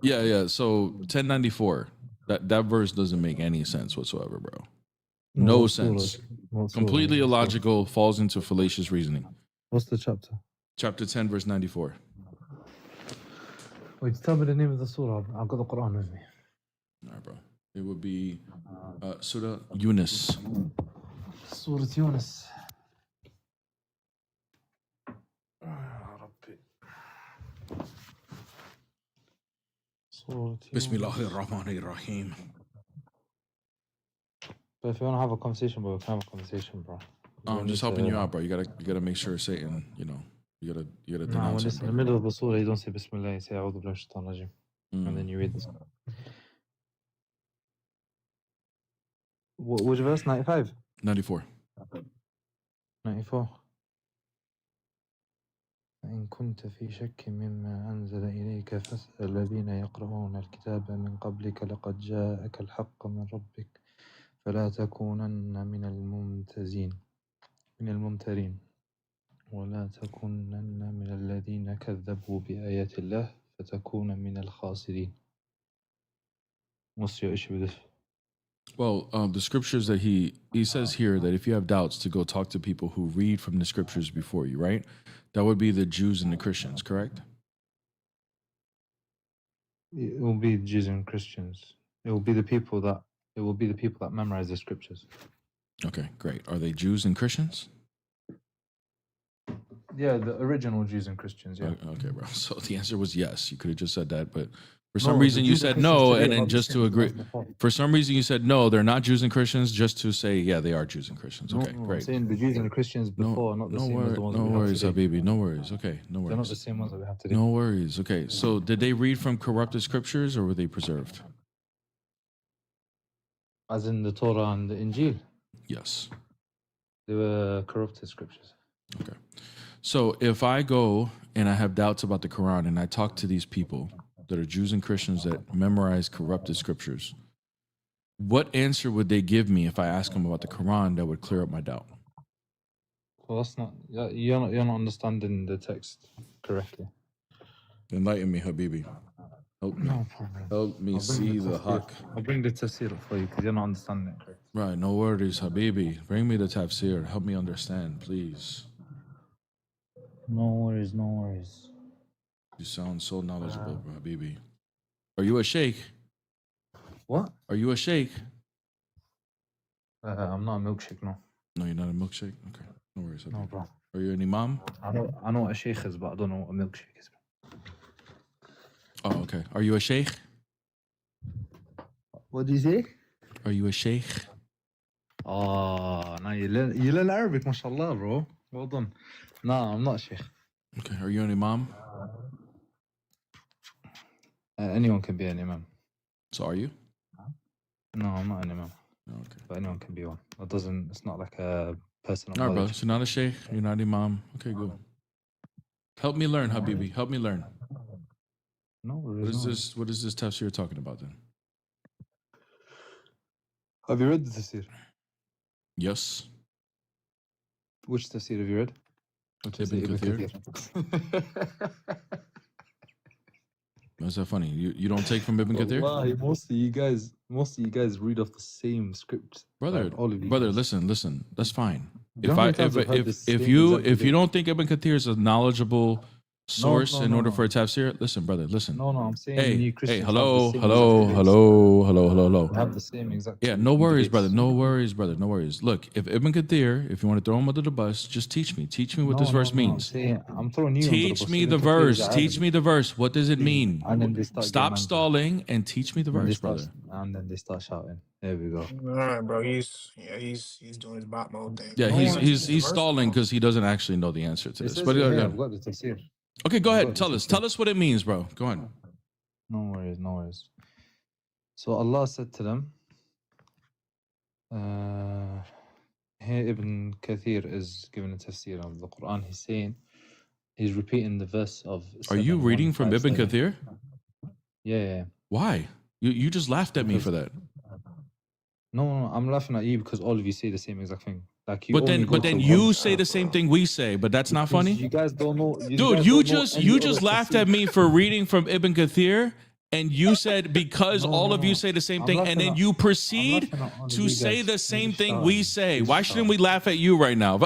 Yeah. So 1094. That verse doesn't make any sense whatsoever, bro. No
What surah?
sense.
What surah?
Completely
What surah?
illogical. Falls into fallacious reasoning.
What's the chapter?
Chapter 10, verse 94.
Wait, tell me the name of the surah. I've got the Quran with me.
All right, bro. It would be Surah Yunus.
Surah Yunus.
Bismillahirrahmanirrahim.
But if you want to have a conversation, bro, we can have a conversation, bro.
I'm just helping you out, bro. You gotta make sure Satan, you gotta
Nah, when
denounce
it's
him,
in the
bro.
middle of the surah, you don't say Bismillah, you say A'udhu Billahi Shaitan Rajim. And then you read this. Which verse? 95?
94.
94. فإن كنت في شك مما أنزل إليك فاسأل الذين يقرؤون الكتاب من قبلك لقد جاءك الحق من ربك فلا تكونن من الممترين ولا تكونن من الذين كذبوا بآيات الله فتكون من الخاسرين. What's your issue with this?
Well, the scriptures that he says here that if you have doubts to go talk to people who read from the scriptures before you, right? That would be the Jews and the Christians, correct?
It will be Jews and Christians. It will be the people that memorize the scriptures.
Okay, great. Are they Jews and Christians?
Yeah, the original Jews and Christians. Yeah.
Okay, bro. So the answer was yes. You could have just said that, but for some
No, the
reason you
Jews and
said
Christians
no,
today
and
are
then
not the
just to
same as
agree.
before.
For some reason you said no, they're not Jews and Christians, just to say yeah, they are Jews and Christians. Okay,
No, I'm
great.
saying the Jews and the Christians before are not the same as the ones
No
that we have
worries,
today.
Habibi. No worries. Okay, no worries.
They're not the same ones that we have today.
No worries. Okay, so did they read from corrupted scriptures or were they preserved?
As in the Torah and the Injil.
Yes.
They were corrupted scriptures.
Okay. So if I go and I have doubts about the Quran and I talk to these people that are Jews and Christians that memorize corrupted scriptures, what answer would they give me if I ask them about the Quran that would clear up my doubt?
Well, that's not. You're not understanding the text correctly.
Enlighten me, Habibi. Help me.
No problem.
Help me
I'll bring
see the
tafsir.
haq.
I'll bring the tafsir up for you because you're not understanding it correctly.
Right, no worries, Habibi. Bring me the tafsir. Help me understand, please.
No worries, no worries.
You sound so knowledgeable, bro, Habibi. Are you a sheikh?
What?
Are you a sheikh?
I'm not a milkshake, no.
No, you're not a milkshake? Okay, no worries.
No,
Habibi.
bro.
Are you an imam?
I know what a sheikh is, but I don't know what a milkshake is.
Oh, okay. Are you a sheikh?
What do you say?
Are you a sheikh?
Oh, now you learn Arabic, mashallah, bro. Well done. No, I'm not a sheikh.
Okay. Are you an imam?
Anyone can be an imam.
So are you?
No, I'm not an imam.
Okay.
But anyone can be one. It's not like a personal
All right, brother.
knowledge.
So you're not a sheikh. You're not imam. Okay, good. Help me learn, Habibi. Help me learn.
No worries.
What is
no
this? What is this tafsir you're talking about then?
Have you read the tafsir?
Yes.
Which tafsir have you read? Which is
Ibn Kathir. What's that funny? You don't take from Ibn Kathir?
Wallahi, most of you guys read off the same script.
Brother,
Like, all of you
brother,
guys.
listen. That's fine.
You know how many times I've heard the same exact
If you
video?
don't think Ibn Kathir is a knowledgeable source
no,
in
no,
order
no.
for a tafsir, listen, brother, listen.
No, I'm saying
Hey,
you Christians have the
hello,
same
hello,
exact
hello.
They have the same exact.
Yeah, no worries, brother.
debates.
No worries, brother. No worries. Look, if Ibn Kathir, if you want to throw him under the bus, just teach me. Teach me what this verse means.
I'm throwing you under the
Teach
bus.
me
Ibn
the
Kathir is
verse.
Arabic.
Teach me the verse. What does it mean?
And then they start
Stop
getting
stalling and teach me the verse, brother.
And then they start shouting. There we go.
All right, bro. He's doing his bot mode thing.
Yeah,
No one teaches the
he's
verse,
stalling
bro.
because he doesn't actually know the answer to
It
this.
says
But
it
go
here.
ahead.
I've got the tafsir.
Okay, go
I've
ahead.
got the
Tell us.
tafsir.
Tell us what it means, bro. Go on.
No worries. So Allah said to them, here Ibn Kathir is giving a tafsir of the Quran. He's repeating the verse of.
Are you reading from Ibn
7157.
Kathir?
Yeah.
Why? You just laughed at me for that.
No, I'm laughing at you because all of you say the same exact thing. Like you.
But
only
then
go to
you
one-
say the same thing we say, but that's not
because
funny.
You guys don't know.
Dude, you just laughed at me for reading from Ibn Kathir, and you said because all of you say the same thing, and then you proceed to say the same thing we say. Why shouldn't we laugh at you right now?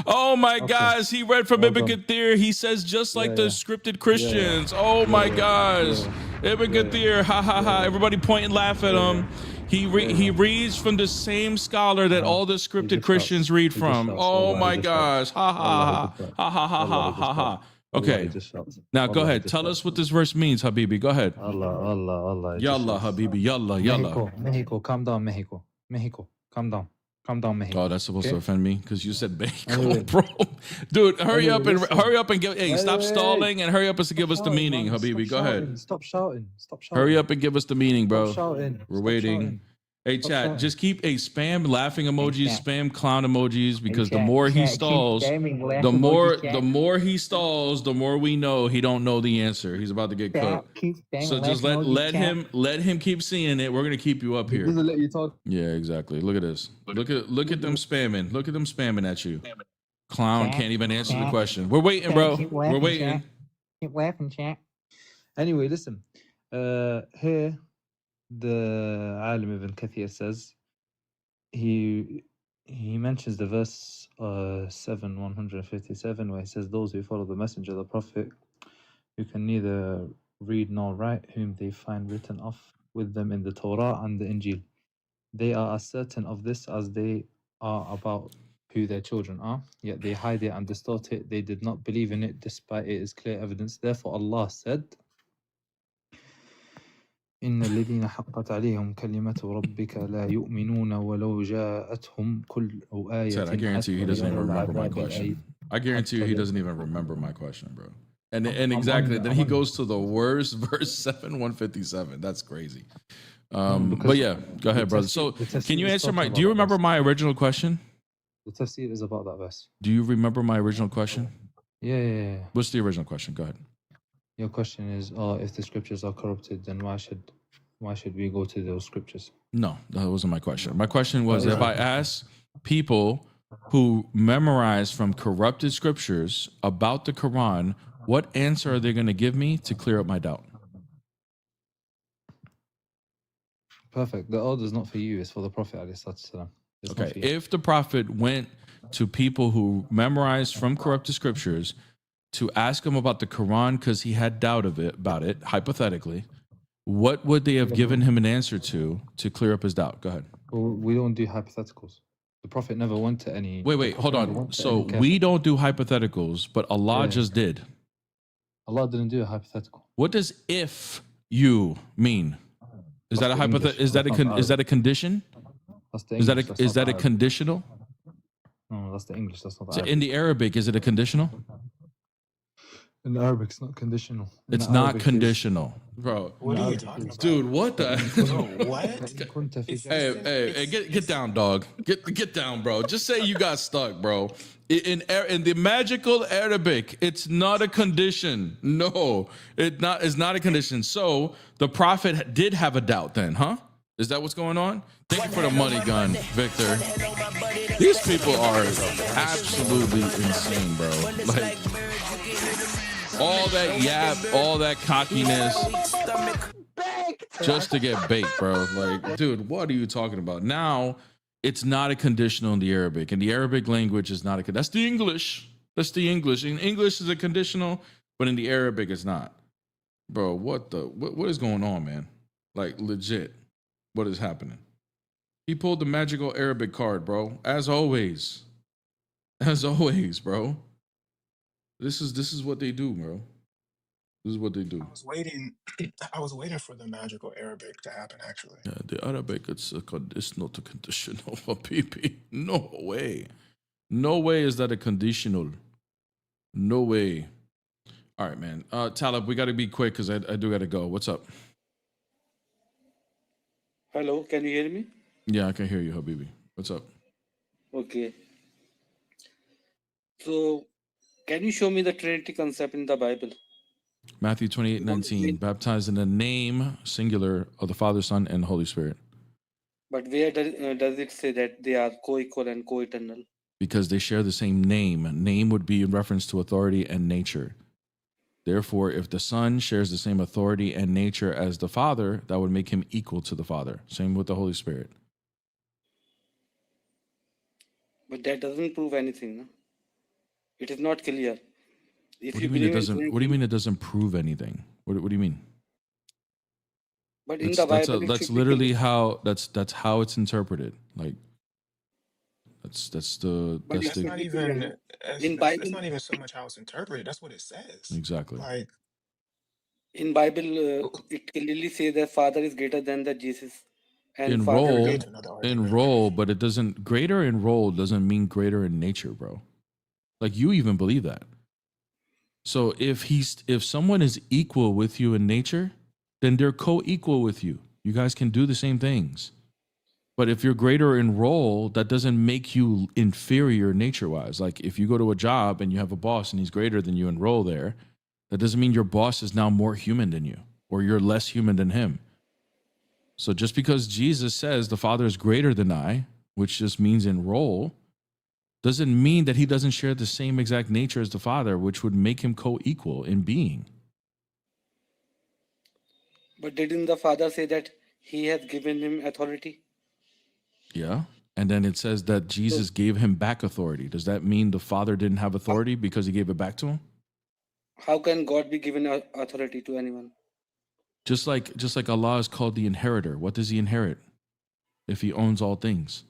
Oh my gosh, he read from Ibn Kathir. He says just like the scripted Christians. Oh my gosh, Ibn Kathir, ha ha ha! Everybody point and laugh at him. He reads from the same scholar that all the scripted Christians read from. Oh my gosh, ha ha ha ha ha ha ha ha. Okay, now go ahead. Tell us what this verse means, Habibi. Go ahead.
Allah.
Yalla, Habibi. Yalla.
Mexico, calm down, Mexico, calm down, Mexico.
Oh, that's supposed to
Okay?
offend me because you said Mexico,
Anyway.
bro. Dude, hurry up and
listen.
give. Hey, stop stalling and hurry up and give us the meaning, Habibi. Go ahead.
Stop shouting.
Hurry up and give us the meaning, bro.
Stop shouting.
We're
Stop
waiting.
shouting.
Hey,
Stop
chat,
shouting.
just keep spam laughing emojis,
chat.
spam clown emojis, because the
chat,
more he
chat, keep
stalls,
spamming laugh
the more
emojis, chat.
the more he stalls, the more we know he don't know the answer. He's about to get cooked.
Keep spamming
So just
laugh emojis,
let him keep seeing it. We're gonna keep you up
He
here.
doesn't let you talk.
Yeah, exactly. Look at this. Look at them spamming. Look at them spamming at you. Clown
Chat,
can't even answer the
chat.
question. We're waiting,
Chat,
bro.
keep
We're
laughing,
waiting.
chat. Keep laughing, chat. Anyway, listen. Here, the Alim Ibn Kathir says he mentions the verse 7:157 where he says, "Those who follow the messenger, the prophet, who can neither read nor write, whom they find written off with them in the Torah and the Injil. They are as certain of this as they are about who their children are, yet they hide it and distort it. They did not believe in it despite it is clear evidence. Therefore Allah said, إن الذين حقت عليهم كلمة ربك لا يؤمنون ولو جاءتهم كل آية
Said, I guarantee you he
حتى
doesn't even
يروا
remember my
العذاب
question.
الأليم.
I guarantee you he
حتى
doesn't even remember my question, bro. And
I'm
exactly,
on
then he goes to the worst verse 7:157. That's crazy. But
because
yeah, go ahead, brother. So can you answer my? Do you remember my original question?
The tafsir is about that verse.
Do you remember my original question?
Yeah.
What's the original question? Go ahead.
Your question is, if the scriptures are corrupted, then why should we go to those scriptures?
No, that wasn't my question. My question was, if I ask people who memorize from corrupted scriptures about the Quran, what answer are they going to give me to clear up my doubt?
Perfect. The order is not for you; it's for the Prophet ﷺ. It's not
Okay,
for you.
if the Prophet went to people who memorized from corrupted scriptures to ask him about the Quran because he had doubt about it, hypothetically, what would they have given him an answer to clear up his doubt? Go ahead.
Well, we don't do hypotheticals. The Prophet never went to any.
Wait, hold on. So we don't do hypotheticals, but Allah just did.
Allah didn't do a hypothetical.
What does "if you" mean? Is that a hypothetical? Is that a condition?
That's the
Is
English.
that a conditional?
No, that's the English. That's not the
So
Arabic.
in the Arabic, is it a conditional?
In Arabic, it's not conditional.
It's not conditional, bro.
What are you talking about?
Dude, what the?
Bro, what?
Hey, get down, dog. Get down, bro. Just say you got stuck, bro. In the magical Arabic, it's not a condition. No, it's not a condition. So the Prophet did have a doubt then, huh? Is that what's going on? Thank you for the money gun, Victor. These people are absolutely insane, bro. Like, all that yap, all that cockiness, just to get baked, bro. Like, dude, what are you talking about? Now, it's not a conditional in the Arabic. In the Arabic language, is not a. That's the English. That's the English. In English, is a conditional, but in the Arabic, it's not. Bro, what is going on, man? Like, legit, what is happening? He pulled the magical Arabic card, bro. As always, bro. This is what they do, bro. This is what they do.
I was waiting for the magical Arabic to happen, actually.
Yeah, the Arabic, it's not a conditional for PP. No way. No way is that a conditional. No way. All right, man. Talib, we got to be quick because I do got to go. What's up?
Hello, can you hear me?
Yeah, I can hear you, Habibi. What's up?
Okay. So, can you show me the Trinity concept in the Bible?
Matthew 28:19, baptized in the name, singular, of the Father, Son, and Holy Spirit.
But where does it say that they are co-equal and co-eternal?
Because they share the same name. Name would be in reference to authority and nature. Therefore, if the Son shares the same authority and nature as the Father, that would make him equal to the Father. Same with the Holy Spirit.
But that doesn't prove anything. No? It is not clear. If
What do you mean it doesn't? What do you mean it doesn't prove anything? What do you mean?
But in the Bible,
that's literally how that's how it's interpreted. Like that's
Not even
in Bible.
it's not even so much how it's interpreted. That's what it says.
Exactly.
Like
in Bible, it clearly says that Father is greater than the Jesus, and
in
Father
role, but it doesn't. Greater in role doesn't mean greater in nature, bro. Like you even believe that. So if someone is equal with you in nature, then they're co-equal with you. You guys can do the same things. But if you're greater in role, that doesn't make you inferior nature-wise. Like if you go to a job and you have a boss and he's greater than you in role there, that doesn't mean your boss is now more human than you or you're less human than him. So just because Jesus says the Father is greater than I, which just means in role, doesn't mean that he doesn't share the same exact nature as the Father, which would make him co-equal in being.
But didn't the Father say that he has given him authority.
Yeah. And then it says that Jesus gave him back authority. Does that mean the Father didn't have authority because he gave it back to him?
How can God be given authority to anyone?
Just like Allah is called the inheritor. What does he inherit if he owns all things?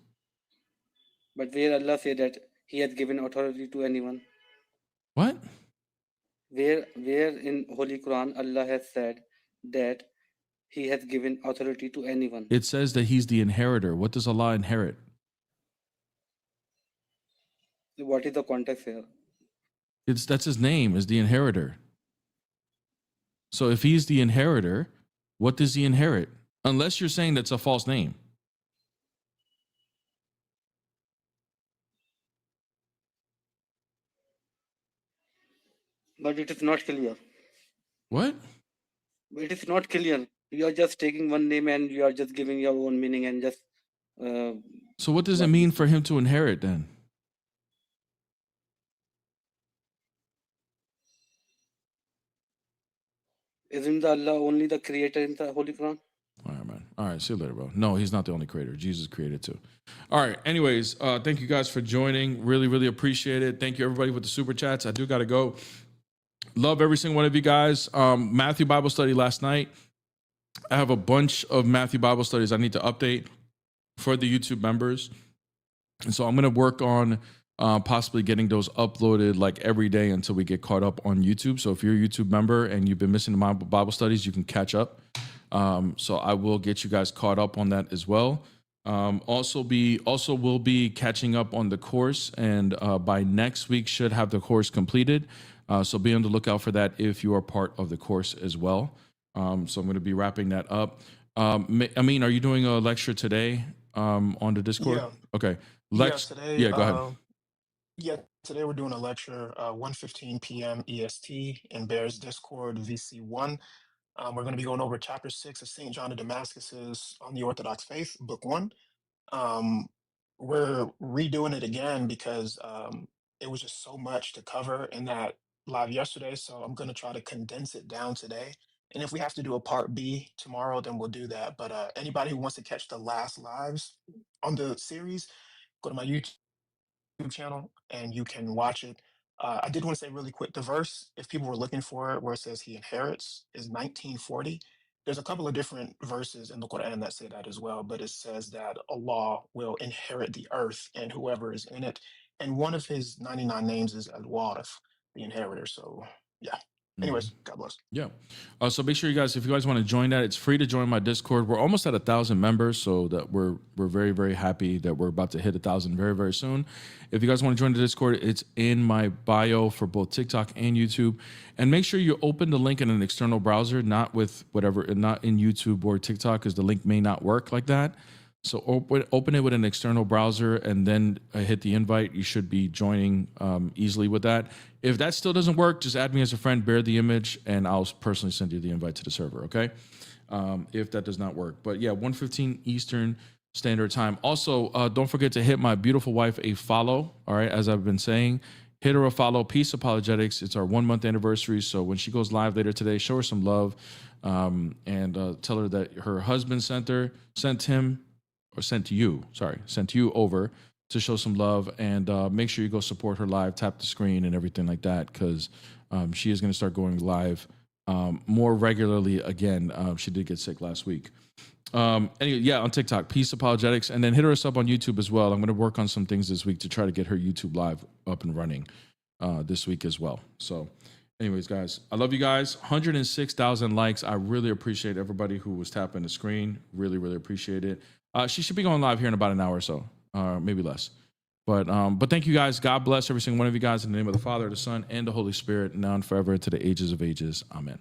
But where Allah said that he has given authority to anyone?
What?
Where in Holy Quran Allah has said that he has given authority to anyone?
It says that he's the inheritor. What does Allah inherit?
What is the context here?
That's his name, is the inheritor. So if he's the inheritor, what does he inherit? Unless you're saying that's a false name.
But it is not clear.
What?
It is not clear. You are just taking one name and you are just giving your own meaning and just.
So what does it mean for him to inherit then?
Isn't Allah only the creator in the Holy Quran?
All right, man. All right, see you later, bro. No, he's not the only creator. Jesus created too. All right. Anyways, thank you guys for joining. Really, really appreciate it. Thank you, everybody, with the super chats. I do got to go. Love every single one of you guys. Matthew Bible study last night. I have a bunch of Matthew Bible studies I need to update for the YouTube members. And so I'm going to work on possibly getting those uploaded like every day until we get caught up on YouTube. So if you're a YouTube member and you've been missing the Bible studies, you can catch up. So I will get you guys caught up on that as well. Also will be catching up on the course, and by next week should have the course completed. So be on the lookout for that if you are part of the course as well. So I'm going to be wrapping that up. Amin, are you doing a lecture today on the Discord?
Yeah.
Okay.
Today.
Yeah, go ahead.
Yeah, today we're doing a lecture, 1:15 p.m. EST in Bear's Discord VC1. We're going to be going over chapter 6 of St. John of Damascus's On the Orthodox Faith, book 1. We're redoing it again because it was just so much to cover in that live yesterday. So I'm going to try to condense it down today. And if we have to do a part B tomorrow, then we'll do that. But anybody who wants to catch the last lives on the series, go to my YouTube channel and you can watch it. I did want to say really quick, the verse, if people were looking for it, where it says he inherits is 1940. There's a couple of different verses in the Quran that say that as well, but it says that Allah will inherit the earth and whoever is in it. And one of his 99 names is Al-Warith, the inheritor. So yeah. Anyways, God bless.
Yeah. So make sure you guys, if you guys want to join that, it's free to join my Discord. We're almost at 1,000 members, so that we're very, very happy that we're about to hit 1,000 very, very soon. If you guys want to join the Discord, it's in my bio for both TikTok and YouTube. And make sure you open the link in an external browser, not with whatever, not in YouTube or TikTok, because the link may not work like that. So open it with an external browser and then hit the invite. You should be joining easily with that. If that still doesn't work, just add me as a friend, beartheimage, and I'll personally send you the invite to the server, okay? If that does not work. But yeah, 1:15 Eastern Standard Time. Also, don't forget to hit my beautiful wife a follow, all right? As I've been saying, hit her a follow, Peace Apologetics. It's our 1 month anniversary. So when she goes live later today, show her some love and tell her that her husband sent you over to show some love, and make sure you go support her live, tap the screen and everything like that, because she is going to start going live more regularly again. She did get sick last week. Anyway, yeah, on TikTok, Peace Apologetics, and then hit us up on YouTube as well. I'm going to work on some things this week to try to get her YouTube live up and running this week as well. So anyways, guys, I love you guys. 106,000 likes. I really appreciate everybody who was tapping the screen. Really, really appreciate it. She should be going live here in about an hour or so, maybe less. But thank you guys. God bless every single one of you guys in the name of the Father, the Son, and the Holy Spirit, now and forever, to the ages of ages. Amen.